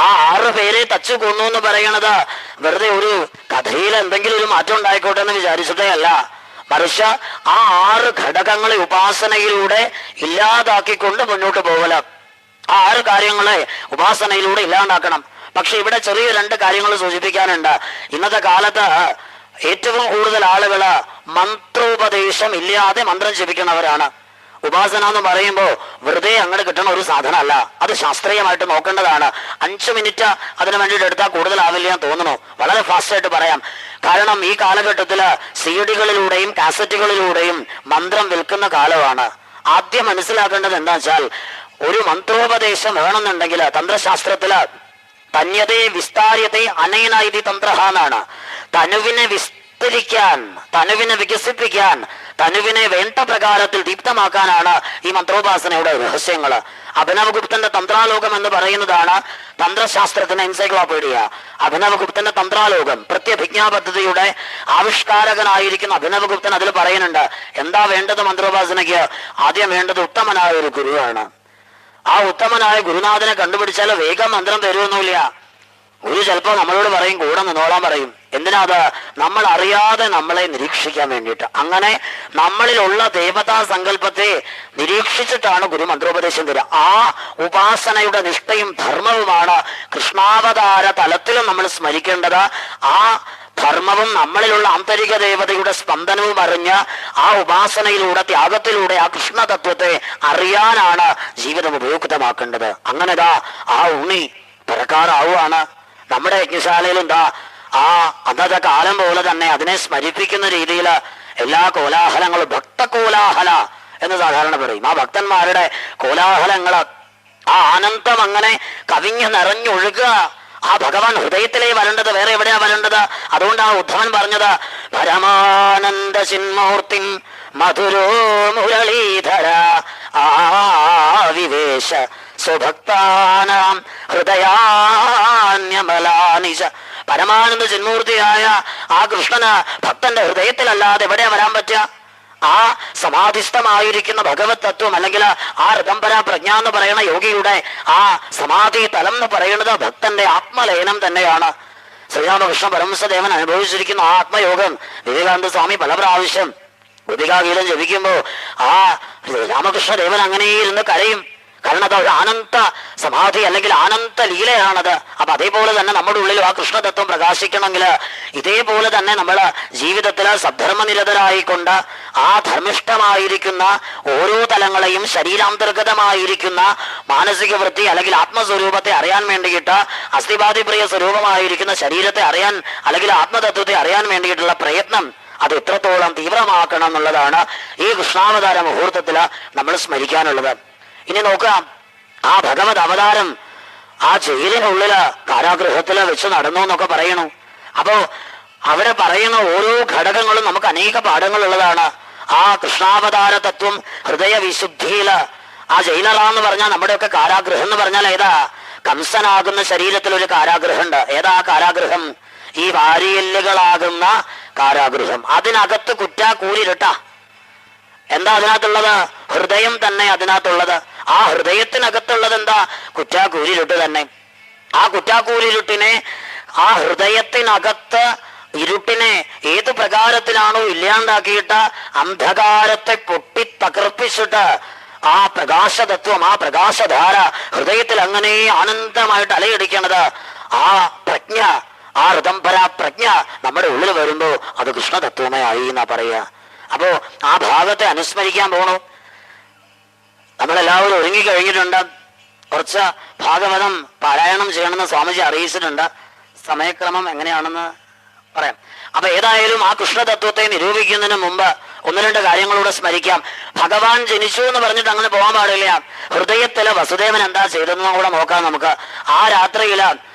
ആ 6 പേരെ തച്ചു കൊന്നു എന്ന് പറയണത് വെറുതെ ഒരു കഥയിൽ എന്തെങ്കിലും ഒരു മാറ്റം ഉണ്ടായിക്കോട്ടെ എന്ന് വിചാരിച്ചിട്ടേ അല്ല. മറിച്ച് ആ 6 ഘടകങ്ങളെ ഉപാസനയിലൂടെ ഇല്ലാതാക്കിക്കൊണ്ട് മുന്നോട്ട് പോകല. ആ 6 കാര്യങ്ങളെ ഉപാസനയിലൂടെ ഇല്ലാണ്ടാക്കണം. പക്ഷെ ഇവിടെ ചെറിയ 2 കാര്യങ്ങൾ സൂചിപ്പിക്കാനുണ്ട്. ഇന്നത്തെ കാലത്ത് ഏറ്റവും കൂടുതൽ ആളുകള് മന്ത്രോപദേശം ഇല്ലാതെ മന്ത്രം ജപിക്കുന്നവരാണ്. ഉപാസന എന്ന് പറയുമ്പോൾ വെറുതെ അങ്ങോട്ട് കിട്ടുന്ന ഒരു സാധനമല്ല, അത് ശാസ്ത്രീയമായിട്ട് നോക്കേണ്ടതാണ്. 5 മിനിറ്റ് അതിനു വേണ്ടിയിട്ട് എടുത്താൽ കൂടുതലാവില്ല എന്ന് തോന്നുന്നു. വളരെ ഫാസ്റ്റായിട്ട് പറയാം. കാരണം ഈ കാലഘട്ടത്തില് CD-കളിലൂടെയും കാസറ്റുകളിലൂടെയും മന്ത്രം വിൽക്കുന്ന കാലമാണ്. ആദ്യം മനസ്സിലാക്കേണ്ടത് എന്താ വെച്ചാൽ, ഒരു മന്ത്രോപദേശം വേണമെന്നുണ്ടെങ്കിൽ തന്ത്രശാസ്ത്രത്തില് തന്യതേ വിസ്താര്യതേ അനേന ഇതി തന്ത്രഹ എന്നാണ്. തനുവിനെ വിസ്തരിക്കാൻ, തനുവിനെ വികസിപ്പിക്കാൻ, തനുവിനെ വേണ്ട പ്രകാരത്തിൽ ദീപ്തമാക്കാനാണ് ഈ മന്ത്രോപാസനയുടെ രഹസ്യങ്ങള്. അഭിനവഗുപ്തന്റെ തന്ത്രാലോകം എന്ന് പറയുന്നതാണ് തന്ത്രശാസ്ത്രത്തിന്റെ എൻസൈക്ലോപീഡിയ. അഭിനവഗുപ്തന്റെ തന്ത്രാലോകം, പ്രത്യഭിജ്ഞാ പദ്ധതിയുടെ ആവിഷ്കാരകനായിരിക്കുന്ന അഭിനവഗുപ്തൻ അതിൽ പറയുന്നുണ്ട്, എന്താ വേണ്ടത് മന്ത്രോപാസനയ്ക്ക്? ആദ്യം വേണ്ടത് ഉത്തമനായ ഒരു ഗുരുവാണ്. ആ ഉത്തമനായ ഗുരുനാഥനെ കണ്ടുപിടിച്ചാൽ വേഗം മന്ത്രം തരുമൊന്നുമില്ല. ഗുരു ചിലപ്പോ നമ്മളോട് പറയും കൂടെ നിന്നോളാൻ പറയും. എന്തിനാ? അത് നമ്മൾ അറിയാതെ നമ്മളെ നിരീക്ഷിക്കാൻ വേണ്ടിയിട്ട്. അങ്ങനെ നമ്മളിലുള്ള ദേവതാ സങ്കല്പത്തെ നിരീക്ഷിച്ചിട്ടാണ് ഗുരു മന്ത്രോപദേശം തരിക. ആ ഉപാസനയുടെ നിഷ്ഠയും ധർമ്മവുമാണ് കൃഷ്ണാവതാര തലത്തിലും നമ്മൾ സ്മരിക്കേണ്ടത്. ആ ധർമ്മവും നമ്മളിലുള്ള ആന്തരിക ദേവതയുടെ സ്പന്ദനവും അറിഞ്ഞ് ആ ഉപാസനയിലൂടെ, ത്യാഗത്തിലൂടെ ആ കൃഷ്ണ തത്വത്തെ അറിയാനാണ് ജീവിതം ഉപയുക്തമാക്കേണ്ടത്. അങ്ങനെതാ ആ ഉണ്ണി പിറക്കാറാവുകയാണ്. നമ്മുടെ യജ്ഞശാലയിലും എന്താ ആ അന്നത്തെ കാലം പോലെ തന്നെ അതിനെ സ്മരിപ്പിക്കുന്ന രീതിയിൽ എല്ലാ കോലാഹലങ്ങളും ഭക്തകോലാഹല എന്ന് സാധാരണ പറയും. ആ ഭക്തന്മാരുടെ കോലാഹലങ്ങള്, ആ ആനന്ദം അങ്ങനെ കവിഞ്ഞ് നിറഞ്ഞൊഴുകുക. ആ ഭഗവാൻ ഹൃദയത്തിലേ വരേണ്ടത്, വേറെ എവിടെയാ വരേണ്ടത്? അതുകൊണ്ട് ആ ഉദ്ധവൻ പറഞ്ഞത്, പരമാനന്ദ ചിന്മൂർത്തിം മധുരോ മുരളീധര ആവിവേശ സ്വഭക്താനാം ഹൃദയാന്യമലാനിശ. പരമാനന്ദ ചിന്മൂർത്തിയായ ആ കൃഷ്ണന് ഭക്തന്റെ ഹൃദയത്തിലല്ലാതെ എവിടെയാ വരാൻ പറ്റുക? ആ സമാധിസ്ഥമായിരിക്കുന്ന ഭഗവത് തത്വം, അല്ലെങ്കിൽ ആ ഋതംബര പ്രജ്ഞ എന്ന് പറയുന്ന യോഗിയുടെ ആ സമാധി തലം എന്ന് പറയുന്നത് ഭക്തന്റെ ആത്മലയനം തന്നെയാണ്. ശ്രീരാമകൃഷ്ണ പരമഹംസദേവൻ അനുഭവിച്ചിരിക്കുന്ന ആത്മയോഗം വിവേകാനന്ദ സ്വാമി പല പ്രാവശ്യം ഗോപികാഗീതം ജപിക്കുമ്പോ ആ രാമകൃഷ്ണദേവൻ അങ്ങനെ ഇരുന്ന് കരയും. കാരണം അത് ഒരു ആനന്ദ സമാധി അല്ലെങ്കിൽ ആനന്ദ ലീലയാണത്. അപ്പൊ അതേപോലെ തന്നെ നമ്മുടെ ഉള്ളിൽ ആ കൃഷ്ണതത്വം പ്രകാശിക്കണമെങ്കിൽ ഇതേപോലെ തന്നെ നമ്മൾ ജീവിതത്തിൽ സദ്ധർമ്മനിരതരായിക്കൊണ്ട് ആ ധർമ്മിഷ്ഠമായിരിക്കുന്ന ഓരോ തലങ്ങളെയും ശരീരാന്തർഗതമായിരിക്കുന്ന മാനസിക വൃത്തി അല്ലെങ്കിൽ ആത്മസ്വരൂപത്തെ അറിയാൻ വേണ്ടിയിട്ട്, അസ്ഥിപാതിപ്രിയ സ്വരൂപമായിരിക്കുന്ന ശരീരത്തെ അറിയാൻ അല്ലെങ്കിൽ ആത്മതത്വത്തെ അറിയാൻ വേണ്ടിയിട്ടുള്ള പ്രയത്നം അത് എത്രത്തോളം തീവ്രമാക്കണം എന്നുള്ളതാണ് ഈ കൃഷ്ണാവതാര മുഹൂർത്തത്തിൽ നമ്മൾ സ്മരിക്കാനുള്ളത്. ഇനി നോക്കാം, ആ ഭഗവത് അവതാരം ആ ജയിലിനുള്ളില് കാരാഗൃഹത്തില് വെച്ച് നടന്നു എന്നൊക്കെ പറയണു. അപ്പോ അവിടെ പറയുന്ന ഓരോ ഘടകങ്ങളും നമുക്ക് അനേക പാഠങ്ങളുള്ളതാണ്. ആ കൃഷ്ണാവതാര തത്വം ഹൃദയ വിശുദ്ധിയില് ആ ജയിലറാന്ന് പറഞ്ഞാൽ നമ്മുടെയൊക്കെ കാരാഗൃഹം എന്ന് പറഞ്ഞാൽ ഏതാ? കംസനാകുന്ന ശരീരത്തിൽ ഒരു കാരാഗൃഹം ഉണ്ട്. ഏതാ കാരാഗൃഹം? ഈ വാരിയല്ലുകളാകുന്ന കാരാഗൃഹം. അതിനകത്ത് കുറ്റാക്കൂരിരുട്ട. എന്താ അതിനകത്തുള്ളത്? ഹൃദയം തന്നെ അതിനകത്തുള്ളത്. ആ ഹൃദയത്തിനകത്തുള്ളത് എന്താ? കുറ്റാക്കൂരിരുട്ട് തന്നെ. ആ കുറ്റാക്കൂരിരുട്ടിനെ ആ ഹൃദയത്തിനകത്ത് ഇരുട്ടിനെ ഏത് പ്രകാരത്തിലാണോ ഇല്ലാണ്ടാക്കിയിട്ട് അന്ധകാരത്തെ പൊട്ടി തകർപ്പിച്ചിട്ട് ആ പ്രകാശതത്വം, ആ പ്രകാശധാര ഹൃദയത്തിൽ അങ്ങനെ ആനന്ദമായിട്ട് അലയടിക്കണത്, ആ പ്രജ്ഞ, ആ ഋതംബര പ്രജ്ഞ നമ്മുടെ ഉള്ളിൽ വരുമ്പോ അത് കൃഷ്ണതത്വമേ ആയി എന്നാ പറയുക. അപ്പോ ആ ഭാഗത്തെ അനുസ്മരിക്കാൻ പോണു. നമ്മളെല്ലാവരും ഒരുങ്ങിക്കഴിഞ്ഞിട്ടുണ്ട്. കുറച്ച് ഭാഗവതം പാരായണം ചെയ്യണമെന്ന് സ്വാമിജി അറിയിച്ചിട്ടുണ്ട്. സമയക്രമം എങ്ങനെയാണെന്ന് പറയാം. അപ്പൊ ഏതായാലും ആ കൃഷ്ണതത്വത്തെ നിരൂപിക്കുന്നതിന് മുമ്പ് ഒന്ന് രണ്ട് കാര്യങ്ങളൂടെ സ്മരിക്കാം. ഭഗവാൻ ജനിച്ചു എന്ന് പറഞ്ഞിട്ട് അങ്ങനെ പോകാൻ പാടില്ല. ഹൃദയത്തില് വസുദേവൻ എന്താ ചെയ്തതെന്നും കൂടെ നോക്കാം നമുക്ക്. ആ രാത്രിയില്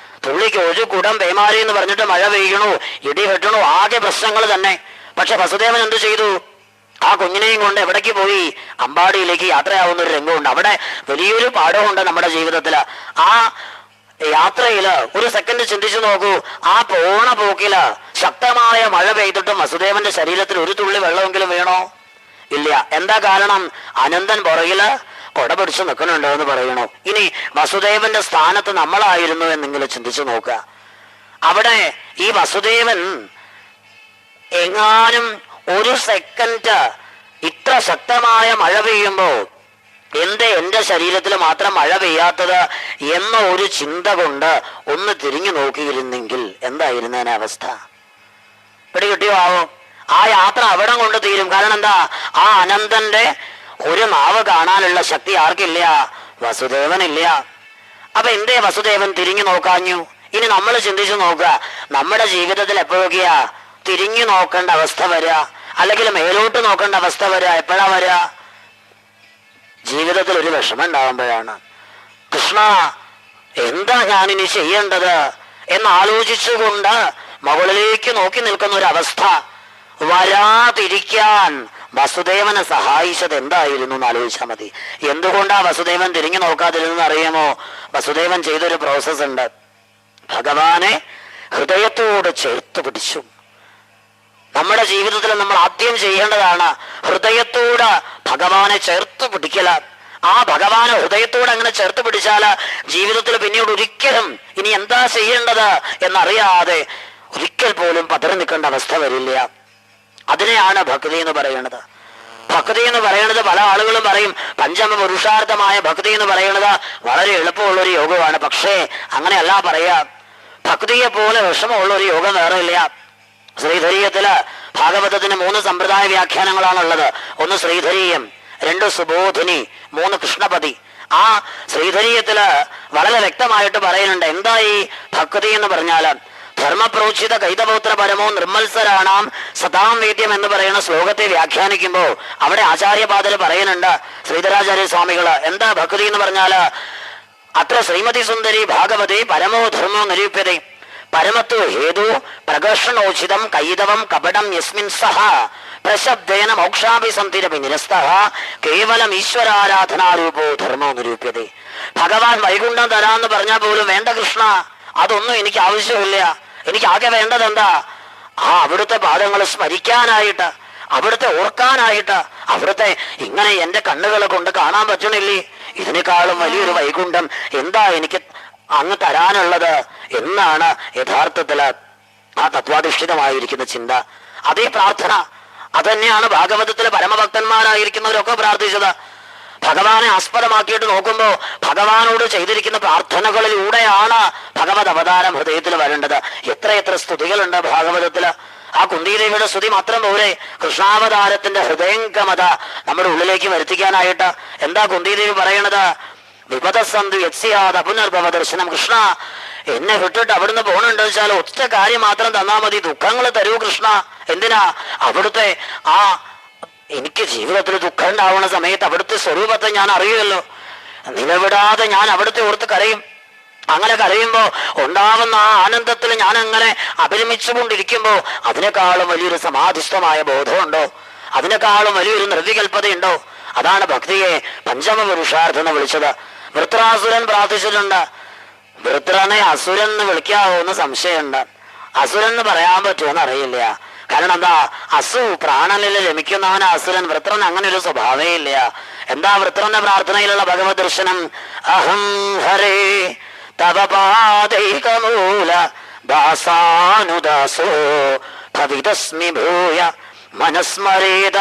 തുള്ളിക്ക് ഒരു കുടം പേമാരി എന്ന് പറഞ്ഞിട്ട് മഴ പെയ്യണു, ഇടി വെട്ടണു, ആകെ പ്രശ്നങ്ങൾ തന്നെ. പക്ഷെ വസുദേവൻ എന്ത് ചെയ്തു? ആ കുഞ്ഞിനെയും കൊണ്ട് എവിടേക്ക് പോയി? അമ്പാടിയിലേക്ക് യാത്രയാവുന്ന ഒരു രംഗമുണ്ട്. അവിടെ വലിയൊരു പാഠമുണ്ട് നമ്മുടെ ജീവിതത്തില്. ആ യാത്രയില് ഒരു സെക്കൻഡ് ചിന്തിച്ചു നോക്കൂ. ആ പോണ പോക്കില് ശക്തമായ മഴ പെയ്തിട്ടും വസുദേവന്റെ ശരീരത്തിൽ ഒരു തുള്ളി വെള്ളമെങ്കിലും വീണോ? ഇല്ല. എന്താ കാരണം? അനന്തൻ പുറകില് കൊട പിടിച്ചു നിൽക്കണുണ്ടോ എന്ന് പറയണോ. ഇനി വസുദേവന്റെ സ്ഥാനത്ത് നമ്മളായിരുന്നു എന്നെങ്കിലും ചിന്തിച്ചു നോക്കുക. അവിടെ ഈ വസുദേവൻ എങ്ങാനും ഒരു സെക്കൻഡ് ഇത്ര ശക്തമായ മഴ പെയ്യുമ്പോ എന്റെ ശരീരത്തിൽ മാത്രം മഴ പെയ്യാത്തത് എന്ന ഒരു ചിന്ത കൊണ്ട് ഒന്ന് തിരിഞ്ഞു നോക്കിയിരുന്നെങ്കിൽ എന്തായിരുന്നതിന് അവസ്ഥ? പിടികിട്ടിയോ ആവോ? ആ യാത്ര അവിടെ കൊണ്ട് തീരും. കാരണം എന്താ? ആ അനന്തന്റെ ഒരു നാവ് കാണാനുള്ള ശക്തി ആർക്കില്ല? വസുദേവനില്ല. അപ്പൊ എന്തേ വസുദേവൻ തിരിഞ്ഞു നോക്കാഞ്ഞു? ഇനി നമ്മൾ ചിന്തിച്ചു നോക്കുക. നമ്മുടെ ജീവിതത്തിൽ എപ്പോഴൊക്കെയാ തിരിഞ്ഞു നോക്കേണ്ട അവസ്ഥ വരിക, അല്ലെങ്കിൽ മേലോട്ട് നോക്കേണ്ട അവസ്ഥ വരിക? എപ്പോഴാ വരിക? ജീവിതത്തിൽ ഒരു വിഷമം ഉണ്ടാകുമ്പോഴാണ്. കൃഷ്ണ, എന്താ ഞാനിനി ചെയ്യേണ്ടത് എന്നാലോചിച്ചുകൊണ്ട് മുകളിലേക്ക് നോക്കി നിൽക്കുന്ന ഒരു അവസ്ഥ വരാതിരിക്കാൻ വസുദേവനെ സഹായിച്ചത് എന്തായിരുന്നു എന്ന് ആലോചിച്ചാൽ മതി. എന്തുകൊണ്ടാ വസുദേവൻ തിരിഞ്ഞു നോക്കാതിരുന്നെന്ന് അറിയാമോ? വസുദേവൻ ചെയ്തൊരു പ്രോസസ് ഉണ്ട്. ഭഗവാനെ ഹൃദയത്തോട് ചേർത്ത് പിടിച്ചു. നമ്മുടെ ജീവിതത്തിൽ നമ്മൾ ആദ്യം ചെയ്യേണ്ടതാണ് ഹൃദയത്തോട് ഭഗവാനെ ചേർത്ത് പിടിക്കല. ആ ഭഗവാനെ ഹൃദയത്തോട് അങ്ങനെ ചേർത്ത് പിടിച്ചാല് ജീവിതത്തിൽ പിന്നീട് ഒരിക്കലും ഇനി എന്താ ചെയ്യേണ്ടത് എന്നറിയാതെ ഒരിക്കൽ പോലും പതറി നിൽക്കേണ്ട അവസ്ഥ വരില്ല. അതിനെയാണ് ഭക്തി എന്ന് പറയുന്നത്. ഭക്തി എന്ന് പറയുന്നത് പല ആളുകളും പറയും പഞ്ചമ പുരുഷാർത്ഥമായ ഭക്തി എന്ന് പറയുന്നത് വളരെ എളുപ്പമുള്ളൊരു യോഗമാണ്. പക്ഷേ അങ്ങനെയല്ല പറയാ. ഭക്തിയെ പോലെ വിഷമമുള്ളൊരു യോഗം വേറെ ഇല്ല. ശ്രീധരീയത്തില് ഭാഗവതത്തിന് 3 സമ്പ്രദായ വ്യാഖ്യാനങ്ങളാണുള്ളത്. ഒന്ന് ശ്രീധരീയം, 2 സുബോധിനി, 3 കൃഷ്ണപതി. ആ ശ്രീധരീയത്തില് വളരെ വ്യക്തമായിട്ട് പറയുന്നുണ്ട് എന്തായി ഭക്തി എന്ന് പറഞ്ഞാല്. ധർമ്മപ്രോചിത കൈതപൗത്ര പരമോ നിർമ്മത്സരാണാം സതാം വേദ്യം എന്ന് പറയുന്ന ശ്ലോകത്തെ വ്യാഖ്യാനിക്കുമ്പോ അവിടെ ആചാര്യപാദര് പറയുന്നുണ്ട്, ശ്രീധരാചാര്യ സ്വാമികള്, എന്താ ഭക്തി എന്ന് പറഞ്ഞാല് അത്ര ശ്രീമതി സുന്ദരി ഭാഗവതി പരമോ ധർമ്മോ നിരൂപ്യതേ പരമത്വ ഹേതു പ്രകർഷണോചിതം കൈതവം കപടം യസ്മിൻ സഹ പ്രശബ്ദേന മോക്ഷാഭിസന്ധിരപി നിരസ്തഃ കേവലം ഈശ്വരാരാധനാരൂപോ ധർമ്മോ നിരൂപ്യതേ. ഭഗവാൻ വൈകുണ്ഠം തരാന്ന് പറഞ്ഞാൽ പോലും വേണ്ട കൃഷ്ണ, അതൊന്നും എനിക്ക് ആവശ്യമില്ല. എനിക്ക് ആകെ വേണ്ടത് എന്താ? ആ അവിടുത്തെ പാദങ്ങൾ സ്മരിക്കാനായിട്ട്, അവിടുത്തെ ഓർക്കാനായിട്ട്. അവിടുത്തെ ഇങ്ങനെ എന്റെ കണ്ണുകളെ കൊണ്ട് കാണാൻ പറ്റണില്ലേ? ഇതിനേക്കാളും വലിയൊരു വൈകുണ്ഠം എന്താ എനിക്ക് അങ്ങ് തരാനുള്ളത് എന്നാണ് യഥാർത്ഥത്തില് ആ തത്വാധിഷ്ഠിതമായിരിക്കുന്ന ചിന്ത. അതേ പ്രാർത്ഥന അതന്നെയാണ് ഭാഗവതത്തിലെ പരമഭക്തന്മാരായിരിക്കുന്നവരൊക്കെ പ്രാർത്ഥിച്ചത്. ഭഗവാനെ ആസ്പദമാക്കിയിട്ട് നോക്കുമ്പോ ഭഗവാനോട് ചെയ്തിരിക്കുന്ന പ്രാർത്ഥനകളിലൂടെയാണ് ഭഗവത് അവതാരം ഹൃദയത്തിൽ വരേണ്ടത്. എത്രയെത്ര സ്തുതികളുണ്ട് ഭാഗവതത്തില്. ആ കുന്തിദേവിയുടെ സ്തുതി മാത്രം പോരെ കൃഷ്ണാവതാരത്തിന്റെ ഹൃദയംഗമത നമ്മുടെ ഉള്ളിലേക്ക് വരുത്തിക്കാനായിട്ട്. എന്താ കുന്തിദേവി പറയണത്? വിപദസന്ധു യത്സ്യാദ പുനർഭവ ദർശനം. കൃഷ്ണ, എന്നെ വിട്ടിട്ട് അവിടുന്ന് പോകണുണ്ടെന്ന് വെച്ചാൽ ഒറ്റ കാര്യം മാത്രം തന്നാ മതി, ദുഃഖങ്ങൾ തരൂ കൃഷ്ണ. എന്തിനാ? അവിടുത്തെ ആ എനിക്ക് ജീവിതത്തിൽ ദുഃഖം ഉണ്ടാവുന്ന സമയത്ത് അവിടുത്തെ സ്വരൂപത്തെ ഞാൻ അറിയുമല്ലോ. നിലവിടാതെ ഞാൻ അവിടുത്തെ ഓർത്ത് കരയും. അങ്ങനെ കരയുമ്പോ ഉണ്ടാവുന്ന ആ ആനന്ദത്തിൽ ഞാൻ അങ്ങനെ അഭിരമിച്ചുകൊണ്ടിരിക്കുമ്പോ അതിനേക്കാളും വലിയൊരു സമാധിസ്ഥമായ ബോധമുണ്ടോ? അതിനേക്കാളും വലിയൊരു നിർവികൽപ്പതയുണ്ടോ? അതാണ് ഭക്തിയെ പഞ്ചമ പുരുഷാർത്ഥം എന്ന് വിളിച്ചത്. വൃത്രാസുരൻ പ്രാർത്ഥിച്ചിട്ടുണ്ട്. വൃത്രനെ അസുരൻ എന്ന് വിളിക്കാവോ എന്ന് സംശയമുണ്ട്. അസുരൻ എന്ന് പറയാൻ പറ്റുമോന്ന് അറിയില്ല. കാരണം എന്താ? അസു പ്രാണനിൽ രമിക്കുന്നവന് അസുരൻ. വൃത്രൻ അങ്ങനെ ഒരു സ്വഭാവേ ഇല്ല. എന്താ വൃത്രന്റെ പ്രാർത്ഥനയിലുള്ള ഭഗവത് ദർശനം? അഹം ഹരേ തവ പാദൈകമൂല ദാസാനുദാസോ ഭവിതസ്മി ഭൂയ മനസ്മരേത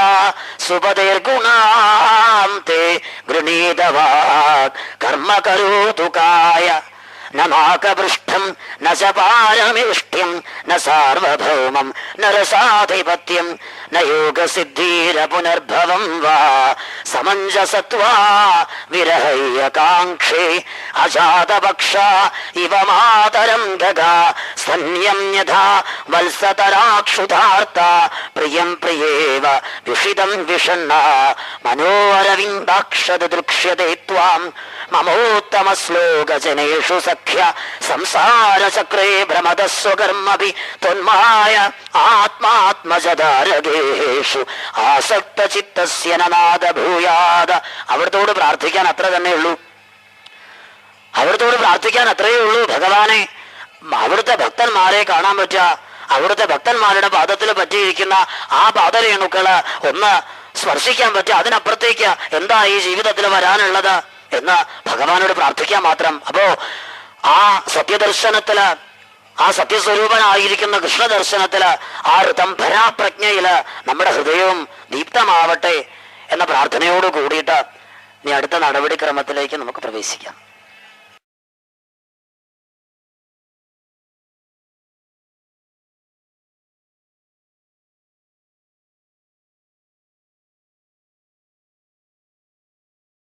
സുപതേർഗുണാം തേ ഗൃണീതവാക് കർമ്മ കരോതു കായ ന നാകപൃഷ്ഠം ന ച പാരമേഷ്ട്യം ന സാർവഭൗമം ന രസാധിപത്യം ന യോഗസിദ്ധീര പുനർഭവം വാ സമഞ്ജസത്വാ വിരഹയ്യകാംക്ഷേ അജാതപക്ഷ ഇവ മാതരം ഗഗാ സ്തന്യം യഥാ വത്സതരാക്ഷുധാർത്ത പ്രിയം പ്രിയേവ വിഷിതം വിഷണ്ണ മനോരവിന്ദാക്ഷത ദൃക്ഷ്യത്തെ ത്വാം മമോത്തമ ശ്ലോകജനേഷു സഖ്യ സംസാരചക്രേ ഭ്രമദസ്വകർമ്മഭി ത്വന്മായ ആത്മാത്മജതാരകേഷു ആസക്ത ചിത്തസ്യ നനാദ ഭൂയാദ. അവിടത്തോട് പ്രാർത്ഥിക്കാൻ അത്ര തന്നെ ഉള്ളൂ. അവിടത്തോട് പ്രാർത്ഥിക്കാൻ അത്രയേ ഉള്ളൂ. ഭഗവാനെ, അവിടുത്തെ ഭക്തന്മാരെ കാണാൻ പറ്റുക, അവിടുത്തെ ഭക്തന്മാരുടെ പാദത്തിൽ പറ്റിയിരിക്കുന്ന ആ പാദരേണുക്കള് ഒന്ന് സ്പർശിക്കാൻ പറ്റുക. അതിനപ്പുറത്തേക്ക് എന്താ ഈ ജീവിതത്തിൽ വരാനുള്ളത് എന്ന് ഭഗവാനോട് പ്രാർത്ഥിക്കാൻ മാത്രം. അപ്പോ ആ സത്യദർശനത്തില്, ആ സത്യസ്വരൂപനായിരിക്കുന്ന കൃഷ്ണദർശനത്തില്, ആ ഋതംഭരാപ്രജ്ഞയില് നമ്മുടെ ഹൃദയവും ദീപ്തമാവട്ടെ എന്ന പ്രാർത്ഥനയോട് കൂടിയിട്ട് ഇനി അടുത്ത നടപടിക്രമത്തിലേക്ക് നമുക്ക് പ്രവേശിക്കാം.